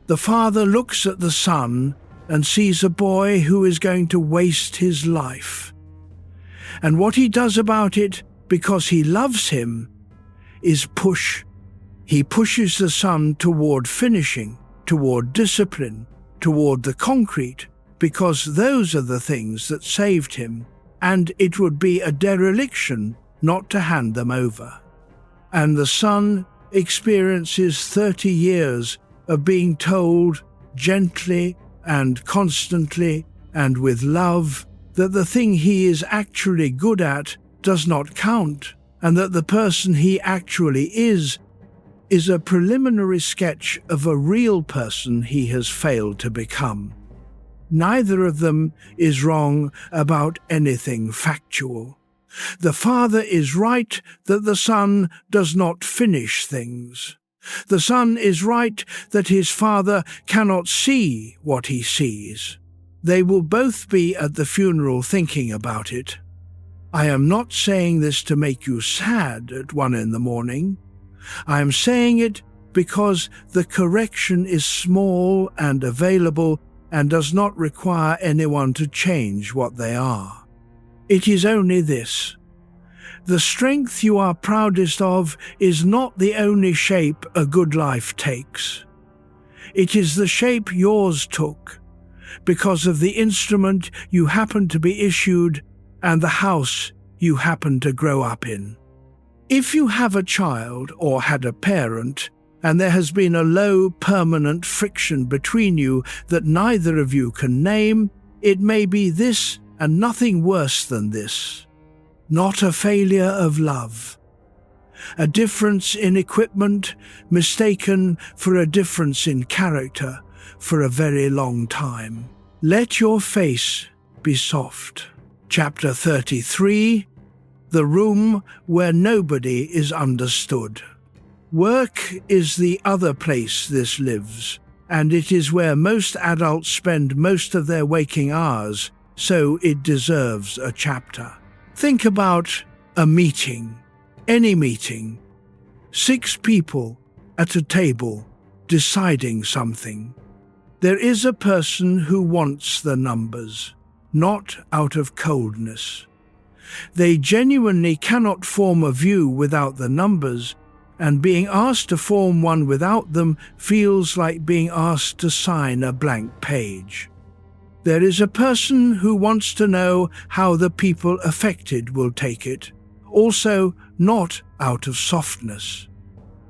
The father looks at the son and sees a boy who is going to waste his life. And what he does about it, because he loves him, is push. He pushes the son toward finishing, toward discipline, toward the concrete, because those are the things that saved him, and it would be a dereliction not to hand them over. And the son experiences 30 years of being told gently and constantly and with love that the thing he is actually good at does not count, and that the person he actually is a preliminary sketch of a real person he has failed to become. Neither of them is wrong about anything factual. The father is right that the son does not finish things. The son is right that his father cannot see what he sees. They will both be at the funeral thinking about it. I am not saying this to make you sad at 1 a.m. I am saying it because the correction is small and available and does not require anyone to change what they are. It is only this: the strength you are proudest of is not the only shape a good life takes. It is the shape yours took, because of the instrument you happened to be issued and the house you happened to grow up in. If you have a child or had a parent, and there has been a low, permanent friction between you that neither of you can name, it may be this and nothing worse than this. Not a failure of love. A difference in equipment mistaken for a difference in character for a very long time. Let your face be soft. Chapter 33. The room where nobody is understood. Work is the other place this lives, and it is where most adults spend most of their waking hours, so it deserves a chapter. Think about a meeting, any meeting. 6 people at a table deciding something. There is a person who wants the numbers, not out of coldness. They genuinely cannot form a view without the numbers, and being asked to form one without them feels like being asked to sign a blank page. There is a person who wants to know how the people affected will take it, also not out of softness.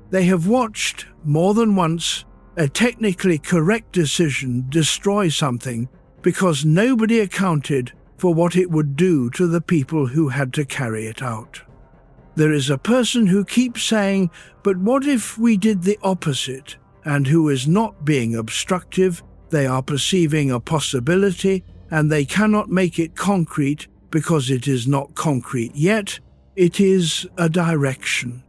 They have watched, more than once, a technically correct decision destroy something because nobody accounted for what it would do to the people who had to carry it out. There is a person who keeps saying, "But what if we did the opposite?" and who is not being obstructive. They are perceiving a possibility, and they cannot make it concrete because it is not concrete yet. It is a direction.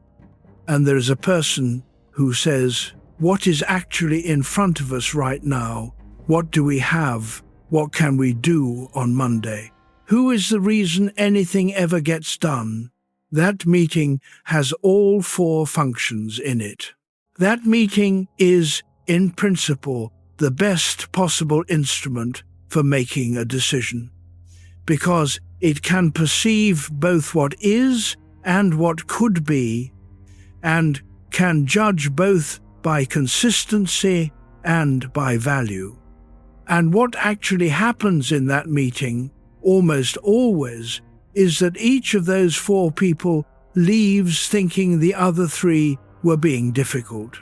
And there is a person who says, "What is actually in front of us right now? What do we have? What can we do on Monday? Who is the reason anything ever gets done? That meeting has all 4 functions in it. That meeting is, in principle, the best possible instrument for making a decision, because it can perceive both what is and what could be, and can judge both by consistency and by value. And what actually happens in that meeting, almost always, is that each of those 4 people leaves thinking the other 3 were being difficult.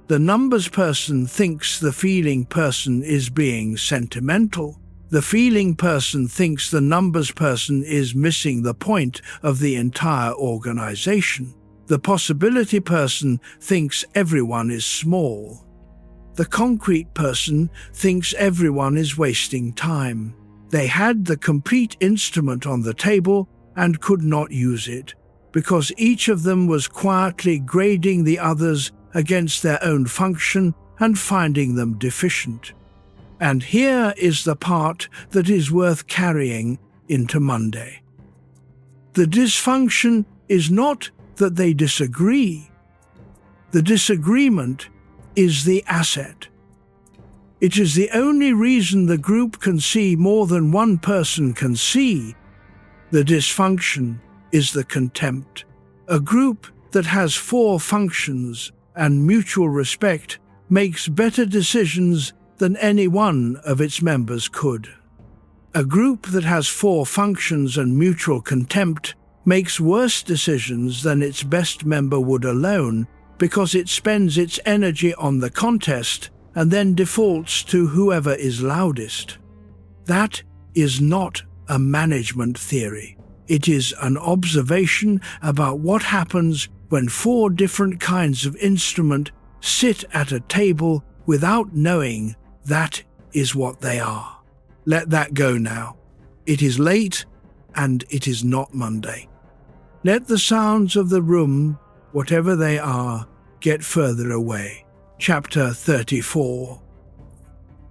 The numbers person thinks the feeling person is being sentimental. The feeling person thinks the numbers person is missing the point of the entire organization. The possibility person thinks everyone is small. The concrete person thinks everyone is wasting time. They had the complete instrument on the table and could not use it, because each of them was quietly grading the others against their own function and finding them deficient. And here is the part that is worth carrying into Monday. The dysfunction is not that they disagree. The disagreement is the asset. It is the only reason the group can see more than one person can see. The dysfunction is the contempt. A group that has 4 functions and mutual respect makes better decisions than any one of its members could. A group that has 4 functions and mutual contempt makes worse decisions than its best member would alone, because it spends its energy on the contest and then defaults to whoever is loudest. That is not a management theory. It is an observation about what happens when 4 different kinds of instrument sit at a table without knowing that is what they are. Let that go now. It is late and it is not Monday. Let the sounds of the room, whatever they are, get further away. Chapter 34.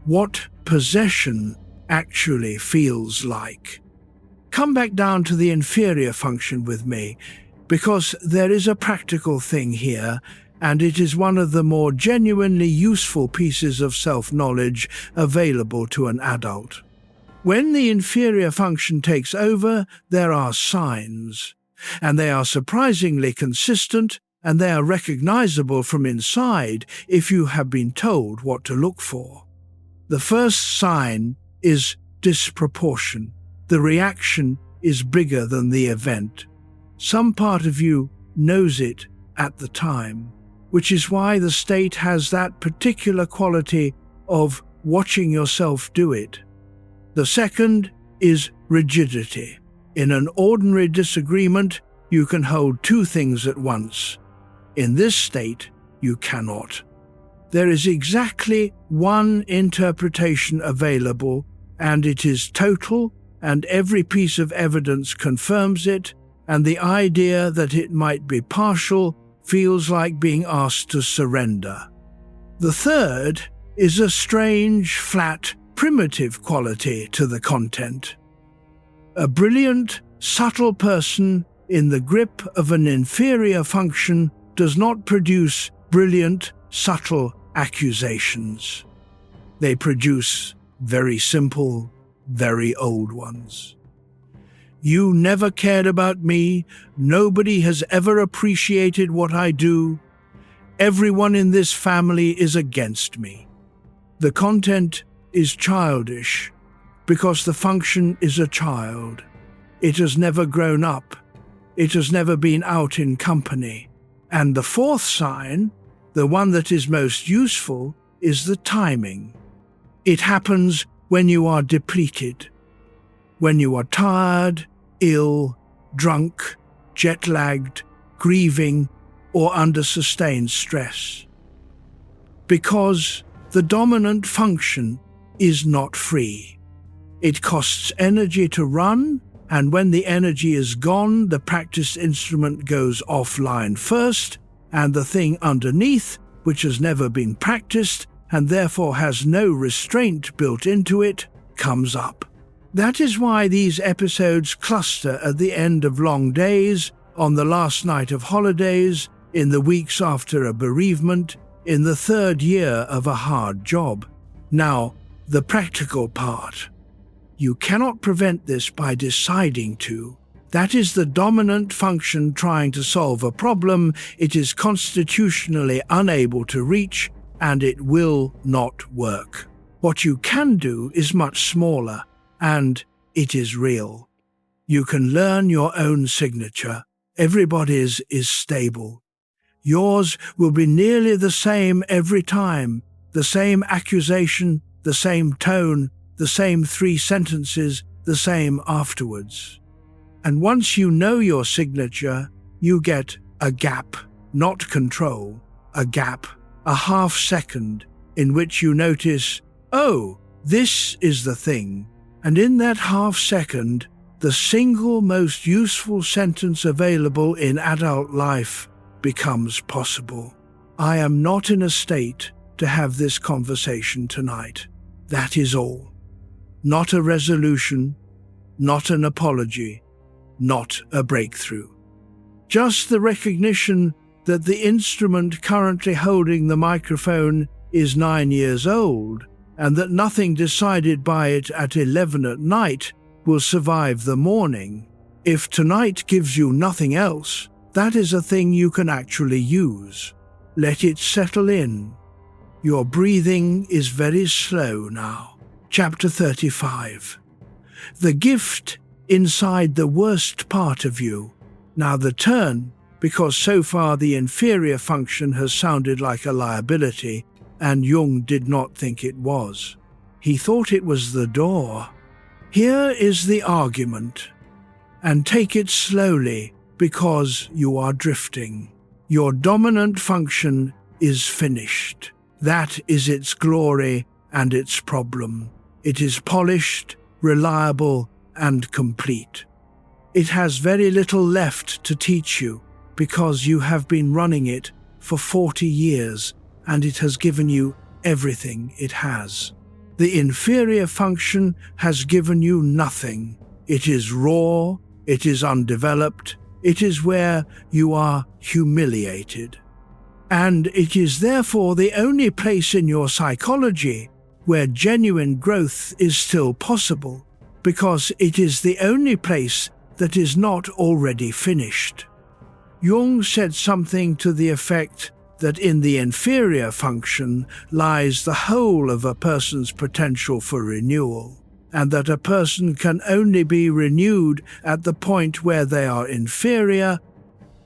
What possession actually feels like. Come back down to the inferior function with me, because there is a practical thing here, and it is one of the more genuinely useful pieces of self-knowledge available to an adult. When the inferior function takes over, there are signs, and they are surprisingly consistent, and they are recognizable from inside if you have been told what to look for. The first sign is disproportion. The reaction is bigger than the event. Some part of you knows it at the time, which is why the state has that particular quality of watching yourself do it. The second is rigidity. In an ordinary disagreement, you can hold 2 things at once. In this state, you cannot. There is exactly one interpretation available, and it is total, and every piece of evidence confirms it, and the idea that it might be partial feels like being asked to surrender. The third is a strange, flat, primitive quality to the content. A brilliant, subtle person in the grip of an inferior function does not produce brilliant, subtle accusations. They produce very simple, very old ones. You never cared about me. Nobody has ever appreciated what I do. Everyone in this family is against me. The content is childish because the function is a child. It has never grown up. It has never been out in company. And the fourth sign, the one that is most useful, is the timing. It happens when you are depleted, when you are tired, ill, drunk, jet-lagged, grieving, or under sustained stress. Because the dominant function is not free. It costs energy to run, and when the energy is gone, the practiced instrument goes offline first, and the thing underneath, which has never been practiced and therefore has no restraint built into it, comes up. That is why these episodes cluster at the end of long days on the last night of holidays, in the weeks after a bereavement, in the third year of a hard job. Now, the practical part. You cannot prevent this by deciding to. That is the dominant function trying to solve a problem it is constitutionally unable to reach, and it will not work. What you can do is much smaller, and it is real. You can learn your own signature. Everybody's is stable. Yours will be nearly the same every time, the same accusation, the same tone, the same 3 sentences, the same afterwards. And once you know your signature, you get a gap, not control, a gap, a half second in which you notice, oh, this is the thing. And in that half second, the single most useful sentence available in adult life becomes possible. I am not in a state to have this conversation tonight. That is all. Not a resolution, not an apology, not a breakthrough. Just the recognition that the instrument currently holding the microphone is 9 years old, and that nothing decided by it at 11 at night will survive the morning. If tonight gives you nothing else, that is a thing you can actually use. Let it settle in. Your breathing is very slow now. Chapter 35. The gift inside the worst part of you. Now the turn, because so far the inferior function has sounded like a liability, and Jung did not think it was. He thought it was the door. Here is the argument, and take it slowly because you are drifting. Your dominant function is finished. That is its glory and its problem. It is polished, reliable, and complete. It has very little left to teach you because you have been running it for 40 years and it has given you everything it has. The inferior function has given you nothing. It is raw, it is undeveloped, it is where you are humiliated. And it is therefore the only place in your psychology where genuine growth is still possible, because it is the only place that is not already finished. Jung said something to the effect that in the inferior function lies the whole of a person's potential for renewal, and that a person can only be renewed at the point where they are inferior,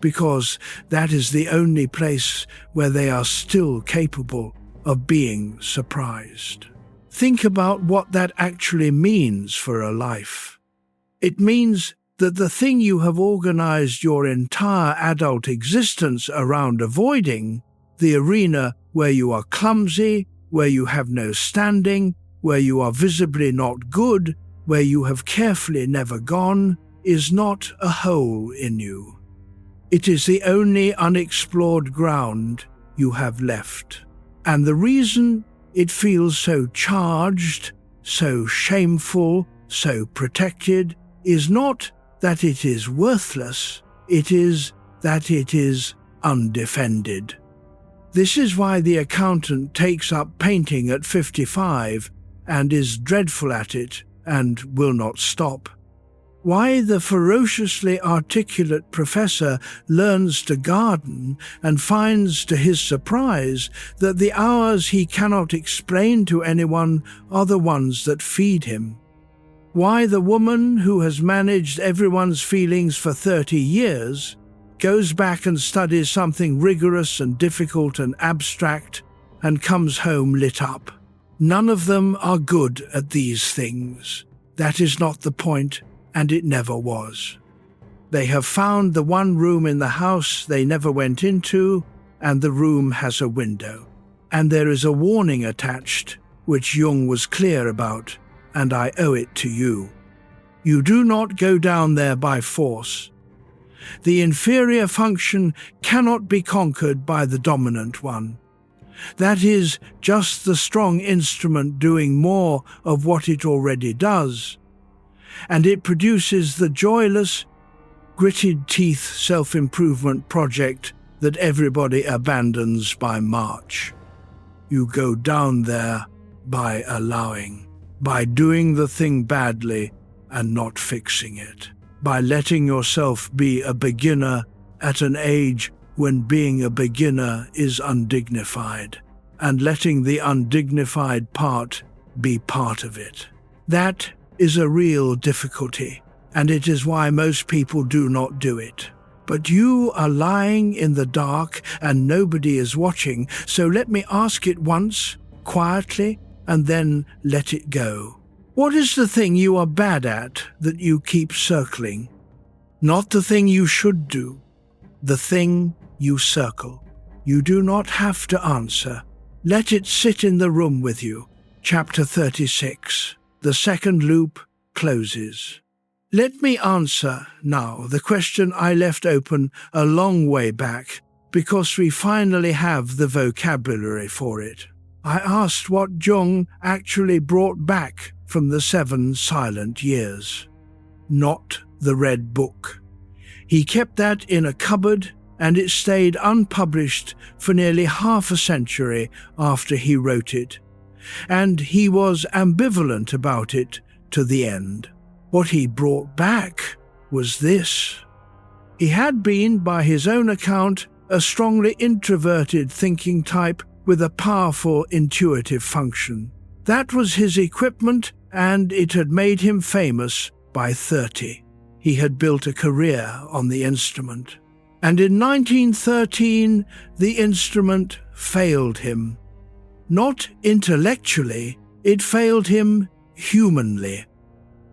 because that is the only place where they are still capable of being surprised. Think about what that actually means for a life. It means that the thing you have organized your entire adult existence around avoiding, the arena where you are clumsy, where you have no standing, where you are visibly not good, where you have carefully never gone, is not a hole in you. It is the only unexplored ground you have left. And the reason it feels so charged, so shameful, so protected, is not that it is worthless, it is that it is undefended. This is why the accountant takes up painting at 55 and is dreadful at it and will not stop. Why the ferociously articulate professor learns to garden and finds to his surprise that the hours he cannot explain to anyone are the ones that feed him. Why the woman who has managed everyone's feelings for 30 years goes back and studies something rigorous and difficult and abstract and comes home lit up. None of them are good at these things. That is not the point, and it never was. They have found the one room in the house they never went into, and the room has a window. And there is a warning attached, which Jung was clear about, and I owe it to you. You do not go down there by force. The inferior function cannot be conquered by the dominant one. That is just the strong instrument doing more of what it already does. And it produces the joyless, gritted teeth self-improvement project that everybody abandons by March. You go down there by allowing, by doing the thing badly and not fixing it, by letting yourself be a beginner at an age when being a beginner is undignified, and letting the undignified part be part of it. That is a real difficulty, and it is why most people do not do it. But you are lying in the dark and nobody is watching, so let me ask it once, quietly, and then let it go. What is the thing you are bad at that you keep circling? Not the thing you should do, the thing you circle. You do not have to answer. Let it sit in the room with you. Chapter 36. The second loop closes. Let me answer now the question I left open a long way back, because we finally have the vocabulary for it. I asked what Jung actually brought back from the 7 silent years. Not the Red Book. He kept that in a cupboard, and it stayed unpublished for nearly half a century after he wrote it. And he was ambivalent about it to the end. What he brought back was this. He had been, by his own account, a strongly introverted thinking type with a powerful intuitive function. That was his equipment, and it had made him famous by 30. He had built a career on the instrument. And in 1913, the instrument failed him. Not intellectually, it failed him humanly.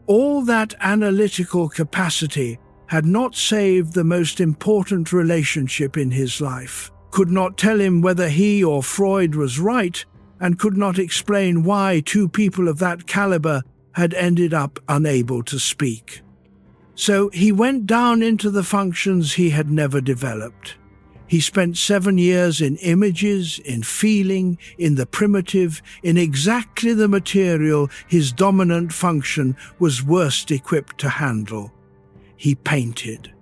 All that analytical capacity had not saved the most important relationship in his life, could not tell him whether he or Freud was right, and could not explain why 2 people of that caliber had ended up unable to speak. So he went down into the functions he had never developed. He spent 7 years in images, in feeling, in the primitive, in exactly the material his dominant function was worst equipped to handle. He painted.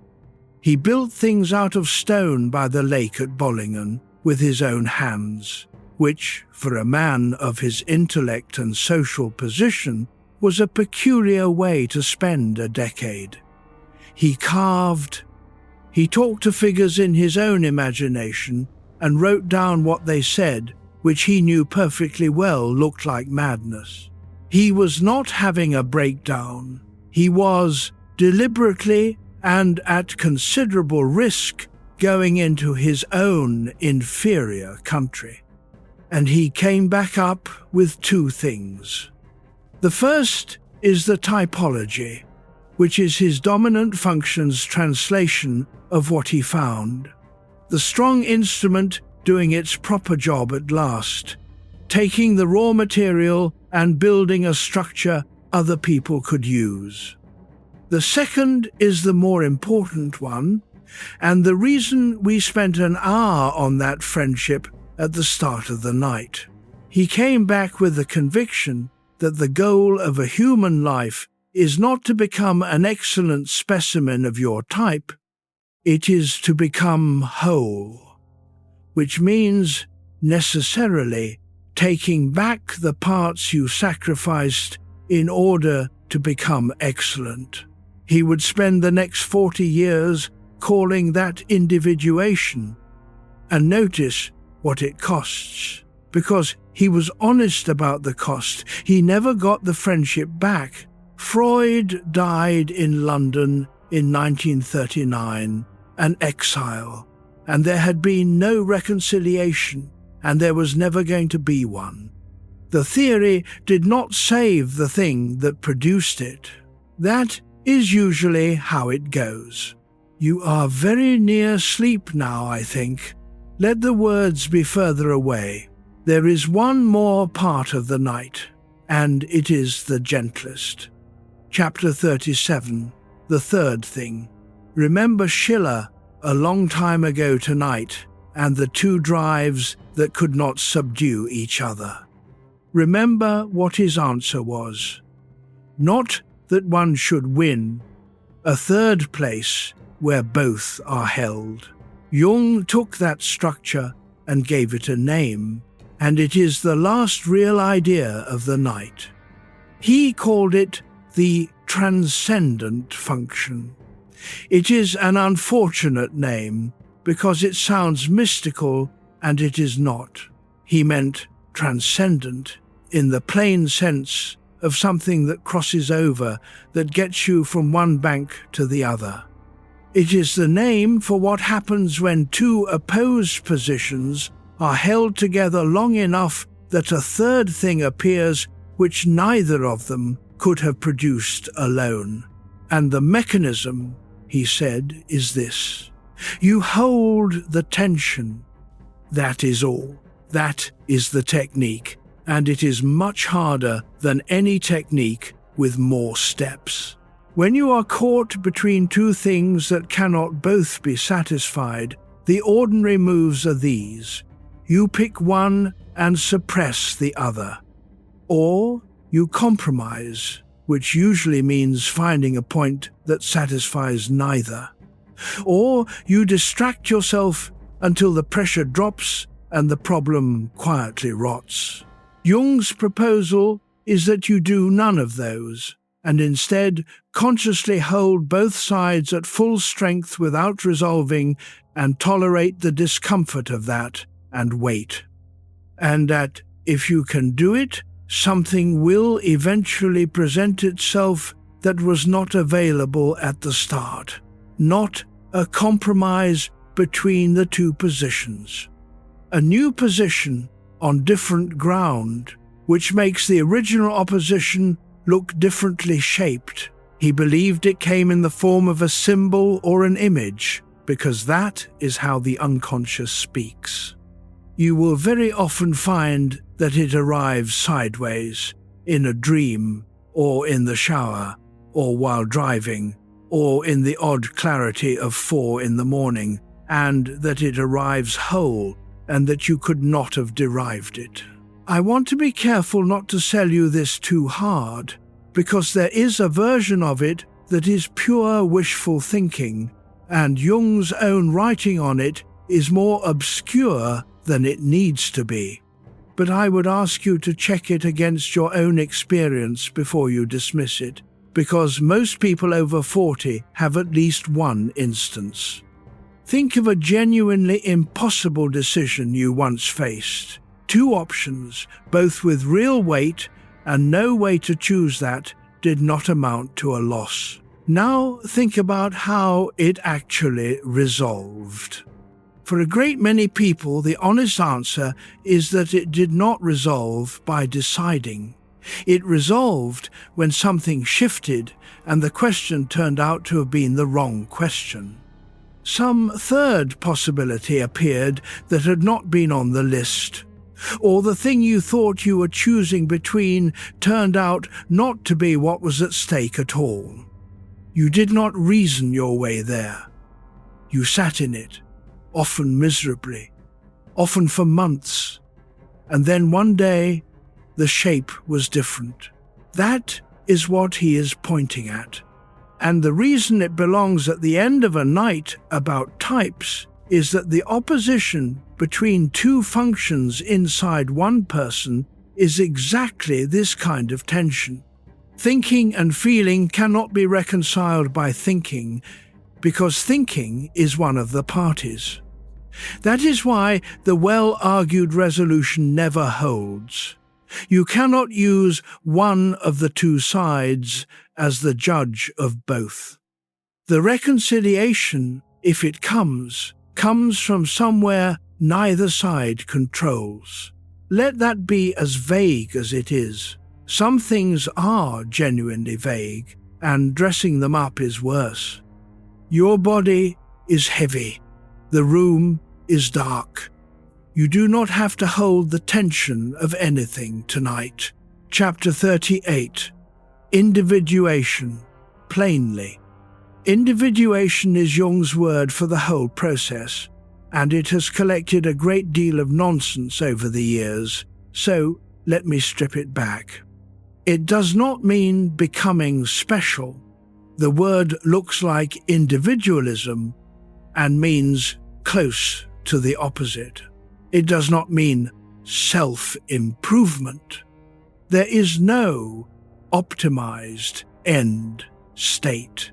He built things out of stone by the lake at Bollingen with his own hands, which, for a man of his intellect and social position, was a peculiar way to spend a decade. He carved. He talked to figures in his own imagination and wrote down what they said, which he knew perfectly well looked like madness. He was not having a breakdown. He was, deliberately and at considerable risk, going into his own inferior country. And he came back up with 2 things. The first is the typology, which is his dominant function's translation of what he found. The strong instrument doing its proper job at last, taking the raw material and building a structure other people could use. The second is the more important one, and the reason we spent an hour on that friendship at the start of the night. He came back with the conviction that the goal of a human life is not to become an excellent specimen of your type, it is to become whole, which means necessarily taking back the parts you sacrificed in order to become excellent. He would spend the next 40 years calling that individuation, and notice what it costs, because he was honest about the cost. He never got the friendship back. Freud died in London in 1939, an exile, and there had been no reconciliation, and there was never going to be one. The theory did not save the thing that produced it. That is usually how it goes. You are very near sleep now, I think. Let the words be further away. There is one more part of the night, and it is the gentlest. Chapter 37, the third thing. Remember Schiller, a long time ago tonight, and the 2 drives that could not subdue each other. Remember what his answer was. Not that one should win. A 3rd place where both are held. Jung took that structure and gave it a name, and it is the last real idea of the night. He called it the transcendent function. It is an unfortunate name because it sounds mystical, and it is not. He meant transcendent in the plain sense of something that crosses over, that gets you from one bank to the other. It is the name for what happens when two opposed positions are held together long enough that a third thing appears which neither of them could have produced alone. And the mechanism, he said, is this. You hold the tension. That is all. That is the technique, and it is much harder than any technique with more steps. When you are caught between two things that cannot both be satisfied, the ordinary moves are these. You pick one and suppress the other. Or you compromise, which usually means finding a point that satisfies neither. Or you distract yourself until the pressure drops and the problem quietly rots. Jung's proposal is that you do none of those, and instead consciously hold both sides at full strength without resolving, and tolerate the discomfort of that, and wait. And that, if you can do it, something will eventually present itself that was not available at the start, not a compromise between the two positions. A new position on different ground, which makes the original opposition look differently shaped. He believed it came in the form of a symbol or an image, because that is how the unconscious speaks. You will very often find that it arrives sideways, in a dream, or in the shower, or while driving, or in the odd clarity of 4 in the morning, and that it arrives whole, and that you could not have derived it. I want to be careful not to sell you this too hard, because there is a version of it that is pure wishful thinking, and Jung's own writing on it is more obscure than it needs to be. But I would ask you to check it against your own experience before you dismiss it, because most people over 40 have at least one instance. Think of a genuinely impossible decision you once faced. 2 options, both with real weight, and no way to choose that did not amount to a loss. Now think about how it actually resolved. For a great many people, the honest answer is that it did not resolve by deciding. It resolved when something shifted and the question turned out to have been the wrong question. Some third possibility appeared that had not been on the list, or the thing you thought you were choosing between turned out not to be what was at stake at all. You did not reason your way there. You sat in it, often miserably, often for months, and then one day the shape was different. That is what he is pointing at. And the reason it belongs at the end of a night about types is that the opposition between two functions inside one person is exactly this kind of tension. Thinking and feeling cannot be reconciled by thinking, because thinking is one of the parties. That is why the well-argued resolution never holds. You cannot use one of the two sides as the judge of both. The reconciliation, if it comes from somewhere neither side controls. Let that be as vague as it is. Some things are genuinely vague, and dressing them up is worse. Your body is heavy. The room is dark. You do not have to hold the tension of anything tonight. Chapter 38. Individuation. Plainly. Individuation is Jung's word for the whole process, and it has collected a great deal of nonsense over the years, so let me strip it back. It does not mean becoming special. The word looks like individualism and means close to the opposite. It does not mean self-improvement. There is no optimized end state.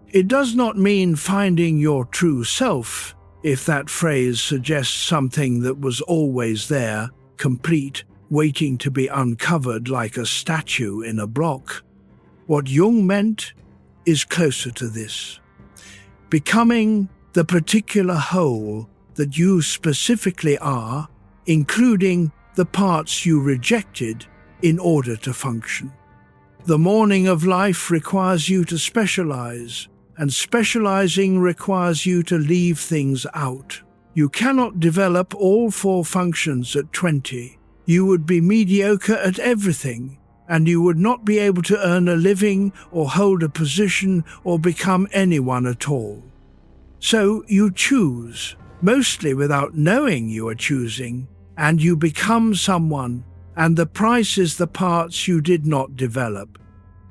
It does not mean finding your true self, if that phrase suggests something that was always there, complete, waiting to be uncovered like a statue in a block. What Jung meant is closer to this. Becoming the particular whole that you specifically are, including the parts you rejected in order to function. The morning of life requires you to specialize, and specializing requires you to leave things out. You cannot develop all 4 functions at 20. You would be mediocre at everything, and you would not be able to earn a living or hold a position or become anyone at all. So you choose, mostly without knowing you are choosing, and you become someone, and the price is the parts you did not develop.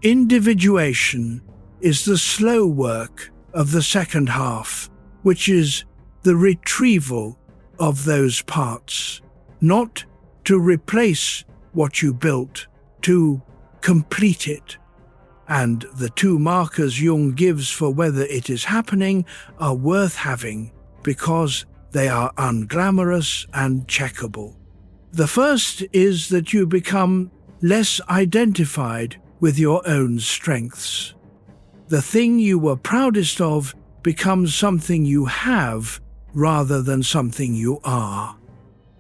Individuation is the slow work of the second half, which is the retrieval of those parts, not to replace what you built, to complete it. And the 2 markers Jung gives for whether it is happening are worth having because they are unglamorous and checkable. The first is that you become less identified with your own strengths. The thing you were proudest of becomes something you have rather than something you are.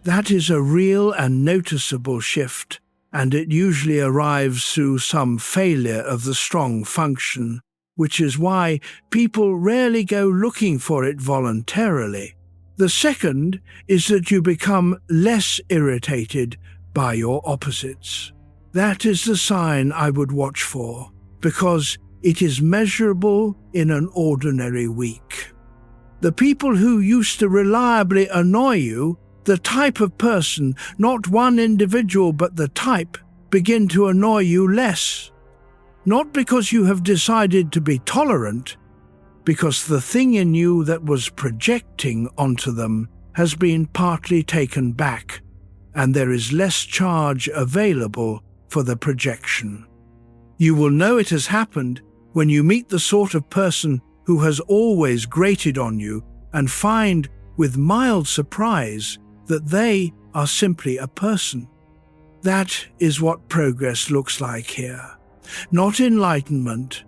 That is a real and noticeable shift, and it usually arrives through some failure of the strong function, which is why people rarely go looking for it voluntarily. The second is that you become less irritated by your opposites. That is the sign I would watch for, because it is measurable in an ordinary week. The people who used to reliably annoy you, the type of person, not one individual but the type, begin to annoy you less. Not because you have decided to be tolerant, because the thing in you that was projecting onto them has been partly taken back, and there is less charge available for the projection. You will know it has happened when you meet the sort of person who has always grated on you and find, with mild surprise, that they are simply a person. That is what progress looks like here. Not enlightenment,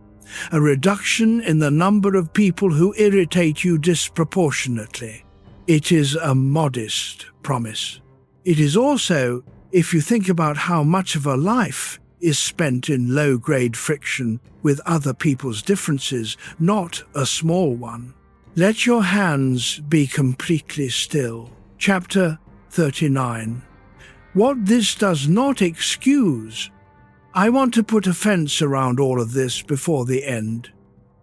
a reduction in the number of people who irritate you disproportionately. It is a modest promise. It is also, if you think about how much of a life is spent in low-grade friction with other people's differences, not a small one. Let your hands be completely still. Chapter 39. What this does not excuse. I want to put a fence around all of this before the end,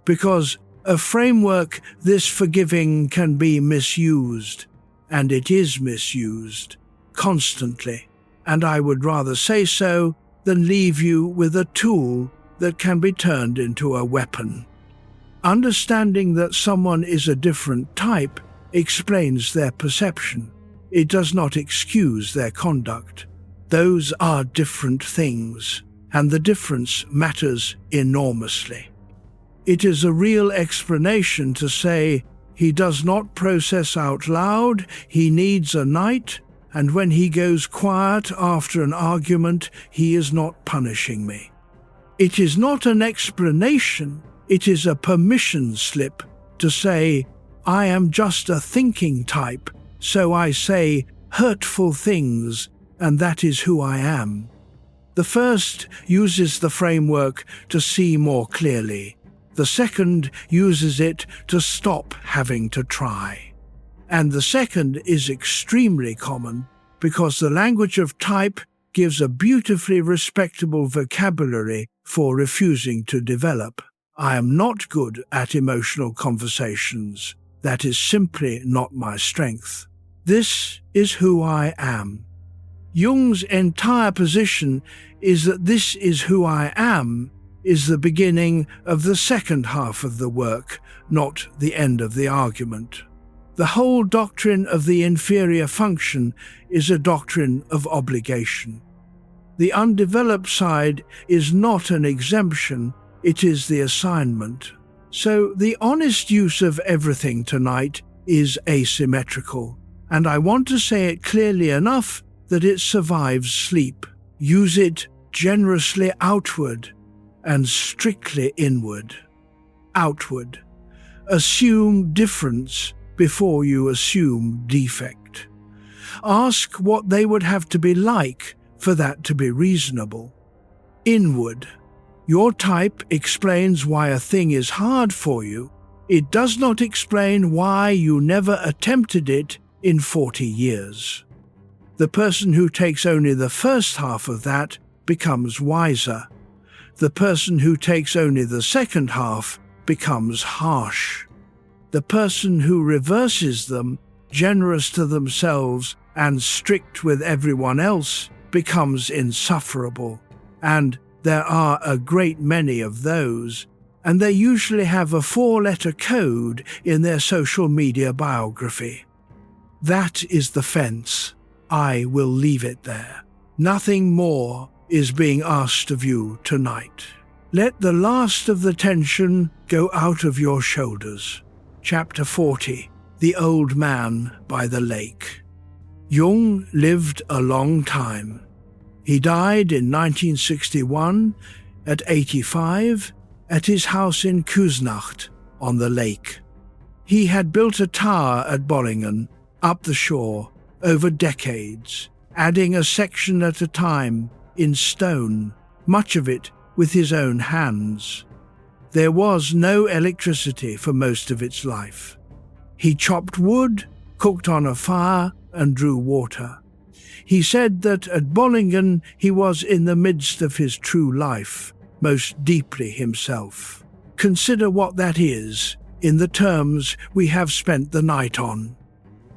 because a framework this forgiving can be misused, and it is misused, constantly, and I would rather say so than leave you with a tool that can be turned into a weapon. Understanding that someone is a different type explains their perception. It does not excuse their conduct. Those are different things, and the difference matters enormously. It is a real explanation to say, he does not process out loud, he needs a night, and when he goes quiet after an argument, he is not punishing me. It is not an explanation, it is a permission slip to say, I am just a thinking type, so I say hurtful things, and that is who I am. The first uses the framework to see more clearly. The second uses it to stop having to try. And the second is extremely common because the language of type gives a beautifully respectable vocabulary for refusing to develop. I am not good at emotional conversations. That is simply not my strength. This is who I am. Jung's entire position is that this is who I am is the beginning of the second half of the work, not the end of the argument. The whole doctrine of the inferior function is a doctrine of obligation. The undeveloped side is not an exemption, it is the assignment. So the honest use of everything tonight is asymmetrical, and I want to say it clearly enough that it survives sleep. Use it generously outward and strictly inward. Outward. Assume difference before you assume defect. Ask what they would have to be like for that to be reasonable. Inward. Your type explains why a thing is hard for you. It does not explain why you never attempted it in 40 years. The person who takes only the first half of that becomes wiser. The person who takes only the second half becomes harsh. The person who reverses them, generous to themselves and strict with everyone else, becomes insufferable. And there are a great many of those, and they usually have a 4-letter code in their social media biography. That is the fence. I will leave it there. Nothing more is being asked of you tonight. Let the last of the tension go out of your shoulders. Chapter 40. The Old Man by the Lake. Jung lived a long time. He died in 1961 at 85 at his house in Küsnacht on the lake. He had built a tower at Bollingen, up the shore, over decades, adding a section at a time in stone, much of it with his own hands. There was no electricity for most of its life. He chopped wood, cooked on a fire, and drew water. He said that at Bollingen he was in the midst of his true life, most deeply himself. Consider what that is, in the terms we have spent the night on.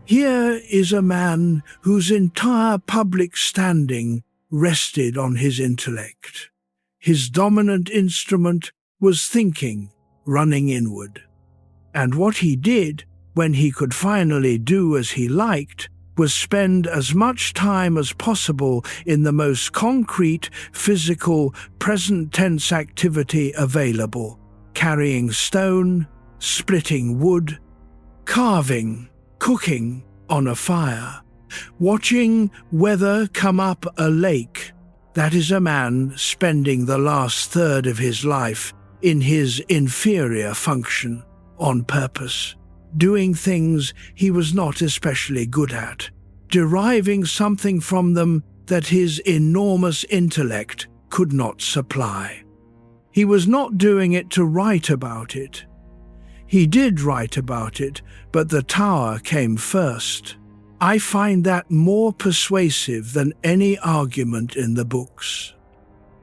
Here is a man whose entire public standing rested on his intellect. His dominant instrument was thinking, running inward. And what he did, when he could finally do as he liked, was spend as much time as possible in the most concrete, physical, present-tense activity available, carrying stone, splitting wood, carving, cooking on a fire, watching weather come up a lake. That is a man spending the last third of his life in his inferior function, on purpose, doing things he was not especially good at, deriving something from them that his enormous intellect could not supply. He was not doing it to write about it. He did write about it, but the tower came first. I find that more persuasive than any argument in the books.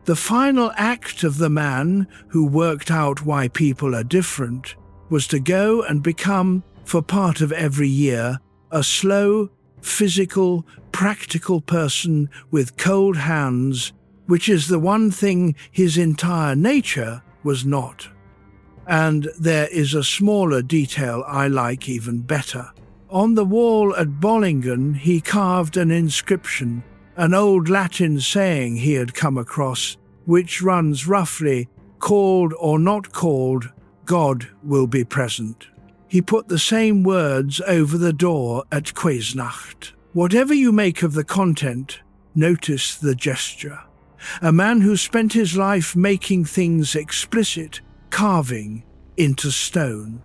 The final act of the man who worked out why people are different was to go and become, for part of every year, a slow, physical, practical person with cold hands, which is the one thing his entire nature was not. And there is a smaller detail I like even better. On the wall at Bollingen he carved an inscription, an old Latin saying he had come across, which runs roughly, "Called or not called, God will be present." He put the same words over the door at Küsnacht. Whatever you make of the content, notice the gesture. A man who spent his life making things explicit, carving into stone.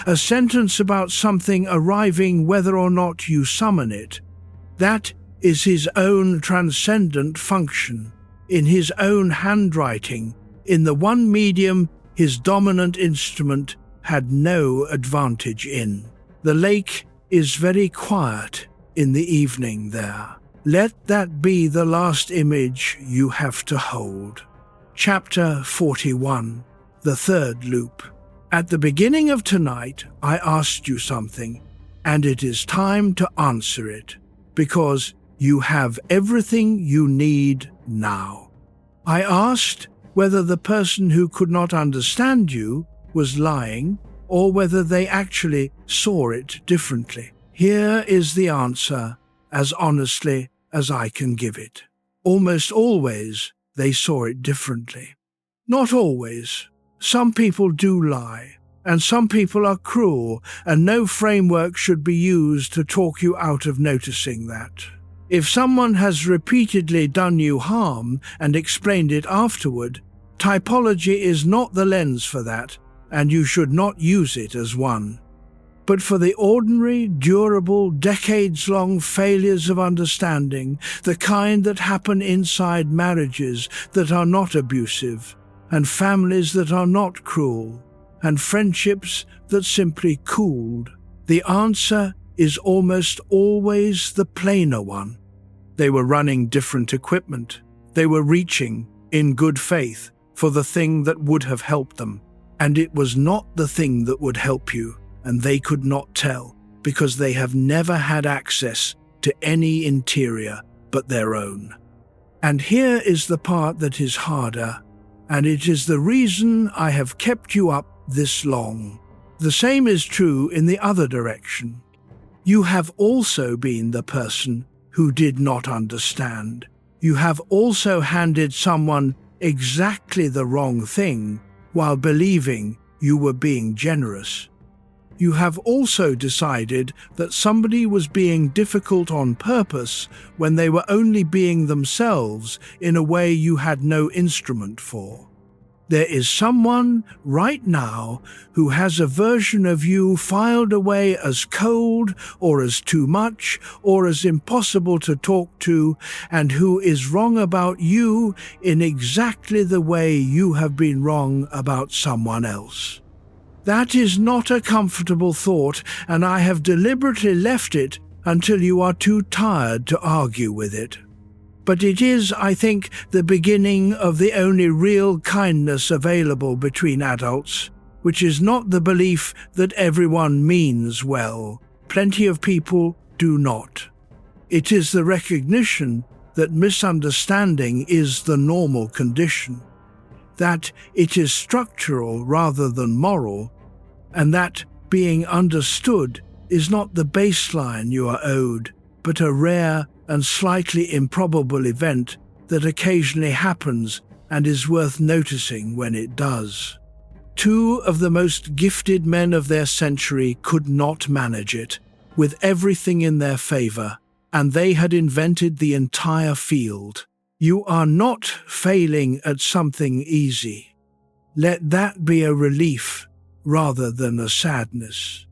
A sentence about something arriving whether or not you summon it. That is his own transcendent function, in his own handwriting, in the one medium his dominant instrument had no advantage in. The lake is very quiet in the evening there. Let that be the last image you have to hold. Chapter 41. The third loop. At the beginning of tonight, I asked you something, and it is time to answer it, because you have everything you need now. I asked, whether the person who could not understand you was lying or whether they actually saw it differently. Here is the answer, as honestly as I can give it. Almost always, they saw it differently. Not always. Some people do lie, and some people are cruel, and no framework should be used to talk you out of noticing that. If someone has repeatedly done you harm and explained it afterward, typology is not the lens for that, and you should not use it as one. But for the ordinary, durable, decades-long failures of understanding, the kind that happen inside marriages that are not abusive, and families that are not cruel, and friendships that simply cooled, the answer is almost always the plainer one. They were running different equipment. They were reaching, in good faith, for the thing that would have helped them. And it was not the thing that would help you, and they could not tell, because they have never had access to any interior but their own. And here is the part that is harder, and it is the reason I have kept you up this long. The same is true in the other direction. You have also been the person who did not understand. You have also handed someone exactly the wrong thing while believing you were being generous. You have also decided that somebody was being difficult on purpose when they were only being themselves in a way you had no instrument for. There is someone right now who has a version of you filed away as cold or as too much or as impossible to talk to, and who is wrong about you in exactly the way you have been wrong about someone else. That is not a comfortable thought, and I have deliberately left it until you are too tired to argue with it. But it is, I think, the beginning of the only real kindness available between adults, which is not the belief that everyone means well. Plenty of people do not. It is the recognition that misunderstanding is the normal condition, that it is structural rather than moral, and that being understood is not the baseline you are owed, but a rare and slightly improbable event that occasionally happens and is worth noticing when it does. Two of the most gifted men of their century could not manage it, with everything in their favor, and they had invented the entire field. You are not failing at something easy. Let that be a relief rather than a sadness.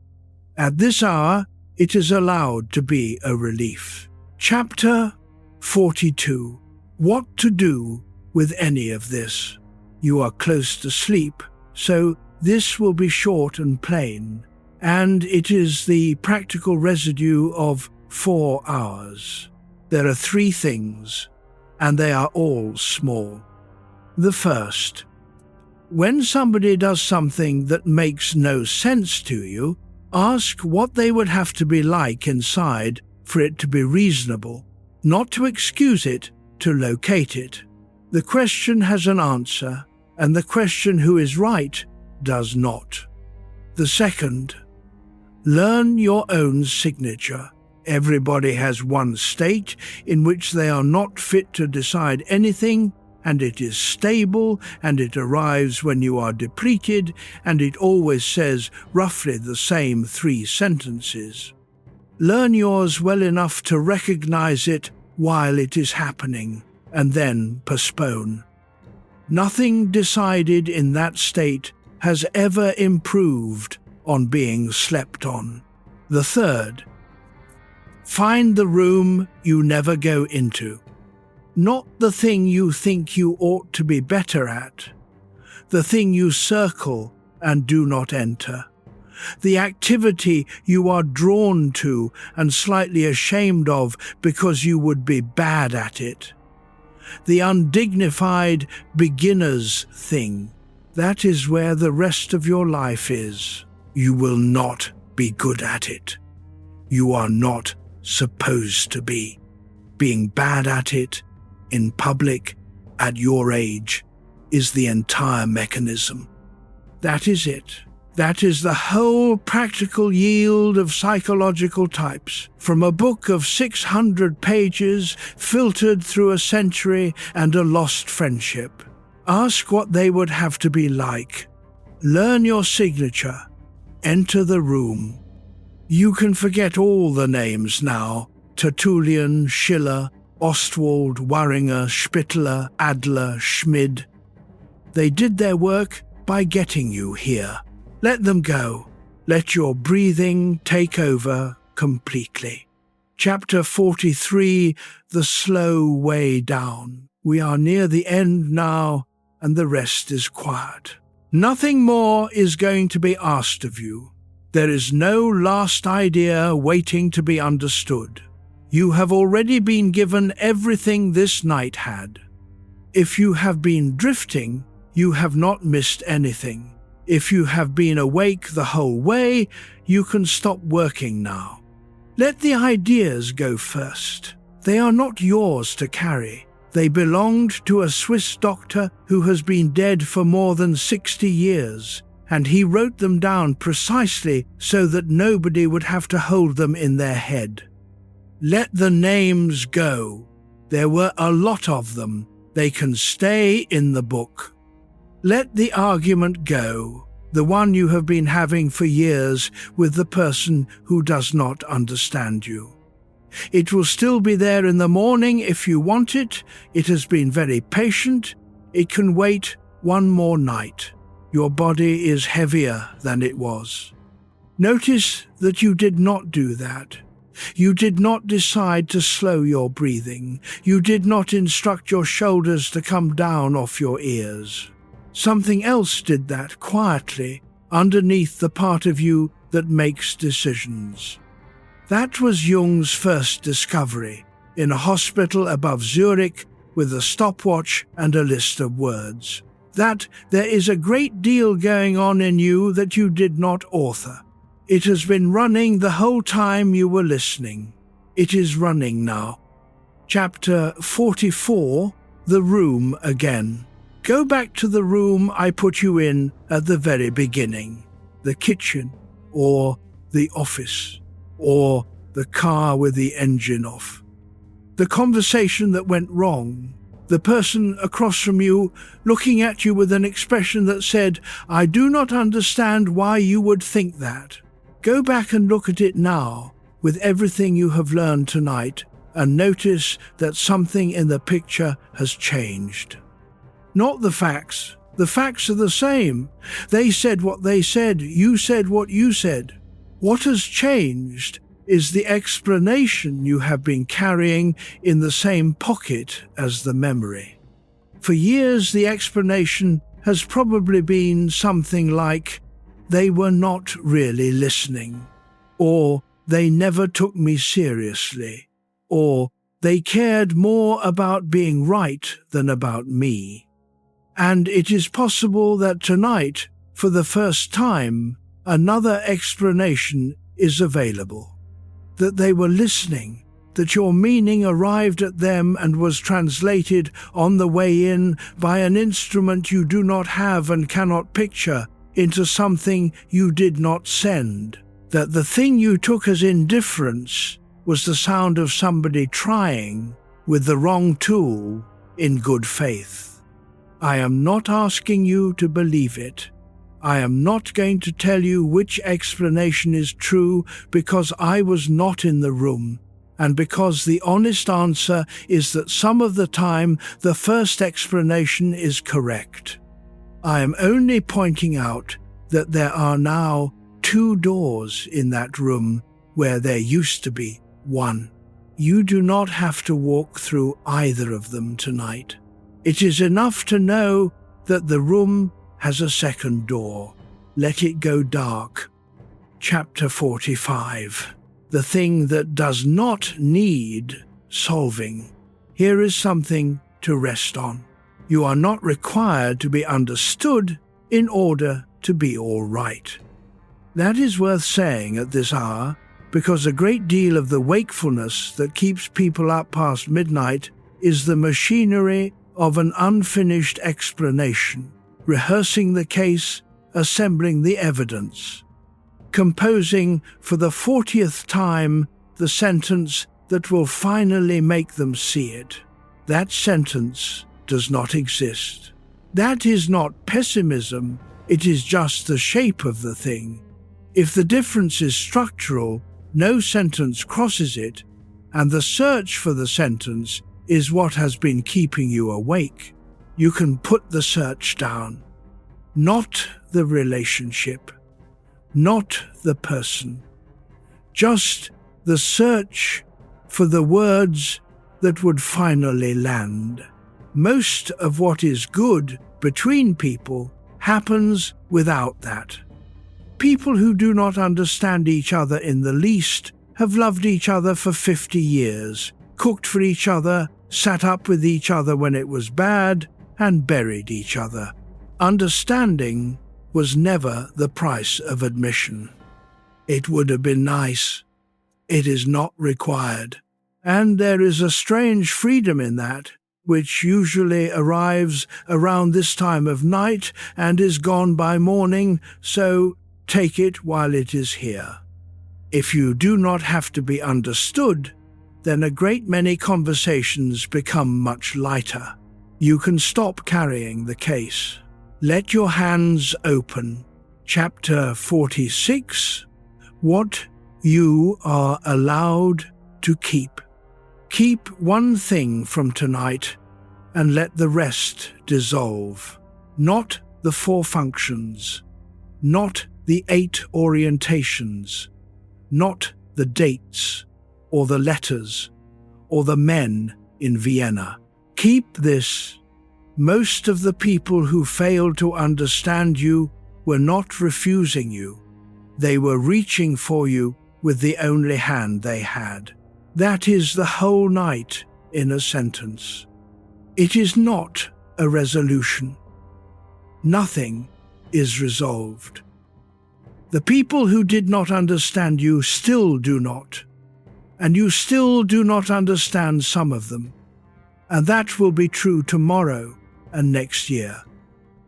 At this hour, it is allowed to be a relief. Chapter 42. What to do with any of this? You are close to sleep, so this will be short and plain, and it is the practical residue of 4 hours. There are 3 things, and they are all small. The first, when somebody does something that makes no sense to you, ask what they would have to be like inside for it to be reasonable, not to excuse it, to locate it. The question has an answer, and the question who is right does not. The second, learn your own signature. Everybody has one state in which they are not fit to decide anything, and it is stable, and it arrives when you are depleted, and it always says roughly the same 3 sentences. Learn yours well enough to recognize it while it is happening, and then postpone. Nothing decided in that state has ever improved on being slept on. The third, find the room you never go into. Not the thing you think you ought to be better at, the thing you circle and do not enter. The activity you are drawn to and slightly ashamed of because you would be bad at it. The undignified beginner's thing. That is where the rest of your life is. You will not be good at it. You are not supposed to be. Being bad at it, in public, at your age, is the entire mechanism. That is it. That is the whole practical yield of psychological types, from a book of 600 pages filtered through a century and a lost friendship. Ask what they would have to be like. Learn your signature. Enter the room. You can forget all the names now: Tertullian, Schiller, Ostwald, Warringer, Spittler, Adler, Schmid. They did their work by getting you here. Let them go. Let your breathing take over completely. Chapter 43, The Slow Way Down. We are near the end now, and the rest is quiet. Nothing more is going to be asked of you. There is no last idea waiting to be understood. You have already been given everything this night had. If you have been drifting, you have not missed anything. If you have been awake the whole way, you can stop working now. Let the ideas go first. They are not yours to carry. They belonged to a Swiss doctor who has been dead for more than 60 years, and he wrote them down precisely so that nobody would have to hold them in their head. Let the names go. There were a lot of them. They can stay in the book. Let the argument go, the one you have been having for years with the person who does not understand you. It will still be there in the morning if you want it. It has been very patient. It can wait one more night. Your body is heavier than it was. Notice that you did not do that. You did not decide to slow your breathing. You did not instruct your shoulders to come down off your ears. Something else did that quietly, underneath the part of you that makes decisions. That was Jung's first discovery, in a hospital above Zurich with a stopwatch and a list of words. That there is a great deal going on in you that you did not author. It has been running the whole time you were listening. It is running now. Chapter 44, The Room Again. Go back to the room I put you in at the very beginning. The kitchen, or the office, or the car with the engine off. The conversation that went wrong. The person across from you looking at you with an expression that said, "I do not understand why you would think that." Go back and look at it now, with everything you have learned tonight, and notice that something in the picture has changed. Not the facts. The facts are the same. They said what they said. You said what you said. What has changed is the explanation you have been carrying in the same pocket as the memory. For years, the explanation has probably been something like, "They were not really listening," or "They never took me seriously," or "They cared more about being right than about me." And it is possible that tonight, for the first time, another explanation is available. That they were listening, that your meaning arrived at them and was translated on the way in by an instrument you do not have and cannot picture into something you did not send. That the thing you took as indifference was the sound of somebody trying, with the wrong tool, in good faith. I am not asking you to believe it. I am not going to tell you which explanation is true because I was not in the room, and because the honest answer is that some of the time the first explanation is correct. I am only pointing out that there are now 2 doors in that room where there used to be 1. You do not have to walk through either of them tonight. It is enough to know that the room has a second door. Let it go dark. Chapter 45. The thing that does not need solving. Here is something to rest on. You are not required to be understood in order to be all right. That is worth saying at this hour, because a great deal of the wakefulness that keeps people up past midnight is the machinery of an unfinished explanation, rehearsing the case, assembling the evidence, composing for the 40th time the sentence that will finally make them see it. That sentence does not exist. That is not pessimism, it is just the shape of the thing. If the difference is structural, no sentence crosses it, and the search for the sentence is what has been keeping you awake. You can put the search down. Not the relationship, not the person. Just the search for the words that would finally land. Most of what is good between people happens without that. People who do not understand each other in the least have loved each other for 50 years, cooked for each other, sat up with each other when it was bad, and buried each other. Understanding was never the price of admission. It would have been nice. It is not required. And there is a strange freedom in that, which usually arrives around this time of night and is gone by morning, so take it while it is here. If you do not have to be understood, then a great many conversations become much lighter. You can stop carrying the case. Let your hands open. Chapter 46. What you are allowed to keep. Keep one thing from tonight and let the rest dissolve. Not the 4 functions, not the 8 orientations, not the dates or the letters or the men in Vienna. Keep this. Most of the people who failed to understand you were not refusing you. They were reaching for you with the only hand they had. That is the whole night in a sentence. It is not a resolution. Nothing is resolved. The people who did not understand you still do not, and you still do not understand some of them, and that will be true tomorrow and next year.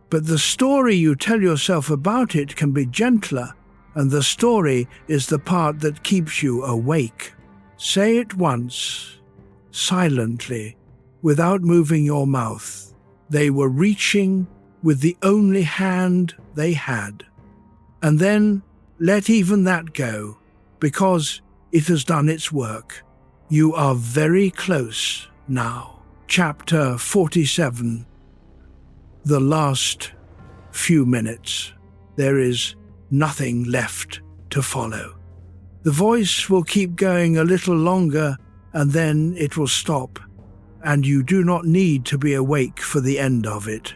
But the story you tell yourself about it can be gentler, and the story is the part that keeps you awake. Say it once, silently, without moving your mouth. They were reaching with the only hand they had. And then let even that go, because it has done its work. You are very close now. Chapter 47. The last few minutes. There is nothing left to follow. The voice will keep going a little longer, and then it will stop, and you do not need to be awake for the end of it.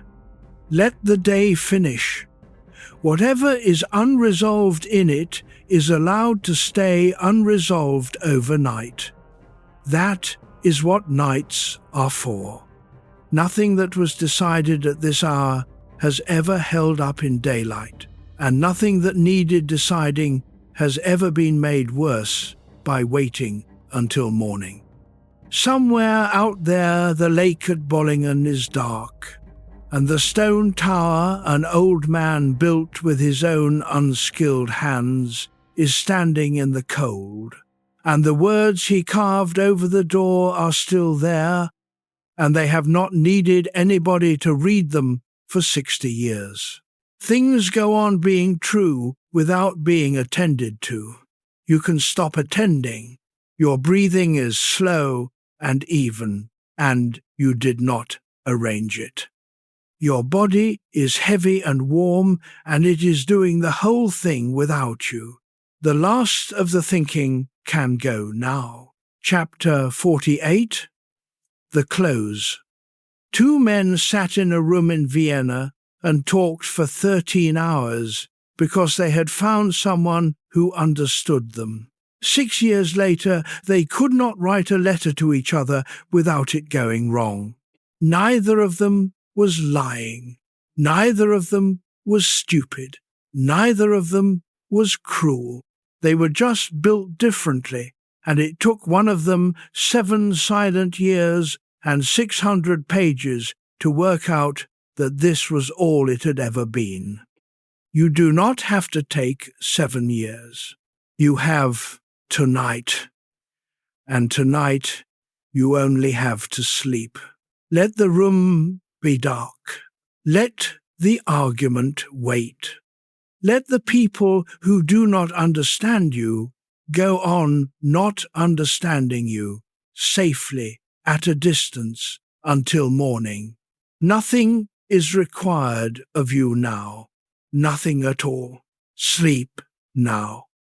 Let the day finish. Whatever is unresolved in it is allowed to stay unresolved overnight. That is what nights are for. Nothing that was decided at this hour has ever held up in daylight, and nothing that needed deciding has ever been made worse by waiting until morning. Somewhere out there the lake at Bollingen is dark, and the stone tower an old man built with his own unskilled hands is standing in the cold, and the words he carved over the door are still there, and they have not needed anybody to read them for 60 years. Things go on being true without being attended to. You can stop attending. Your breathing is slow and even, and you did not arrange it. Your body is heavy and warm, and it is doing the whole thing without you. The last of the thinking can go now. Chapter 48. The close. 2 men sat in a room in Vienna and talked for 13 hours because they had found someone who understood them. 6 years later, they could not write a letter to each other without it going wrong. Neither of them was lying. Neither of them was stupid. Neither of them was cruel. They were just built differently, and it took one of them 7 silent years and 600 pages to work out that this was all it had ever been. You do not have to take 7 years. You have tonight, and tonight you only have to sleep. Let the room be dark. Let the argument wait. Let the people who do not understand you go on not understanding you safely at a distance until morning. Nothing is required of you now. Nothing at all. Sleep now.